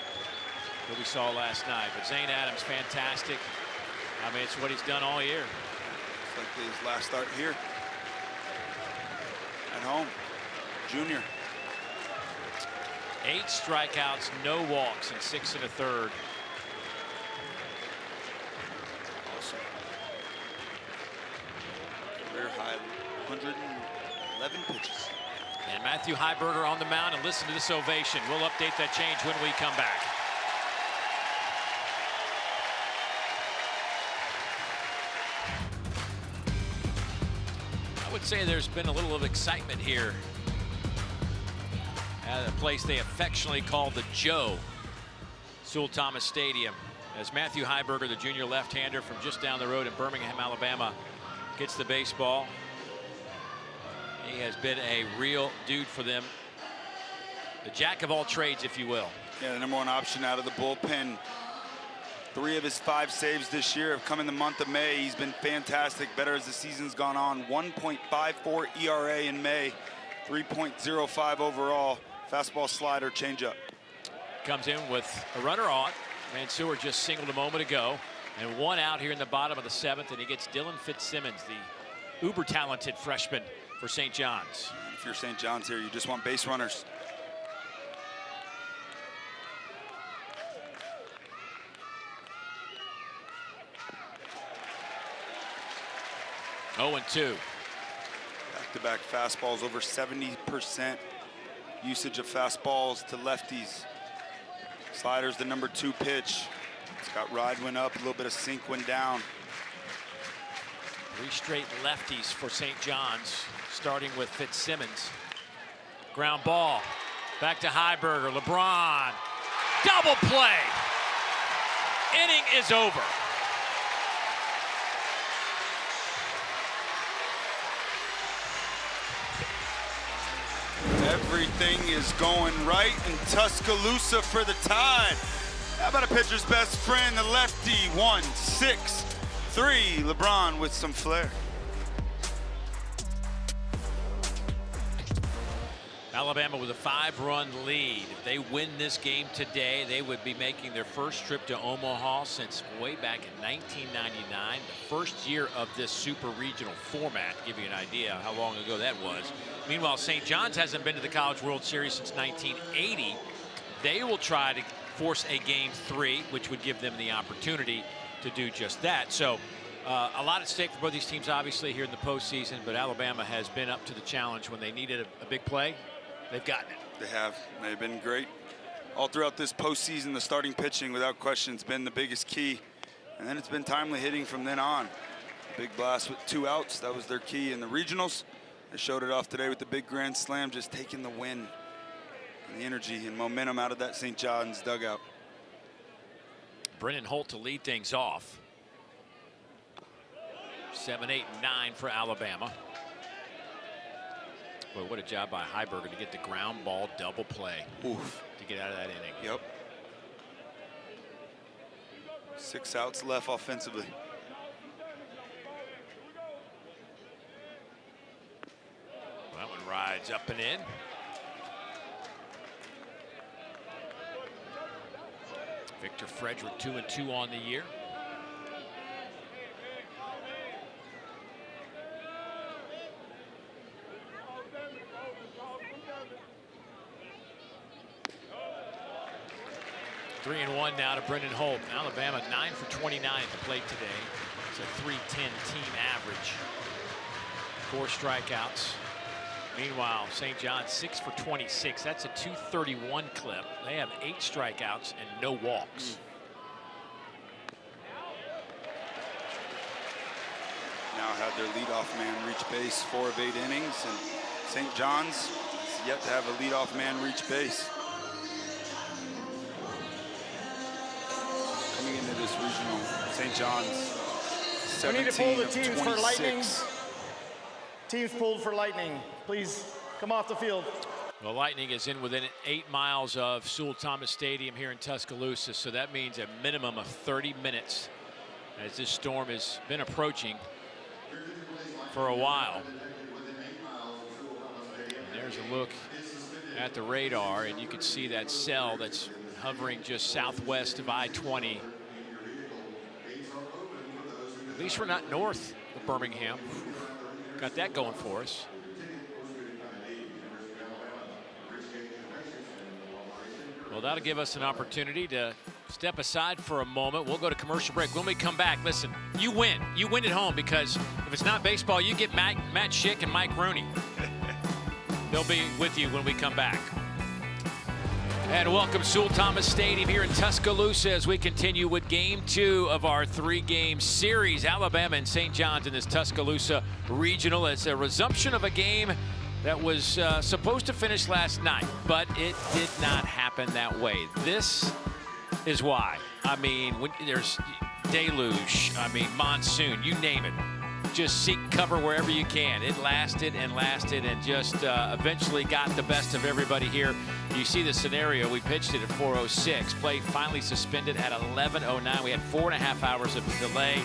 we saw last night. But Zane Adams, fantastic. I mean, it's what he's done all year. It's like his last start here at home. Junior. 8 strikeouts, no walks in 6 1/3. Awesome. Career high 111 pitches. And Matthew Heiberger on the mound, and listen to this ovation. We'll update that change when we come back. I would say there's been a little of excitement here at a place they affectionately call the Joe, Sewell Thomas Stadium, as Matthew Heiberger, the junior left-hander from just down the road in Birmingham, Alabama, gets the baseball. He has been a real dude for them. The jack of all trades, if you will. Yeah, the number 1 option out of the bullpen. 3 of his 5 saves this year have come in the month of May. He's been fantastic, better as the season's gone on. 1.54 ERA in May, 3.05 overall. Fastball, slider, changeup. Comes in with a runner on. Mansour just singled a moment ago. And 1 out here in the bottom of the 7th, and he gets Dylan Fitzsimmons, the uber-talented freshman for St. John's. If you're St. John's here, you just want base runners. Oh, 2. Back-to-back fastballs, over 70% usage of fastballs to lefties. Slider's the number 2 pitch. It's got ride went up, a little bit of sink went down. 3 straight lefties for St. John's, starting with Fitzsimmons. Ground ball, back to Heiberger, LeBron, double play. Inning is over. Everything is going right in Tuscaloosa for the Tide. How about a pitcher's best friend, the lefty, 1-6-3. LeBron with some flair. Alabama with a 5-run lead. If they win this game today, they would be making their first trip to Omaha since way back in 1999, the first year of this super regional format. Give you an idea how long ago that was. Meanwhile, St. John's hasn't been to the College World Series since 1980. They will try to force a Game 3, which would give them the opportunity to do just that. So a lot at stake for both these teams, obviously, here in the postseason, but Alabama has been up to the challenge when they needed a big play. They've gotten it. They have. They've been great. All throughout this postseason, the starting pitching, without question, has been the biggest key. And then it's been timely hitting from then on. Big blast with 2 outs. That was their key in the regionals. They showed it off today with the big grand slam, just taking the win and the energy and momentum out of that St. John's dugout. Brennan Holt to lead things off. 7, 8, and 9 for Alabama. Boy, what a job by Heiberger to get the ground ball double play. Oof. To get out of that inning. Yep. 6 outs left offensively. That one rides up and in. Victor Frederick 2-2 on the year. Three and 1 now to Brendan Holt. Alabama 9 for 29 at the plate today. It's a .310 team average. 4 strikeouts. Meanwhile, St. John's 6 for 26. That's a .231 clip. They have 8 strikeouts and no walks. Now had their leadoff man reach base 4 of 8 innings, and St. John's has yet to have a leadoff man reach base. Coming into this regional, St. John's 17 We need to pull the of teams 26. for Lightning. Teams pulled for Lightning. Please come off the field. Well, Lightning is in within 8 miles of Sewell Thomas Stadium here in Tuscaloosa, so that means a minimum of 30 minutes as this storm has been approaching for a while. And there's a look at the radar, and you can see that cell that's hovering just southwest of I-20. At least we're not north of Birmingham. Got that going for us. Well, that'll give us an opportunity to step aside for a moment. We'll go to commercial break. When we come back, listen, you win. You win at home, because if it's not baseball, you get Matt Schick and Mike Rooney. They'll be with you when we come back. And welcome Sewell Thomas Stadium here in Tuscaloosa as we continue with Game 2 of our 3-game series. Alabama and St. John's in this Tuscaloosa Regional. It's a resumption of a game that was supposed to finish last night, but it did not happen that way. This is why. I mean, when there's deluge, I mean, monsoon, you name it. Just seek cover wherever you can. It lasted and lasted and just eventually got the best of everybody here. You see the scenario. We pitched it at 4:06. Play finally suspended at 11:09. We had 4.5 hours of delay.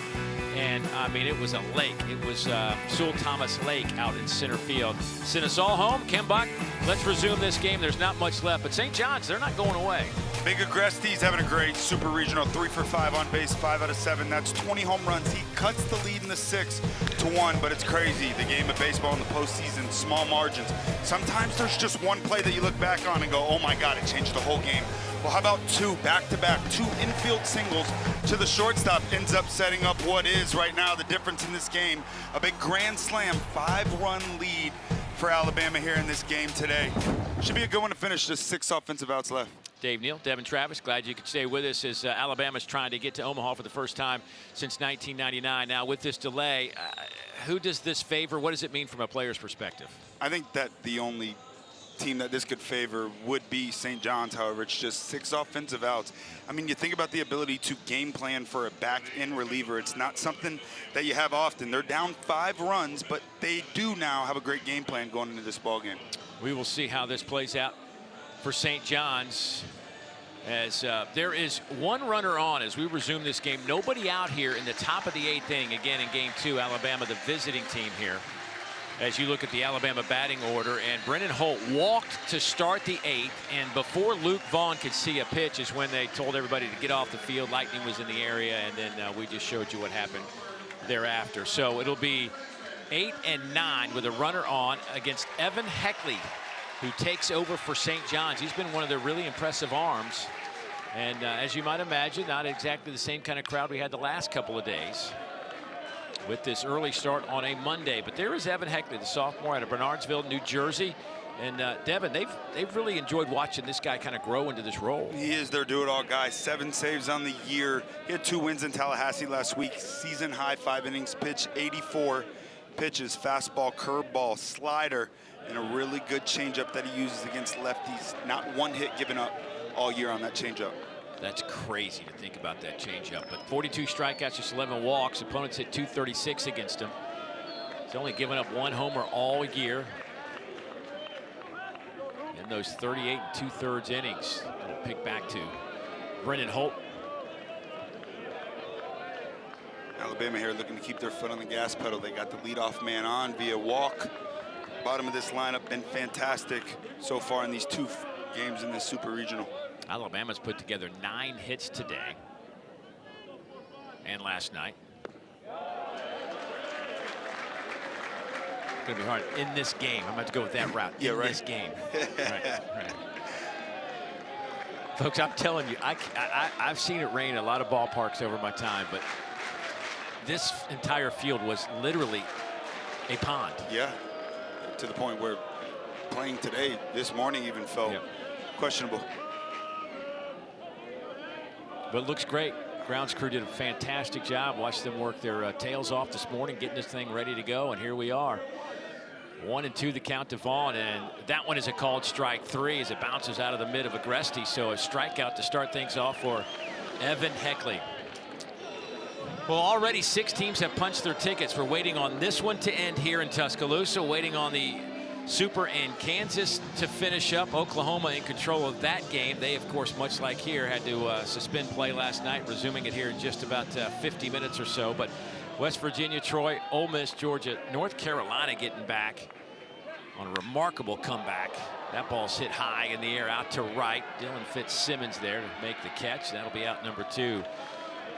And I mean, it was a lake. It was Sewell Thomas Lake out in center field. Send us all home. Ken Buck, let's resume this game. There's not much left, but St. John's, they're not going away. Big Agreste's having a great super regional, 3 for 5 on base, 5 out of 7. That's 20 home runs. He cuts the lead in the 6 to 1, but it's crazy. The game of baseball in the postseason, small margins. Sometimes there's just one play that you look back on and go, oh my God, it changed the whole game. Well, how about 2 back-to-back, 2 infield singles to the shortstop, ends up setting up what is right now the difference in this game. A big grand slam, 5-run lead for Alabama here in this game today. Should be a good one to finish. Just 6 offensive outs left. Dave Neal, Devin Travis, glad you could stay with us as Alabama's trying to get to Omaha for the first time since 1999. Now, with this delay, who does this favor? What does it mean from a player's perspective? I think that the only team that this could favor would be St. John's. However, it's just 6 offensive outs. I mean, you think about the ability to game plan for a back-end reliever. It's not something that you have often. They're down 5 runs, but they do now have a great game plan going into this ball game. We will see how this plays out for St. John's, as there is 1 runner on as we resume this game. Nobody out here in the top of the 8th inning. Again, in Game 2, Alabama, the visiting team here. As you look at the Alabama batting order, and Brennan Holt walked to start the 8th, and before Luke Vaughn could see a pitch is when they told everybody to get off the field. Lightning was in the area, and then we just showed you what happened thereafter. So it'll be 8 and 9 with a runner on against Evan Heckley, who takes over for St. John's. He's been one of their really impressive arms. And as you might imagine, not exactly the same kind of crowd we had the last couple of days with this early start on a Monday. But there is Evan Heckley, the sophomore out of Bernardsville, New Jersey. And Devin, they've really enjoyed watching this guy kind of grow into this role. He is their do-it-all guy. 7 saves on the year. He had 2 wins in Tallahassee last week. Season high 5 innings pitch, 84 pitches, fastball, curveball, slider, and a really good changeup that he uses against lefties. Not 1 hit given up all year on that changeup. That's crazy to think about that changeup. But 42 strikeouts, just 11 walks. Opponents hit 236 against him. He's only given up 1 homer all year in those 38 2/3 innings. We'll pick back to Brennan Holt. Alabama here looking to keep their foot on the gas pedal. They got the leadoff man on via walk. Bottom of this lineup been fantastic so far in these 2 games in this super regional. Alabama's put together 9 hits today and last night. It's gonna be hard in this game. I'm about to go with that route. Yeah, in right. This game. right. Folks, I'm telling you, I've seen it rain in a lot of ballparks over my time, but this entire field was literally a pond. Yeah, to the point where playing today, this morning even felt questionable. But it looks great. Grounds crew did a fantastic job. Watched them work their tails off this morning, getting this thing ready to go, and here we are. 1-2 the count to Vaughn, and that one is a called strike 3 as it bounces out of the mid of Agresti. So a strikeout to start things off for Evan Heckley. Well, already 6 teams have punched their tickets. We're waiting on this one to end here in Tuscaloosa, waiting on the Super in Kansas to finish up. Oklahoma in control of that game. They, of course, much like here, had to suspend play last night, resuming it here in just about 50 minutes or so. But West Virginia, Troy, Ole Miss, Georgia, North Carolina getting back on a remarkable comeback. That ball's hit high in the air out to right. Dylan Fitzsimmons there to make the catch. That'll be out number 2.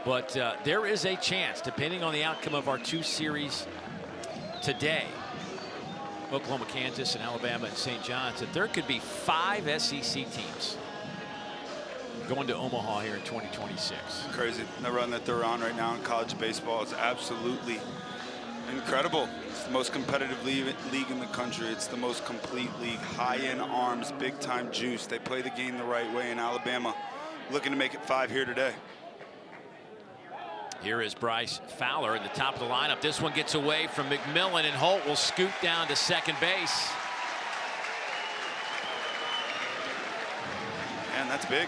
But there is a chance, depending on the outcome of our 2 series today, Oklahoma, Kansas, and Alabama and St. John's, that there could be 5 SEC teams going to Omaha here in 2026. Crazy. The run that they're on right now in college baseball is absolutely incredible. It's the most competitive league in the country. It's the most complete league. High-end arms, big-time juice. They play the game the right way in Alabama. Looking to make it 5 here today. Here is Bryce Fowler in the top of the lineup. This one gets away from McMillan, and Holt will scoot down to second base. And that's big.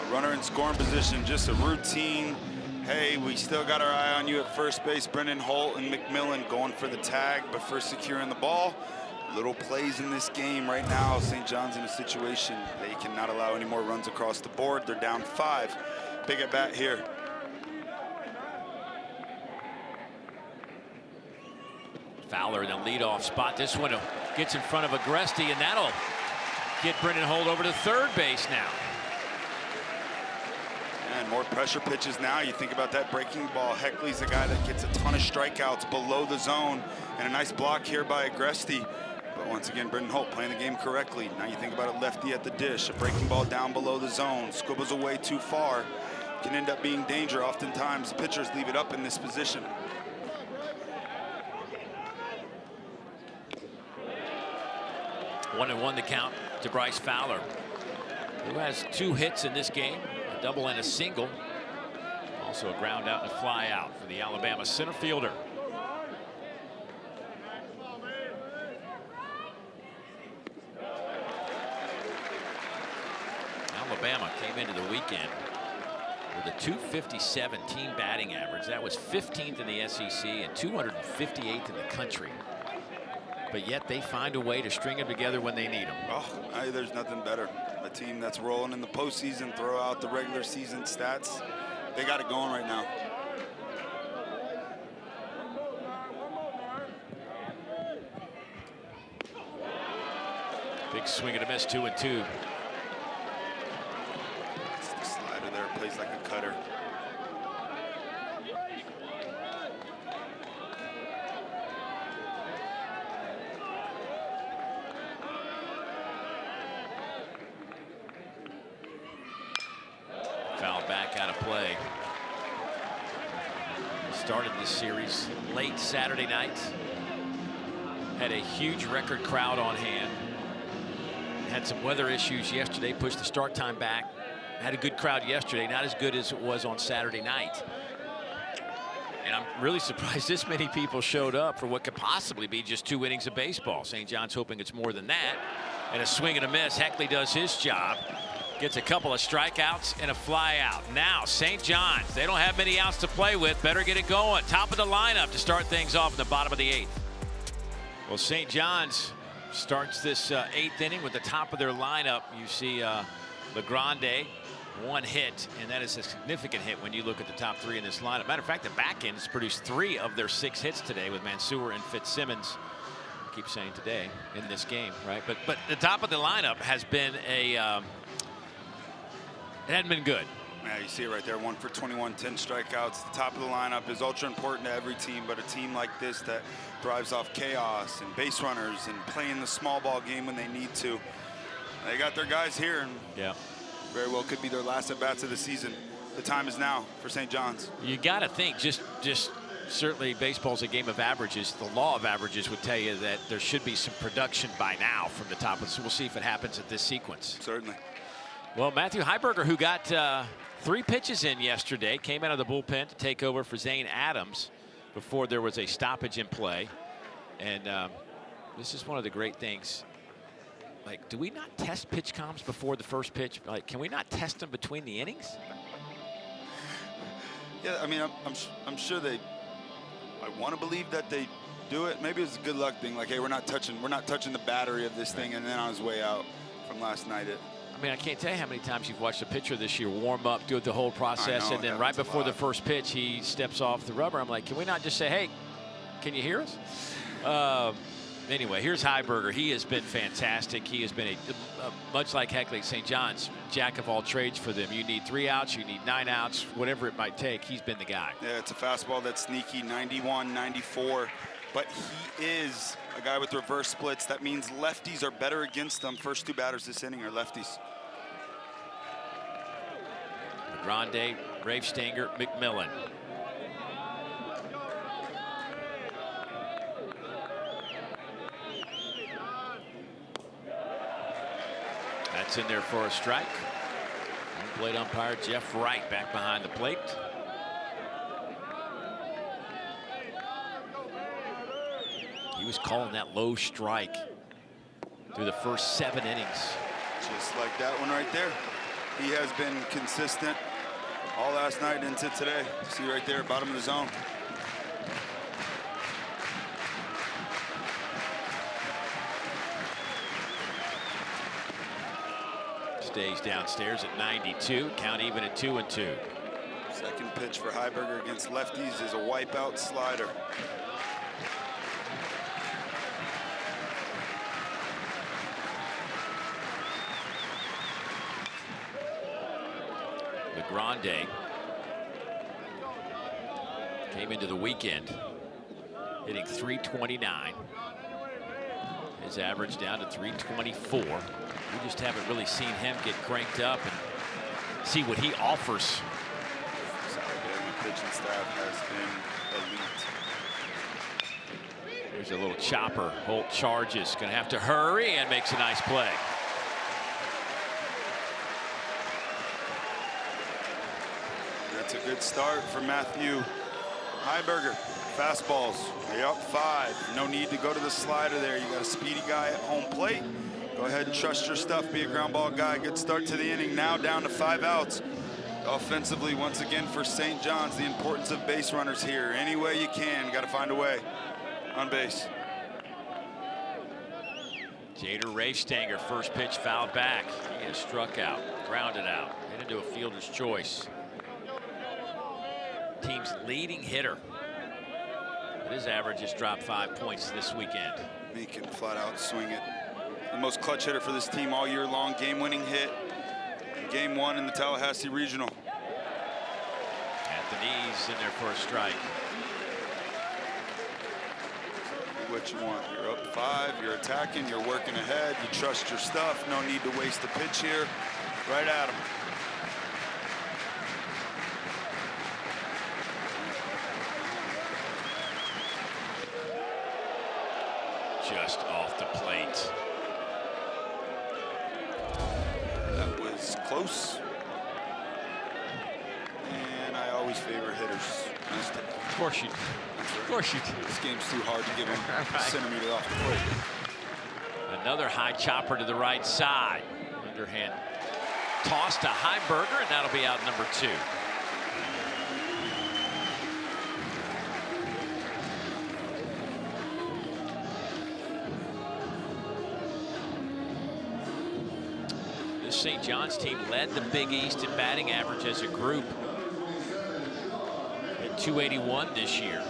A runner in scoring position, just a routine. Hey, we still got our eye on you at first base. Brendan Holt and McMillan going for the tag, but first securing the ball. Little plays in this game right now. St. John's in a situation they cannot allow any more runs across the board. They're down 5. Big at bat here. Fowler in the leadoff spot. This one gets in front of Agresti, and that'll get Brendan Holt over to third base now. And more pressure pitches now. You think about that breaking ball. Heckley's the guy that gets a ton of strikeouts below the zone, and a nice block here by Agresti. But once again, Brendan Holt playing the game correctly. Now you think about a lefty at the dish, a breaking ball down below the zone, squibbles away too far, can end up being danger. Oftentimes pitchers leave it up in this position. 1-1 the count to Bryce Fowler, who has 2 hits in this game, a double and a single. Also a ground out and a fly out for the Alabama center fielder. Alabama came into the weekend with a .257 team batting average. That was 15th in the SEC and 258th in the country. But yet they find a way to string them together when they need them. Oh, there's nothing better. A team that's rolling in the postseason, throw out the regular season stats. They got it going right now. Big swing and a miss, 2-2. It's the slider there, plays like a cutter. Foul back out of play. Started this series late Saturday night. Had a huge record crowd on hand. Had some weather issues yesterday, pushed the start time back. Had a good crowd yesterday, not as good as it was on Saturday night. And I'm really surprised this many people showed up for what could possibly be just 2 innings of baseball. St. John's hoping it's more than that. And a swing and a miss. Heckley does his job. Gets a couple of strikeouts and a fly out. Now St. John's, they don't have many outs to play with. Better get it going. Top of the lineup to start things off in the bottom of the 8th. Well, St. John's starts this 8th inning with the top of their lineup. You see LeGrande, 1 hit, and that is a significant hit when you look at the top 3 in this lineup. Matter of fact, the back end has produced 3 of their 6 hits today with Mansour and Fitzsimmons. I keep saying today in this game, right? But the top of the lineup has been a it hadn't been good. Yeah, you see it right there, 1 for 21, 10 strikeouts. The top of the lineup is ultra important to every team, but a team like this that thrives off chaos and base runners and playing the small ball game when they need to. They got their guys here, and yeah, very well could be their last at-bats of the season. the time is now for St. John's. You got to think, just certainly baseball's a game of averages. The law of averages would tell you that there should be some production by now from the top. So we'll see if it happens at this sequence. Certainly. Well, Matthew Heiberger, who got 3 pitches in yesterday, came out of the bullpen to take over for Zane Adams before there was a stoppage in play. And this is one of the great things. Like, do we not test pitch comms before the first pitch? Like, can we not test them between the innings? Yeah, I mean, I'm sure they. I want to believe that they do it. Maybe it's a good luck thing. Like, hey, we're not touching the battery of this thing, and then on his way out from last night. I mean, I can't tell you how many times you've watched a pitcher this year warm up, do the whole process, know, and then right before the first pitch, he steps off the rubber. I'm like, can we not just say, hey, can you hear us? Anyway, here's Heiberger. He has been fantastic. He has been much like Heckley St. John's, jack of all trades for them. You need 3 outs, you need 9 outs, whatever it might take. He's been the guy. Yeah, it's a fastball that's sneaky, 91, 94, but he is a guy with reverse splits. That means lefties are better against them. First 2 batters this inning are lefties. Grande, Rafe Stanger, McMillan. That's in there for a strike. Home plate umpire Jeff Wright back behind the plate. He was calling that low strike through the first 7 innings. Just like that one right there. He has been consistent all last night into today. See right there, bottom of the zone. Stays downstairs at 92. Count even at 2-2. Second pitch for Heiberger against lefties is a wipeout slider. Grande came into the weekend hitting .329. His average down to .324. We just haven't really seen him get cranked up and see what he offers. The pitching staff has been elite. Here's a little chopper. Holt charges, gonna have to hurry, and makes a nice play. That's a good start for Matthew Heiberger. Fastballs, you're up 5. No need to go to the slider there. You got a speedy guy at home plate. Go ahead and trust your stuff. Be a ground ball guy. Good start to the inning. Now down to 5 outs. Offensively, once again for St. John's, the importance of base runners here. Any way you can, got to find a way on base. Jader Rafe Stanger, first pitch fouled back. He is struck out, grounded out, hit into a fielder's choice. Team's leading hitter. But his average has dropped 5 points this weekend. He can flat out swing it. The most clutch hitter for this team all year long. Game-winning hit. Game 1 in the Tallahassee Regional. At the knees, in there for a strike. Do what you want. You're up 5. You're attacking. You're working ahead. You trust your stuff. No need to waste a pitch here. Right at him. Just off the plate. That was close. And I always favor hitters. Of course you do. Of course you do. This game's too hard to give him a centimeter off the plate. Another high chopper to the right side. Underhand toss to Heiberger, and that'll be out number 2. St. John's team led the Big East in batting average as a group at .281 this year.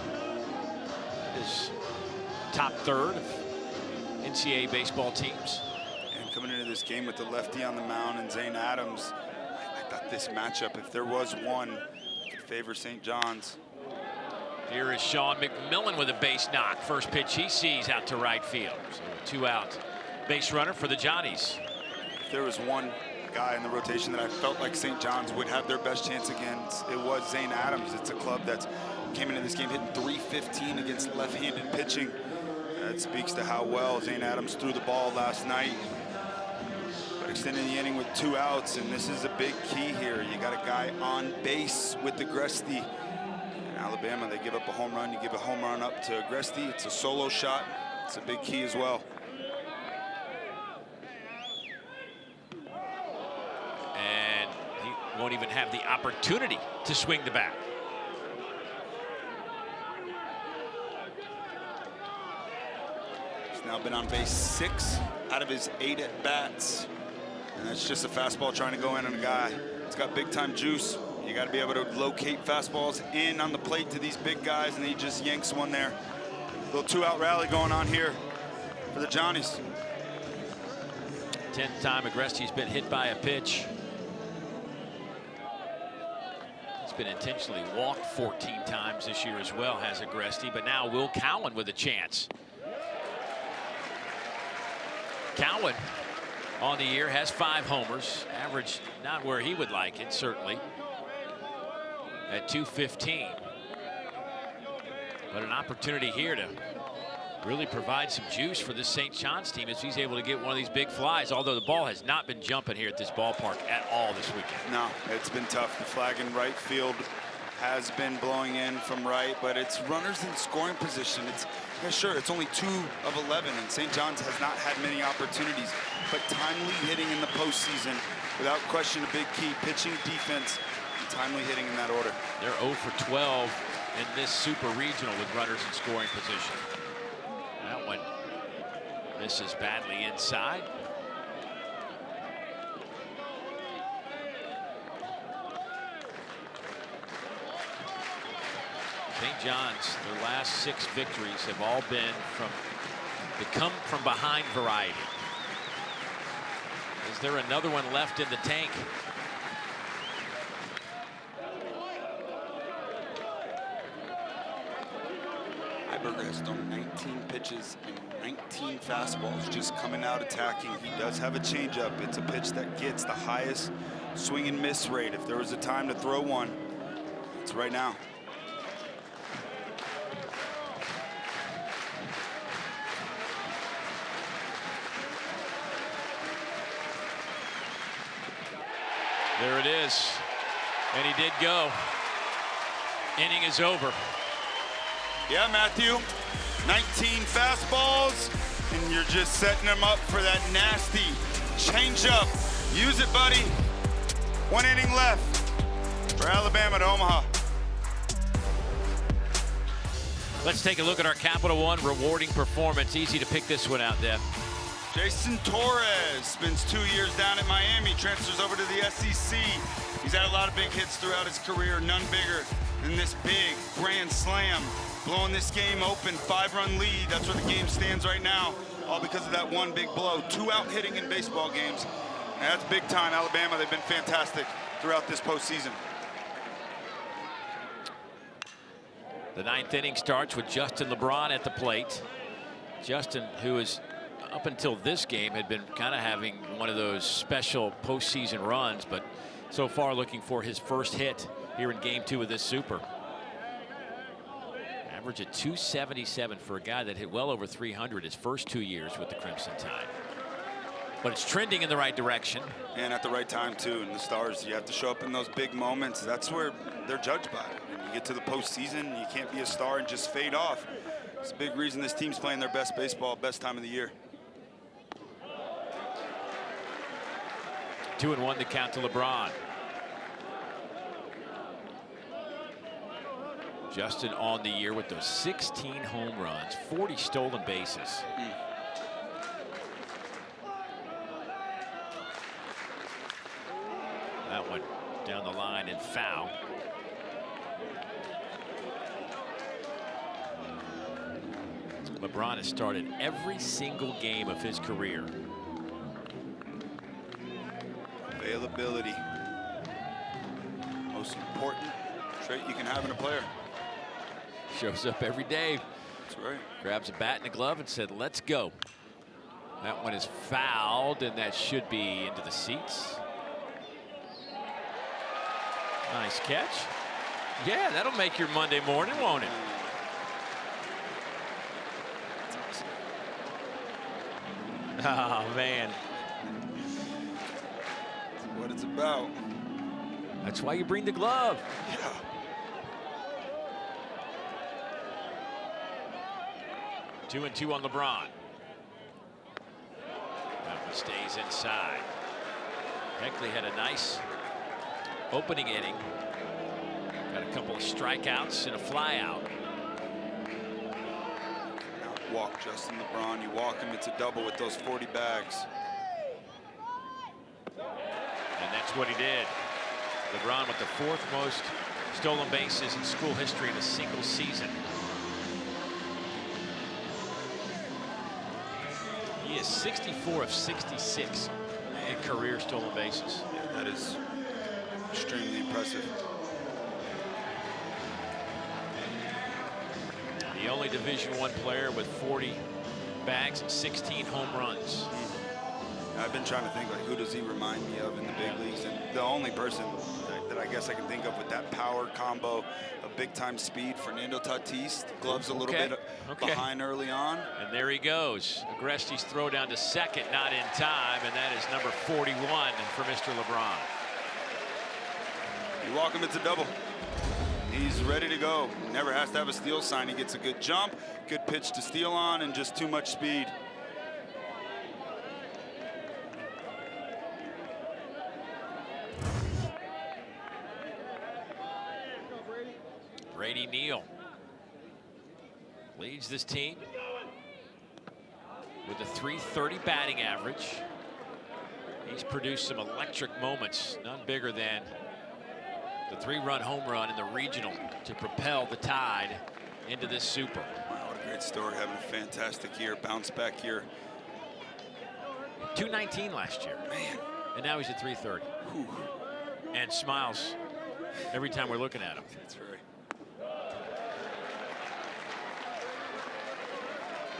Is top third of NCAA baseball teams. And coming into this game with the lefty on the mound and Zane Adams, I thought this matchup, if there was one, could favor St. John's. Here is Sean McMillan with a base knock. First pitch he sees out to right field. So a 2-out base runner for the Johnnies. If there was one guy in the rotation that I felt like St. John's would have their best chance against, it was Zane Adams. It's a club that came into this game hitting .315 against left-handed pitching. That speaks to how well Zane Adams threw the ball last night. But extending the inning with 2 outs, and this is a big key here. You got a guy on base with Agresti. In Alabama, they give up a home run. You give a home run up to Agresti. It's a solo shot. It's a big key as well. And he won't even have the opportunity to swing the bat. He's now been on base 6 out of his 8 at-bats. And that's just a fastball trying to go in on a guy. It's got big-time juice. You got to be able to locate fastballs in on the plate to these big guys, and he just yanks one there. Little 2-out rally going on here for the Johnnies. 10th time Agresti's been hit by a pitch. He's been intentionally walked 14 times this year as well, has Agresti, but now Will Cowan with a chance. Cowan on the year has 5 homers, average not where he would like it, certainly, at .215. But an opportunity here to really provide some juice for this St. John's team as he's able to get one of these big flies, although the ball has not been jumping here at this ballpark at all this weekend. No, it's been tough. The flag in right field has been blowing in from right, but it's runners in scoring position. It's sure, it's only 2 of 11, and St. John's has not had many opportunities, but timely hitting in the postseason, without question, a big key. Pitching, defense, and timely hitting in that order. They're 0 for 12 in this super regional with runners in scoring position. That one misses badly inside. St. John's, their last 6 victories have all been from the come from behind variety. Is there another one left in the tank? Heiberger has thrown 19 pitches and 19 fastballs, just coming out attacking. He does have a changeup. It's a pitch that gets the highest swing and miss rate. If there was a time to throw one, it's right now. There it is, and he did go. Inning is over. Yeah, Matthew, 19 fastballs, and you're just setting them up for that nasty changeup. Use it, buddy. 1 inning left for Alabama to Omaha. Let's take a look at our Capital One rewarding performance. Easy to pick this one out, Deb. Jason Torres spends 2 years down at Miami, transfers over to the SEC. He's had a lot of big hits throughout his career, none bigger than this big grand slam. Blowing this game open, 5-run lead. That's where the game stands right now, all because of that one big blow. 2-out hitting in baseball games. And that's big time, Alabama. They've been fantastic throughout this postseason. The 9th inning starts with Justin LeBron at the plate. Justin, who is up until this game had been kind of having one of those special postseason runs, but so far looking for his first hit here in game 2 of this super. Average at .277 for a guy that hit well over 300 his first 2 years with the Crimson Tide. But it's trending in the right direction. And at the right time, too. And the Stars, you have to show up in those big moments. That's where they're judged by. And you get to the postseason, you can't be a star and just fade off. It's a big reason this team's playing their best baseball, best time of the year. 2-1 to count to LeBron. Justin on the year with those 16 home runs, 40 stolen bases. That one down the line and foul. LeBron has started every single game of his career. Availability. Most important trait you can have in a player. Shows up every day. That's right. Grabs a bat and a glove and said, let's go. That one is fouled, and that should be into the seats. Nice catch. Yeah, that'll make your Monday morning, won't it? Oh, man. That's what it's about. That's why you bring the glove. Yeah. Two and two on LeBron. That one stays inside. Heckley had a nice opening inning. Got a couple of strikeouts and a flyout. Walk Justin LeBron. You walk him, it's a double with those 40 bags. And that's what he did. LeBron with the 4th most stolen bases in school history in a single season. He is 64 of 66 in career stolen bases. Yeah, that is extremely impressive. The only Division I player with 40 bags and 16 home runs. I've been trying to think, like, who does he remind me of in the big leagues? And the only person that I guess I can think of with that power combo of big-time speed, Fernando Tatis. Gloves a little bit behind early on. And there he goes. Agresti's throw down to second, not in time, and that is number 41 for Mr. LeBron. You walk him, it's a double. He's ready to go. Never has to have a steal sign. He gets a good jump, good pitch to steal on, and just too much speed. Brady Neal leads this team with a .330 batting average. He's produced some electric moments, none bigger than the 3-run home run in the regional to propel the Tide into this Super. Wow, what a great story. Having a fantastic year, bounce back year. 219 last year. Man. And now he's at .330. Whew. And smiles every time we're looking at him. That's right.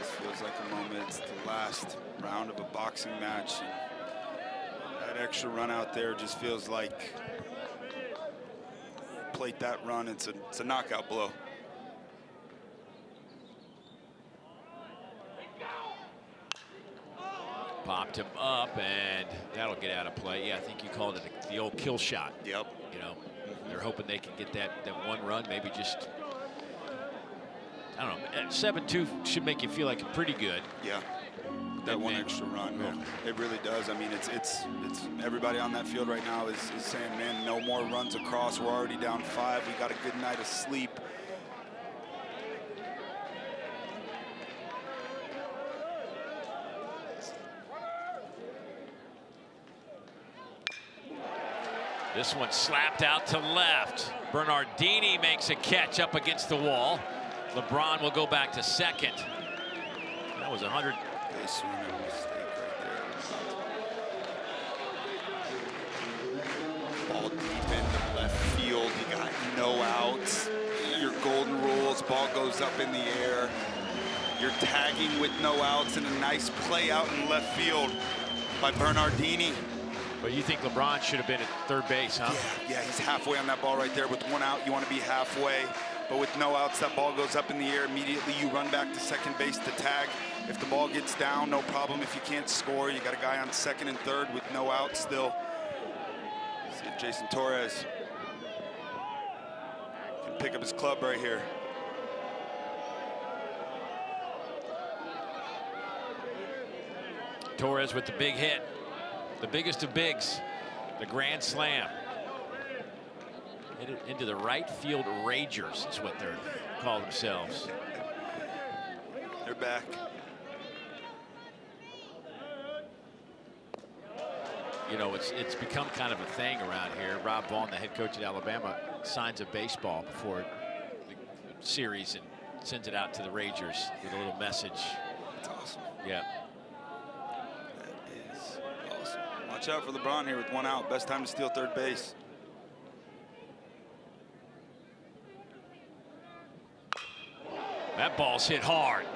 This feels like a moment. It's the last round of a boxing match. And that extra run out there just feels like plate that run. It's a knockout blow. Popped him up, and that'll get out of play. Yeah, I think you called it the old kill shot. Yep. You know, they're hoping they can get that one run, maybe just, I don't know, 7-2 should make you feel like pretty good. Yeah. That one extra run, man. It really does. I mean, it's everybody on that field right now is saying, man, no more runs across. We're already down 5. We got a good night of sleep. This one slapped out to left. Bernardini makes a catch up against the wall. LeBron will go back to second. That was 100. They swing a mistake right there. Ball deep into left field. You got no outs. Your golden rules. Ball goes up in the air. You're tagging with no outs, and a nice play out in left field by Bernardini. But you think LeBron should have been at third base, huh? Yeah, he's halfway on that ball right there. With one out, you want to be halfway. But with no outs, that ball goes up in the air. Immediately, you run back to second base to tag. If the ball gets down, no problem. If you can't score, you got a guy on second and third with no outs still. See if Jason Torres can pick up his club right here. Torres with the big hit. The biggest of bigs, the grand slam. Hit it into the right field Ragers is what they're call themselves. They're back. You know, it's become kind of a thing around here. Rob Vaughn, the head coach at Alabama, signs a baseball before the series and sends it out to the Ragers with a little message. That's awesome. Yeah. Watch out for LeBron here with one out. Best time to steal third base. That ball's hit hard,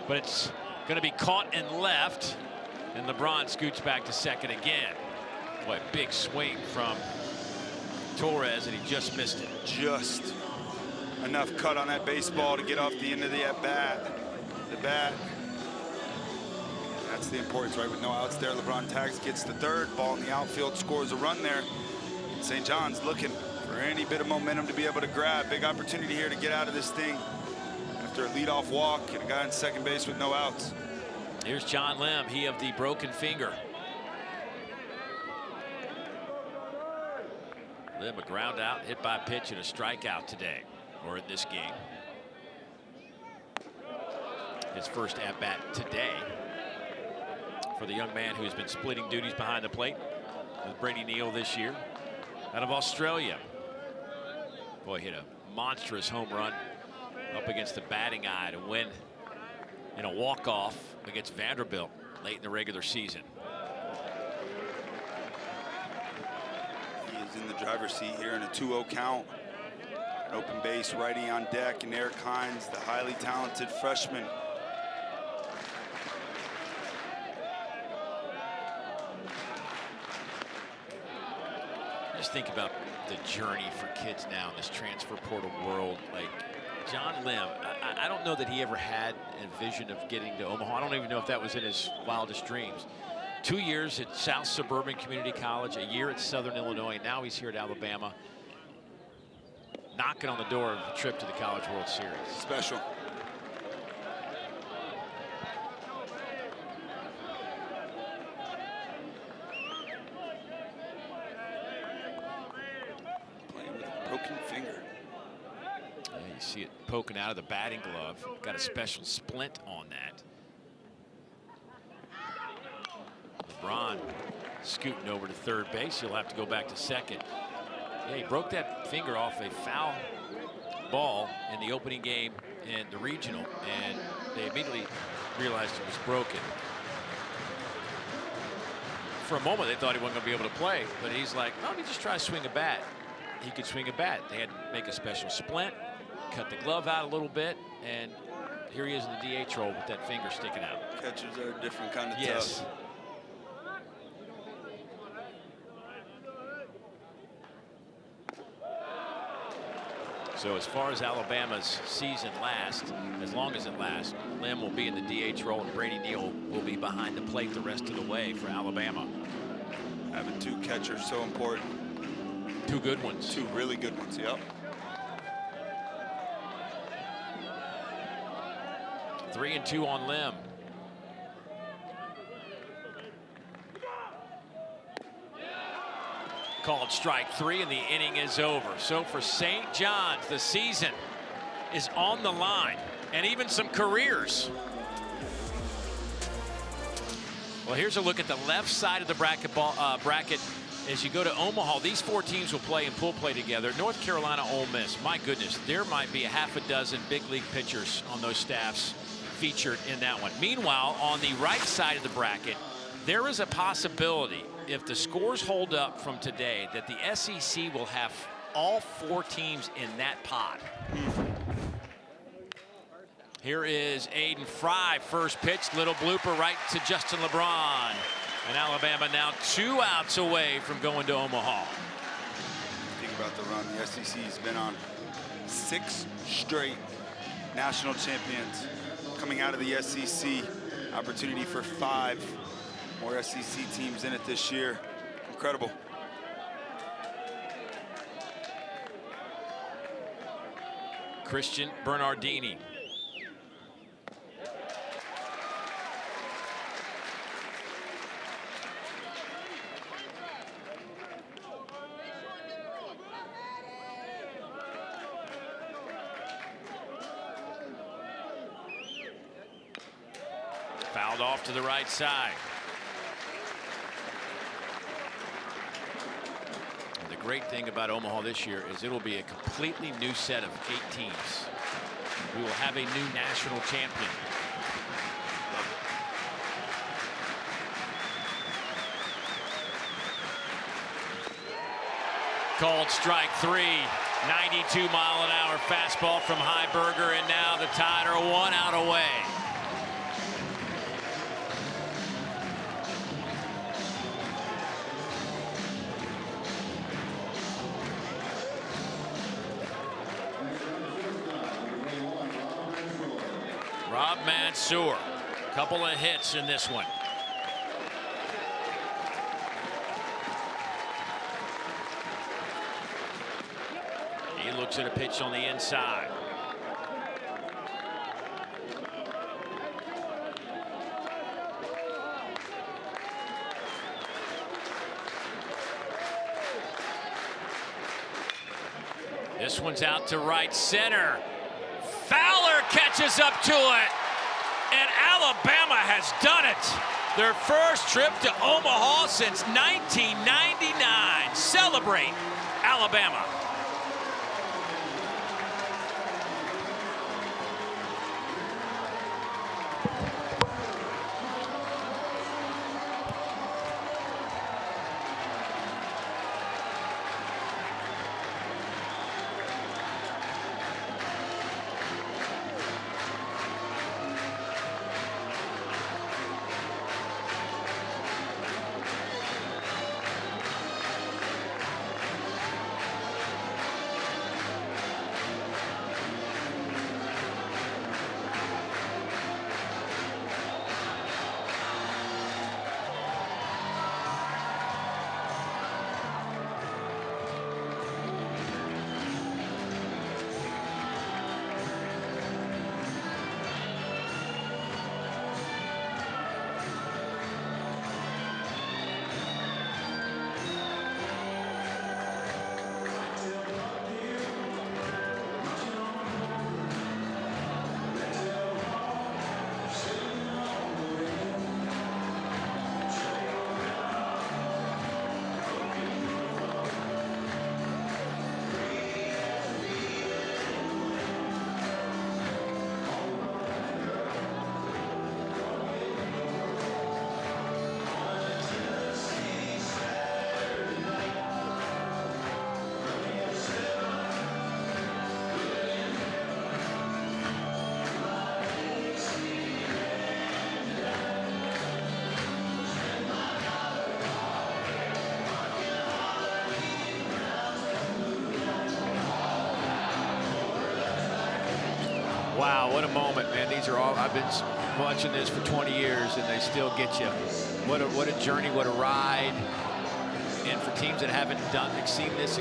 but it's going to be caught and left, and LeBron scoots back to second again. What a big swing from Torres, and he just missed it. Just enough cut on that baseball to get off the end of the at-bat. The bat. That's the importance, right? With no outs there, LeBron tags, gets the third. Ball in the outfield, scores a run there. St. John's looking for any bit of momentum to be able to grab. Big opportunity here to get out of this thing after a leadoff walk and a guy on second base with no outs. Here's John Lim, he of the broken finger. Lim, a ground out, hit by pitch, and a strikeout today, or in this game. His first at-bat today for the young man who has been splitting duties behind the plate with Brady Neal this year out of Australia. Boy, hit a monstrous home run up against the batting eye to win in a walk-off against Vanderbilt late in the regular season. He is in the driver's seat here in a 2-0 count. Open base, righty on deck, and Eric Hines, the highly talented freshman. Just think about the journey for kids now in this transfer portal world. Like John Lim, I don't know that he ever had a vision of getting to Omaha. I don't even know if that was in his wildest dreams. 2 years at South Suburban Community College, a year at Southern Illinois. Now he's here at Alabama, knocking on the door of a trip to the College World Series. Special. Playing with a broken finger. Yeah, you see it poking out of the batting glove. Got a special splint on that. LeBron scooting over to third base. He'll have to go back to second. Yeah, he broke that finger off a foul ball in the opening game in the regional, and they immediately realized it was broken. For a moment, they thought he wasn't going to be able to play, but he's like, oh, let me just try to swing a bat. He could swing a bat. They had to make a special splint, cut the glove out a little bit, and here he is in the DH role with that finger sticking out. Catchers are a different kind of yes. tough. So as far as Alabama's season lasts, as long as it lasts, Lim will be in the DH role and Brady Neal will be behind the plate the rest of the way for Alabama. Having two catchers so important. Two good ones. Two really good ones, yep. 3-2 on Lim. Called strike three, and the inning is over. So for St. John's, the season is on the line, and even some careers. Well, here's a look at the left side of the bracket. As you go to Omaha, these four teams will play in pool play together. North Carolina, Ole Miss. My goodness, there might be a half a dozen big league pitchers on those staffs featured in that one. Meanwhile, on the right side of the bracket, there is a possibility, if the scores hold up from today, that the SEC will have all four teams in that pot. Here is Aiden Fry, first pitch, little blooper right to Justin LeBron. And Alabama now 2 outs away from going to Omaha. Think about the run. The SEC has been on 6 straight national champions coming out of the SEC. Opportunity for 5 more SEC teams in it this year. Incredible. Christian Bernardini. Fouled off to the right side. And the great thing about Omaha this year is it'll be a completely new set of 8 teams. We will have a new national champion. Called strike 3. 92-mile-an-hour fastball from Heiberger, and now the Tide are 1 out away. Rob Mansour, a couple of hits in this one. He looks at a pitch on the inside. This one's out to right center. Fowler catches up to it, and Alabama has done it. Their first trip to Omaha since 1999. Celebrate, Alabama. Wow, what a moment, man. These are all, I've been watching this for 20 years and they still get you. What a journey, what a ride. And for teams that haven't seen this,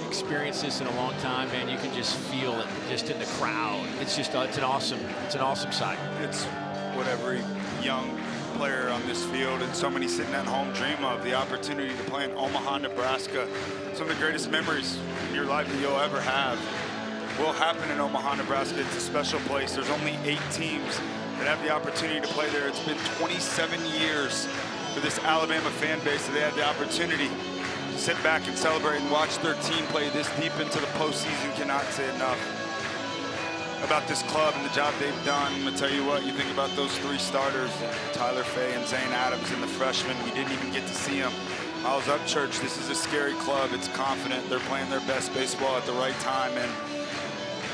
experienced this in a long time, man, you can just feel it just in the crowd. It's just, it's an awesome sight. It's what every young player on this field and so many sitting at home dream of, the opportunity to play in Omaha, Nebraska. Some of the greatest memories in your life that you'll ever have will happen in Omaha, Nebraska. It's a special place. There's only 8 teams that have the opportunity to play there. It's been 27 years for this Alabama fan base that they had the opportunity to sit back and celebrate and watch their team play this deep into the postseason. Cannot say enough about this club and the job they've done. I'm gonna tell you what, you think about those 3 starters, Tyler Fay and Zane Adams and the freshmen. We didn't even get to see them. Miles Upchurch, this is a scary club. It's confident. They're playing their best baseball at the right time, and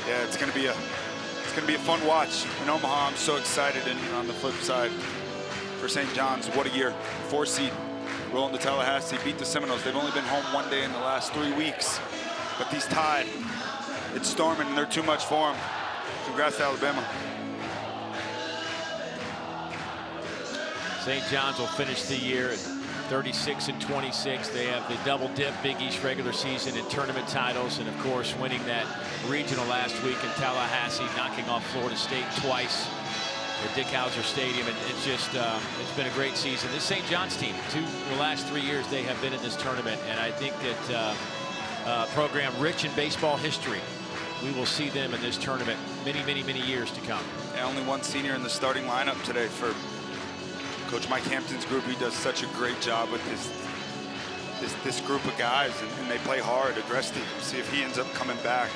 yeah, it's gonna be a fun watch in Omaha. I'm so excited. And on the flip side, for St. John's, what a year. 4 seed, rolling to Tallahassee, beat the Seminoles. They've only been home 1 day in the last 3 weeks, but these Tide, it's storming and they're too much for them. Congrats to Alabama. St. John's will finish the year at 36-26. They have the double dip Big East regular season and tournament titles, and of course winning that regional last week in Tallahassee, knocking off Florida State twice at Dick Howser Stadium. And it's just it's been a great season. This St. John's team, the last 3 years they have been in this tournament, and I think that program rich in baseball history. We will see them in this tournament many years to come. And only 1 senior in the starting lineup today for Coach Mike Hampton's group. He does such a great job with this group of guys, and they play hard, aggressive. See if he ends up coming back.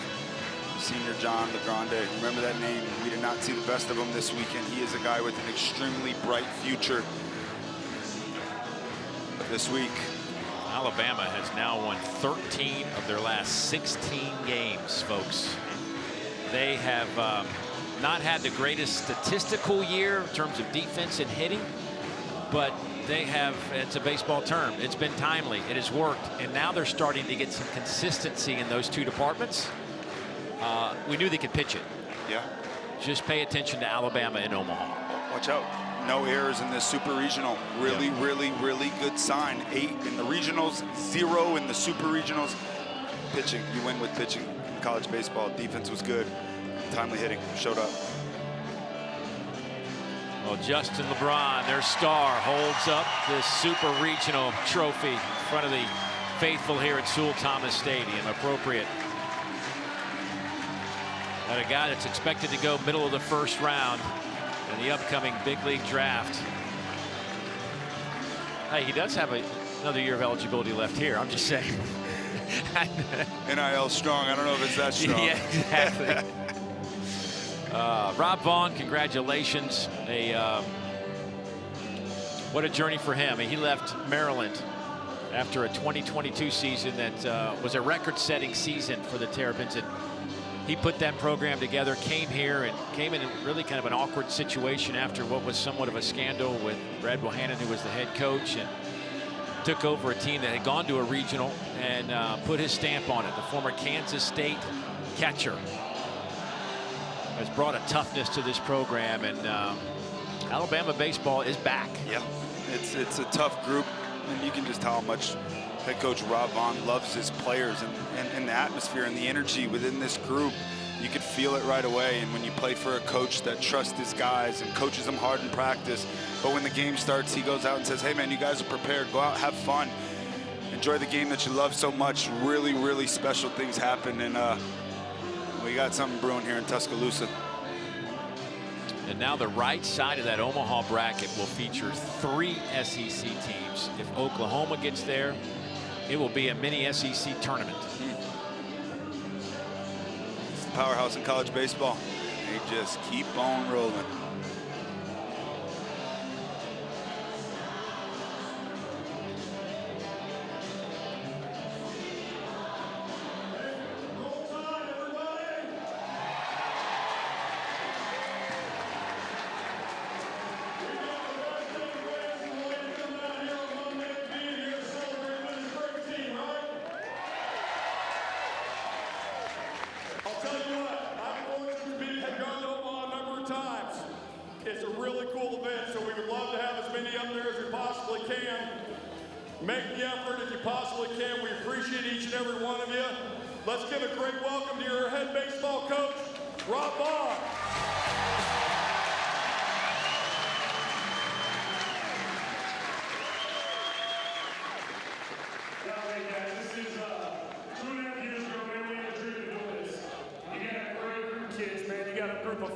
Senior John LeGrande, remember that name. We did not see the best of him this weekend. He is a guy with an extremely bright future. This week, Alabama has now won 13 of their last 16 games, folks. They have not had the greatest statistical year in terms of defense and hitting, but they have, it's a baseball term, it's been timely, it has worked, and now they're starting to get some consistency in those 2 departments. We knew they could pitch it. Yeah. just pay attention to Alabama in Omaha. Watch out. No errors in this super regional. Really, really, really good sign. 8 in the regionals, 0 in the super regionals. Pitching, you win with pitching in college baseball. Defense was good. Timely hitting showed up. Well, Justin LeBron, their star, holds up this super regional trophy in front of the faithful here at Sewell Thomas Stadium. Appropriate. And a guy that's expected to go middle of the first round in the upcoming big league draft. Hey, he does have another year of eligibility left here. I'm just saying. NIL strong. I don't know if it's that strong. Yeah, exactly. Rob Vaughn, congratulations. What a journey for him. He left Maryland after a 2022 season that was a record-setting season for the Terrapins. And he put that program together, came here, and came in really kind of an awkward situation after what was somewhat of a scandal with Brad Bohannon, who was the head coach, and took over a team that had gone to a regional and put his stamp on it. The former Kansas State catcher has brought a toughness to this program, and Alabama baseball is back. Yeah, it's a tough group, and you can just tell how much head coach Rob Vaughn loves his players, and the atmosphere and the energy within this group. You could feel it right away. And when you play for a coach that trusts his guys and coaches them hard in practice, but when the game starts, he goes out and says, hey man, you guys are prepared, go out, have fun, enjoy the game that you love so much. Really, really special things happen, and we got something brewing here in Tuscaloosa. And now the right side of that Omaha bracket will feature 3 SEC teams. If Oklahoma gets there, it will be a mini SEC tournament. It's the powerhouse in college baseball. They just keep on rolling. It's a really cool event, so we would love to have as many up there as we possibly can. Make the effort if you possibly can. We appreciate each and every one of you. Let's give a great welcome to your head baseball coach, Rob Vaughn.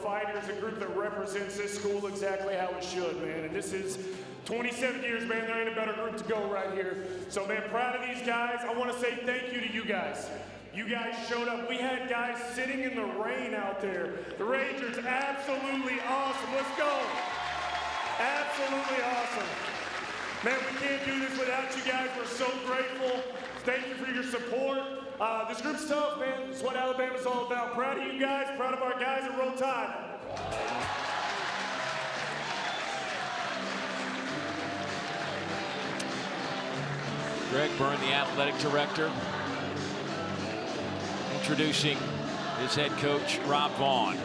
Fighters, a group that represents this school exactly how it should, man. And this is 27 years, man. There ain't a better group to go right here. So, man, proud of these guys. I want to say thank you to you guys. You guys showed up. We had guys sitting in the rain out there. The Rangers, absolutely awesome. Let's go. Absolutely awesome. Man, we can't do this without you guys. We're so grateful. Thank you for your support. This group's tough, man. It's what Alabama's all about. Proud of you guys, proud of our guys at Roll Tide. Greg Byrne, the athletic director, introducing his head coach, Rob Vaughn.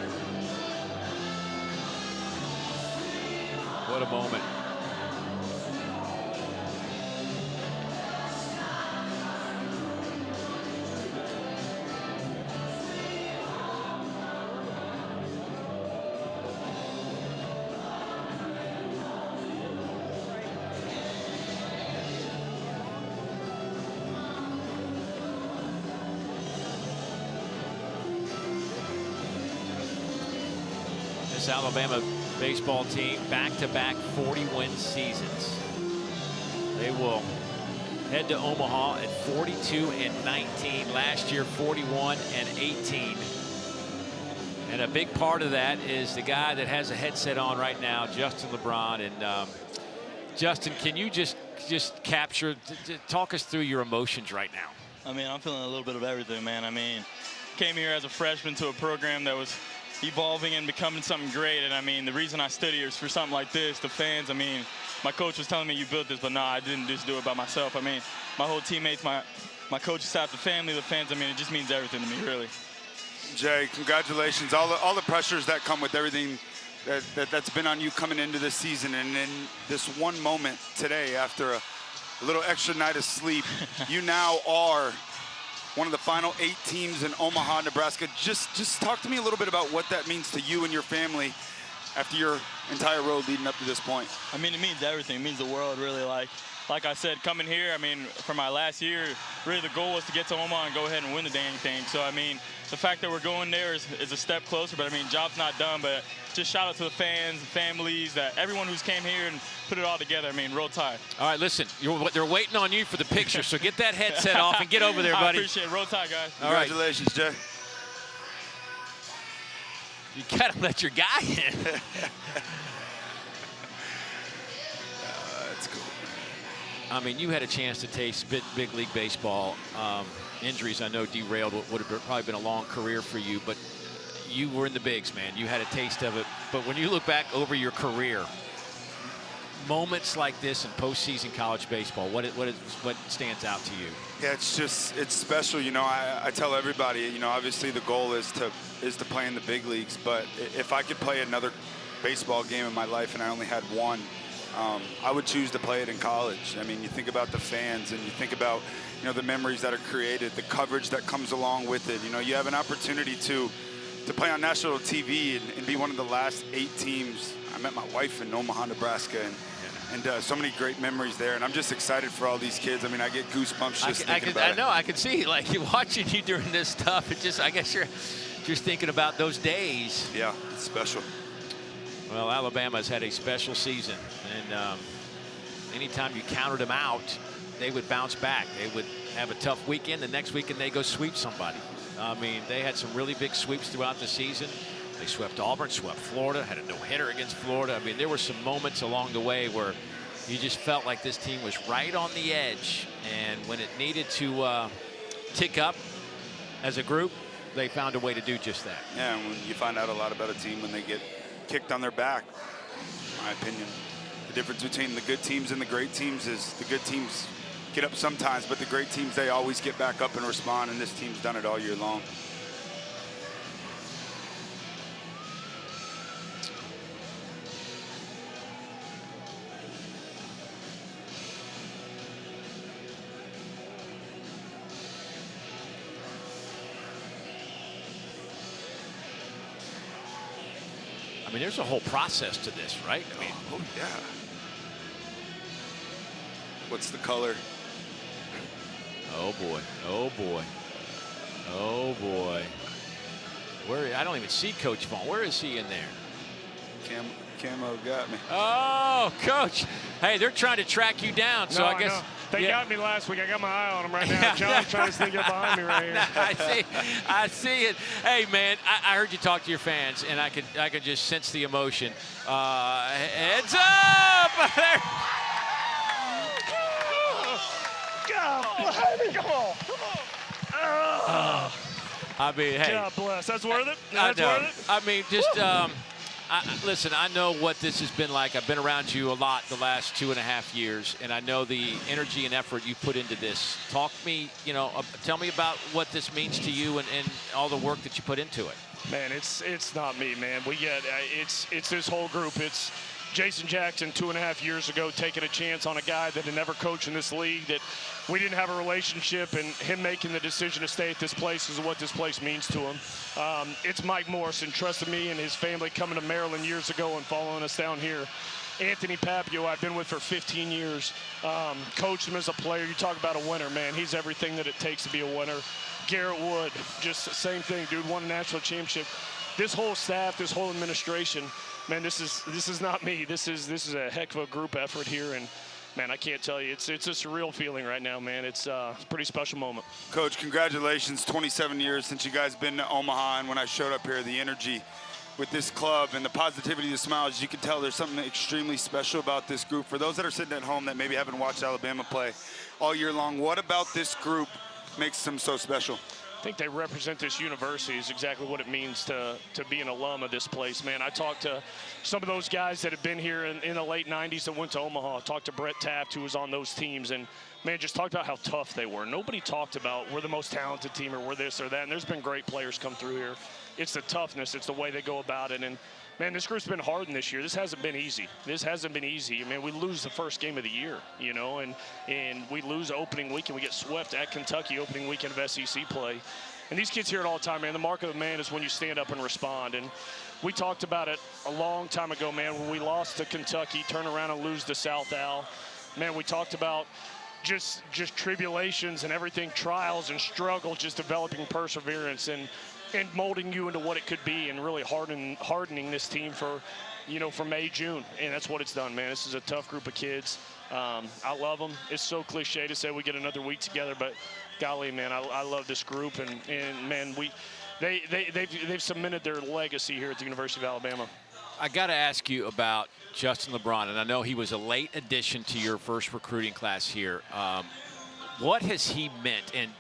What a moment. This Alabama baseball team, back-to-back 40-win seasons. They will head to Omaha at 42-19. Last year, 41-18. And a big part of that is the guy that has a headset on right now, Justin LeBron. And Justin, can you just capture, talk us through your emotions right now? I mean, I'm feeling a little bit of everything, man. I mean, came here as a freshman to a program that was evolving and becoming something great. And I mean, the reason I study is for something like this. The fans, I mean, my coach was telling me you built this, but no, I didn't just do it by myself. I mean, my whole teammates, my coaching staff, the family, the fans, I mean, it just means everything to me, really. Jay, congratulations. All the pressures that come with everything that's been on you coming into this season, and in this one moment today after a little extra night of sleep, you now are one of the final 8 teams in Omaha, Nebraska. Just talk to me a little bit about what that means to you and your family after your entire road leading up to this point. I mean, it means everything. It means the world, really. Like I said, coming here, I mean, for my last year, really the goal was to get to Omaha and go ahead and win the dang thing. So, I mean, the fact that we're going there is a step closer. But, I mean, job's not done. But just shout out to the fans, the families, everyone who's came here and put it all together. I mean, roll tide. All right, listen, they're waiting on you for the picture, so get that headset off and get over there, buddy. I appreciate it. Roll tide, guys. Congratulations, Jay. You got to let your guy in. That's cool. I mean, you had a chance to taste big league baseball. Injuries, I know, derailed what would have probably been a long career for you, but you were in the bigs, man. You had a taste of it. But when you look back over your career, moments like this in postseason college baseball, what stands out to you? Yeah, it's special. You know, I tell everybody, you know, obviously the goal is to play in the big leagues, but if I could play another baseball game in my life and I only had one, I would choose to play it in college. I mean, you think about the fans and you think about, you know, the memories that are created, the coverage that comes along with it. You know, you have an opportunity to play on national TV and be one of the last 8 teams. I met my wife in Omaha, Nebraska, and so many great memories there. And I'm just excited for all these kids. I mean, I get goosebumps just thinking about it. I know, I can see, like, watching you during this stuff. It just, I guess you're just thinking about those days. Yeah, it's special. Well, Alabama's had a special season, and anytime you counted them out, they would bounce back. They would have a tough weekend. The next weekend, they go sweep somebody. I mean, they had some really big sweeps throughout the season. They swept Auburn, swept Florida, had a no-hitter against Florida. I mean, there were some moments along the way where you just felt like this team was right on the edge. And when it needed to tick up as a group, they found a way to do just that. Yeah, and when you find out a lot about a team when they get kicked on their back, in my opinion. The difference between the good teams and the great teams is the good teams get up sometimes, but the great teams, they always get back up and respond, and this team's done it all year long. I mean, there's a whole process to this, right? I mean, oh yeah. What's the color? Oh boy, oh boy, oh boy. Where? I don't even see Coach Vaughn. Where is he in there? Camo got me. Oh, Coach. Hey, they're trying to track you down, so I guess. They got me last week. I got my eye on them right now. John's trying to sneak up behind me right here. I see it. Hey, man, I heard you talk to your fans, and I could just sense the emotion. Heads up! God bless. Come on. I mean, hey. God bless. That's worth it. That's worth it. I mean, just listen, I know what this has been like. I've been around you a lot the last 2.5 years, and I know the energy and effort you put into this. Tell me about what this means to you and all the work that you put into it. Man, it's not me, man. We get it's this whole group. It's Jason Jackson 2.5 years ago taking a chance on a guy that had never coached in this league, that we didn't have a relationship, and him making the decision to stay at this place is what this place means to him. It's Mike Morrison trusting me and his family coming to Maryland years ago and following us down here. Anthony Papio, I've been with for 15 years. Coached him as a player. You talk about a winner, man. He's everything that it takes to be a winner. Garrett Wood, just the same thing, dude. Won a national championship. This whole staff, this whole administration, man, this is not me. This is a heck of a group effort here, and man, I can't tell you, it's a surreal feeling right now, man. It's a pretty special moment. Coach, congratulations. 27 years since you guys been to Omaha, and when I showed up here, the energy with this club and the positivity, the smiles, you can tell there's something extremely special about this group. For those that are sitting at home that maybe haven't watched Alabama play all year long, what about this group makes them so special? I think they represent this university is exactly what it means to be an alum of this place, man. I talked to some of those guys that have been here in the late 90s that went to Omaha. I talked to Brett Taft, who was on those teams, and, man, just talked about how tough they were. Nobody talked about we're the most talented team or we're this or that, and there's been great players come through here. It's the toughness. It's the way they go about it, and, man, this group's been hardened this year. This hasn't been easy. This hasn't been easy. I mean, we lose the first game of the year, you know, and we lose opening weekend. We get swept at Kentucky opening weekend of SEC play. And these kids hear it all the time, man. The mark of a man is when you stand up and respond. And we talked about it a long time ago, man, when we lost to Kentucky, turn around and lose to South Al. Man, we talked about just tribulations and everything, trials and struggle, just developing perseverance and molding you into what it could be and really hardening this team for, you know, for May, June. And that's what it's done, man. This is a tough group of kids. I love them. It's so cliche to say we get another week together, but golly, man, I love this group. And man, they've cemented their legacy here at the University of Alabama. I got to ask you about Justin LeBron, and I know he was a late addition to your first recruiting class here. What has he meant in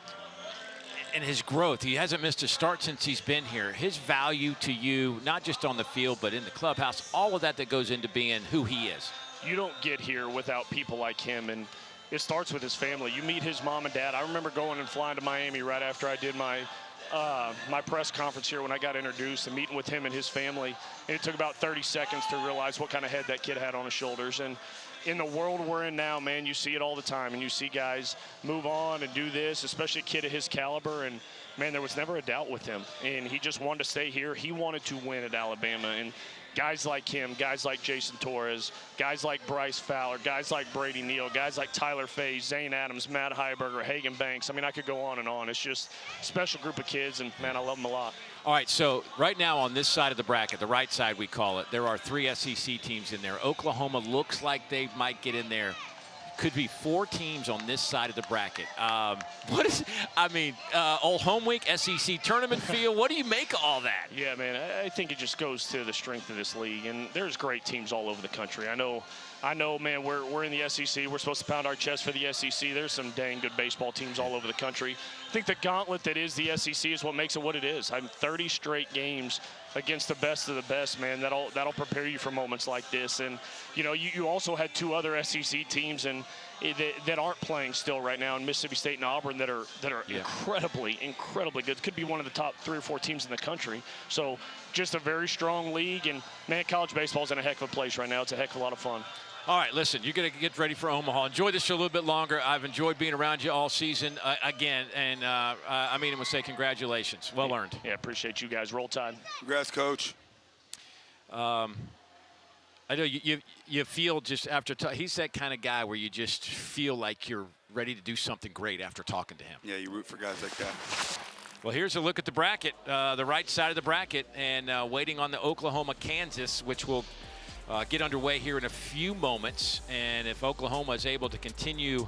his growth? He hasn't missed a start since he's been here. His value to you, not just on the field, but in the clubhouse, all of that goes into being who he is. You don't get here without people like him, and it starts with his family. You meet his mom and dad. I remember going and flying to Miami right after I did my press conference here when I got introduced and meeting with him and his family. And it took about 30 seconds to realize what kind of head that kid had on his shoulders. And in the world we're in now, man, you see it all the time. And you see guys move on and do this, especially a kid of his caliber. And, man, there was never a doubt with him. And he just wanted to stay here. He wanted to win at Alabama. And guys like him, guys like Jason Torres, guys like Bryce Fowler, guys like Brady Neal, guys like Tyler Faye, Zane Adams, Matt Heiberger, Hagan Banks. I mean, I could go on and on. It's just a special group of kids, and, man, I love them a lot. All right, so right now on this side of the bracket, the right side we call it, there are 3 SEC teams in there. Oklahoma looks like they might get in there. Could be 4 teams on this side of the bracket. Old home week, SEC tournament feel. What do you make of all that? Yeah, man, I think it just goes to the strength of this league, and there's great teams all over the country. I know, man, we're in the SEC. We're supposed to pound our chest for the SEC. There's some dang good baseball teams all over the country. I think the gauntlet that is the SEC is what makes it what it is. 30 straight games against the best of the best, man. That'll prepare you for moments like this. And, you know, you also had 2 other SEC teams that aren't playing still right now in Mississippi State and Auburn that are incredibly good. Could be one of the top 3 or 4 teams in the country. So just a very strong league. And, man, college baseball's in a heck of a place right now. It's a heck of a lot of fun. All right, listen, you're going to get ready for Omaha. Enjoy this show a little bit longer. I've enjoyed being around you all season again, and I mean, I would say congratulations. Well earned. Yeah, appreciate you guys. Roll Tide. Congrats, Coach. I know you feel just after he's that kind of guy where you just feel like you're ready to do something great after talking to him. Yeah, you root for guys like that. Well, here's a look at the bracket, the right side of the bracket, and waiting on the Oklahoma-Kansas, which will get underway here in a few moments. And if Oklahoma is able to continue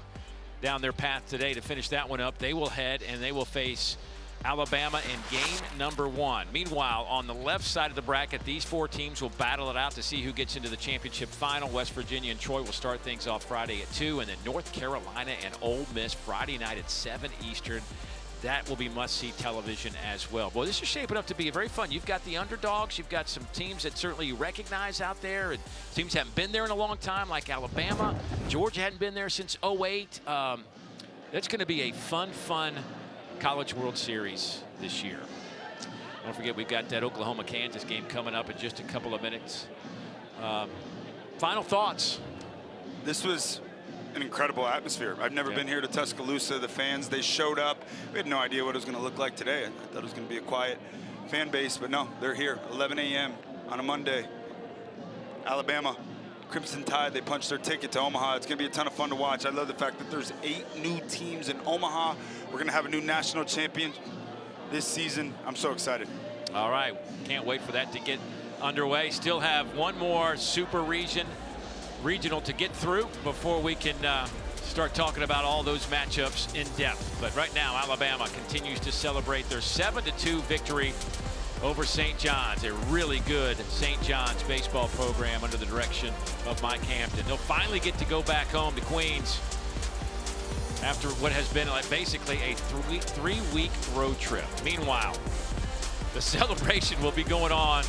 down their path today to finish that one up, they will head and they will face Alabama in game number 1. Meanwhile, on the left side of the bracket, these 4 teams will battle it out to see who gets into the championship final. West Virginia and Troy will start things off Friday at 2, and then North Carolina and Ole Miss Friday night at 7 Eastern. That will be must-see television as well. Boy, this is shaping up to be very fun. You've got the underdogs. You've got some teams that certainly you recognize out there, and teams haven't been there in a long time, like Alabama. Georgia hadn't been there since 2008. It's going to be a fun College World Series this year. Don't forget, we've got that Oklahoma-Kansas game coming up in just a couple of minutes. Final thoughts? This was an incredible atmosphere. I've never been here to Tuscaloosa. The fans, they showed up. We had no idea what it was going to look like today. I thought it was going to be a quiet fan base, but no, they're here. 11 a.m. on a Monday. Alabama, Crimson Tide, they punched their ticket to Omaha. It's going to be a ton of fun to watch. I love the fact that there's 8 new teams in Omaha. We're going to have a new national champion this season. I'm so excited. All right. Can't wait for that to get underway. Still have one more super regional to get through before we can start talking about all those matchups in depth. But right now, Alabama continues to celebrate their 7-2 victory over St. John's, a really good St. John's baseball program under the direction of Mike Hampton. They'll finally get to go back home to Queens after what has been basically a three-week road trip. Meanwhile, the celebration will be going on,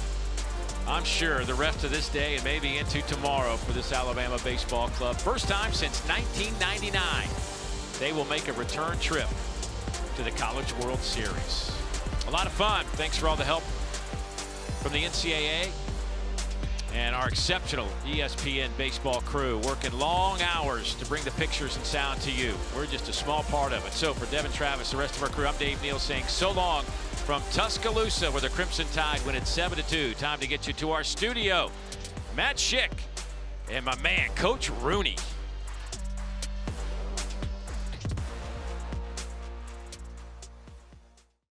I'm sure, the rest of this day and maybe into tomorrow for this Alabama baseball club. First time since 1999 they will make a return trip to the College World Series. A lot of fun. Thanks for all the help from the NCAA and our exceptional ESPN baseball crew, working long hours to bring the pictures and sound to you. We're just a small part of it. So for Devin Travis, the rest of our crew, I'm Dave Neal saying so long from Tuscaloosa, where the Crimson Tide win it 7-2. Time to get you to our studio. Matt Schick and my man, Coach Rooney.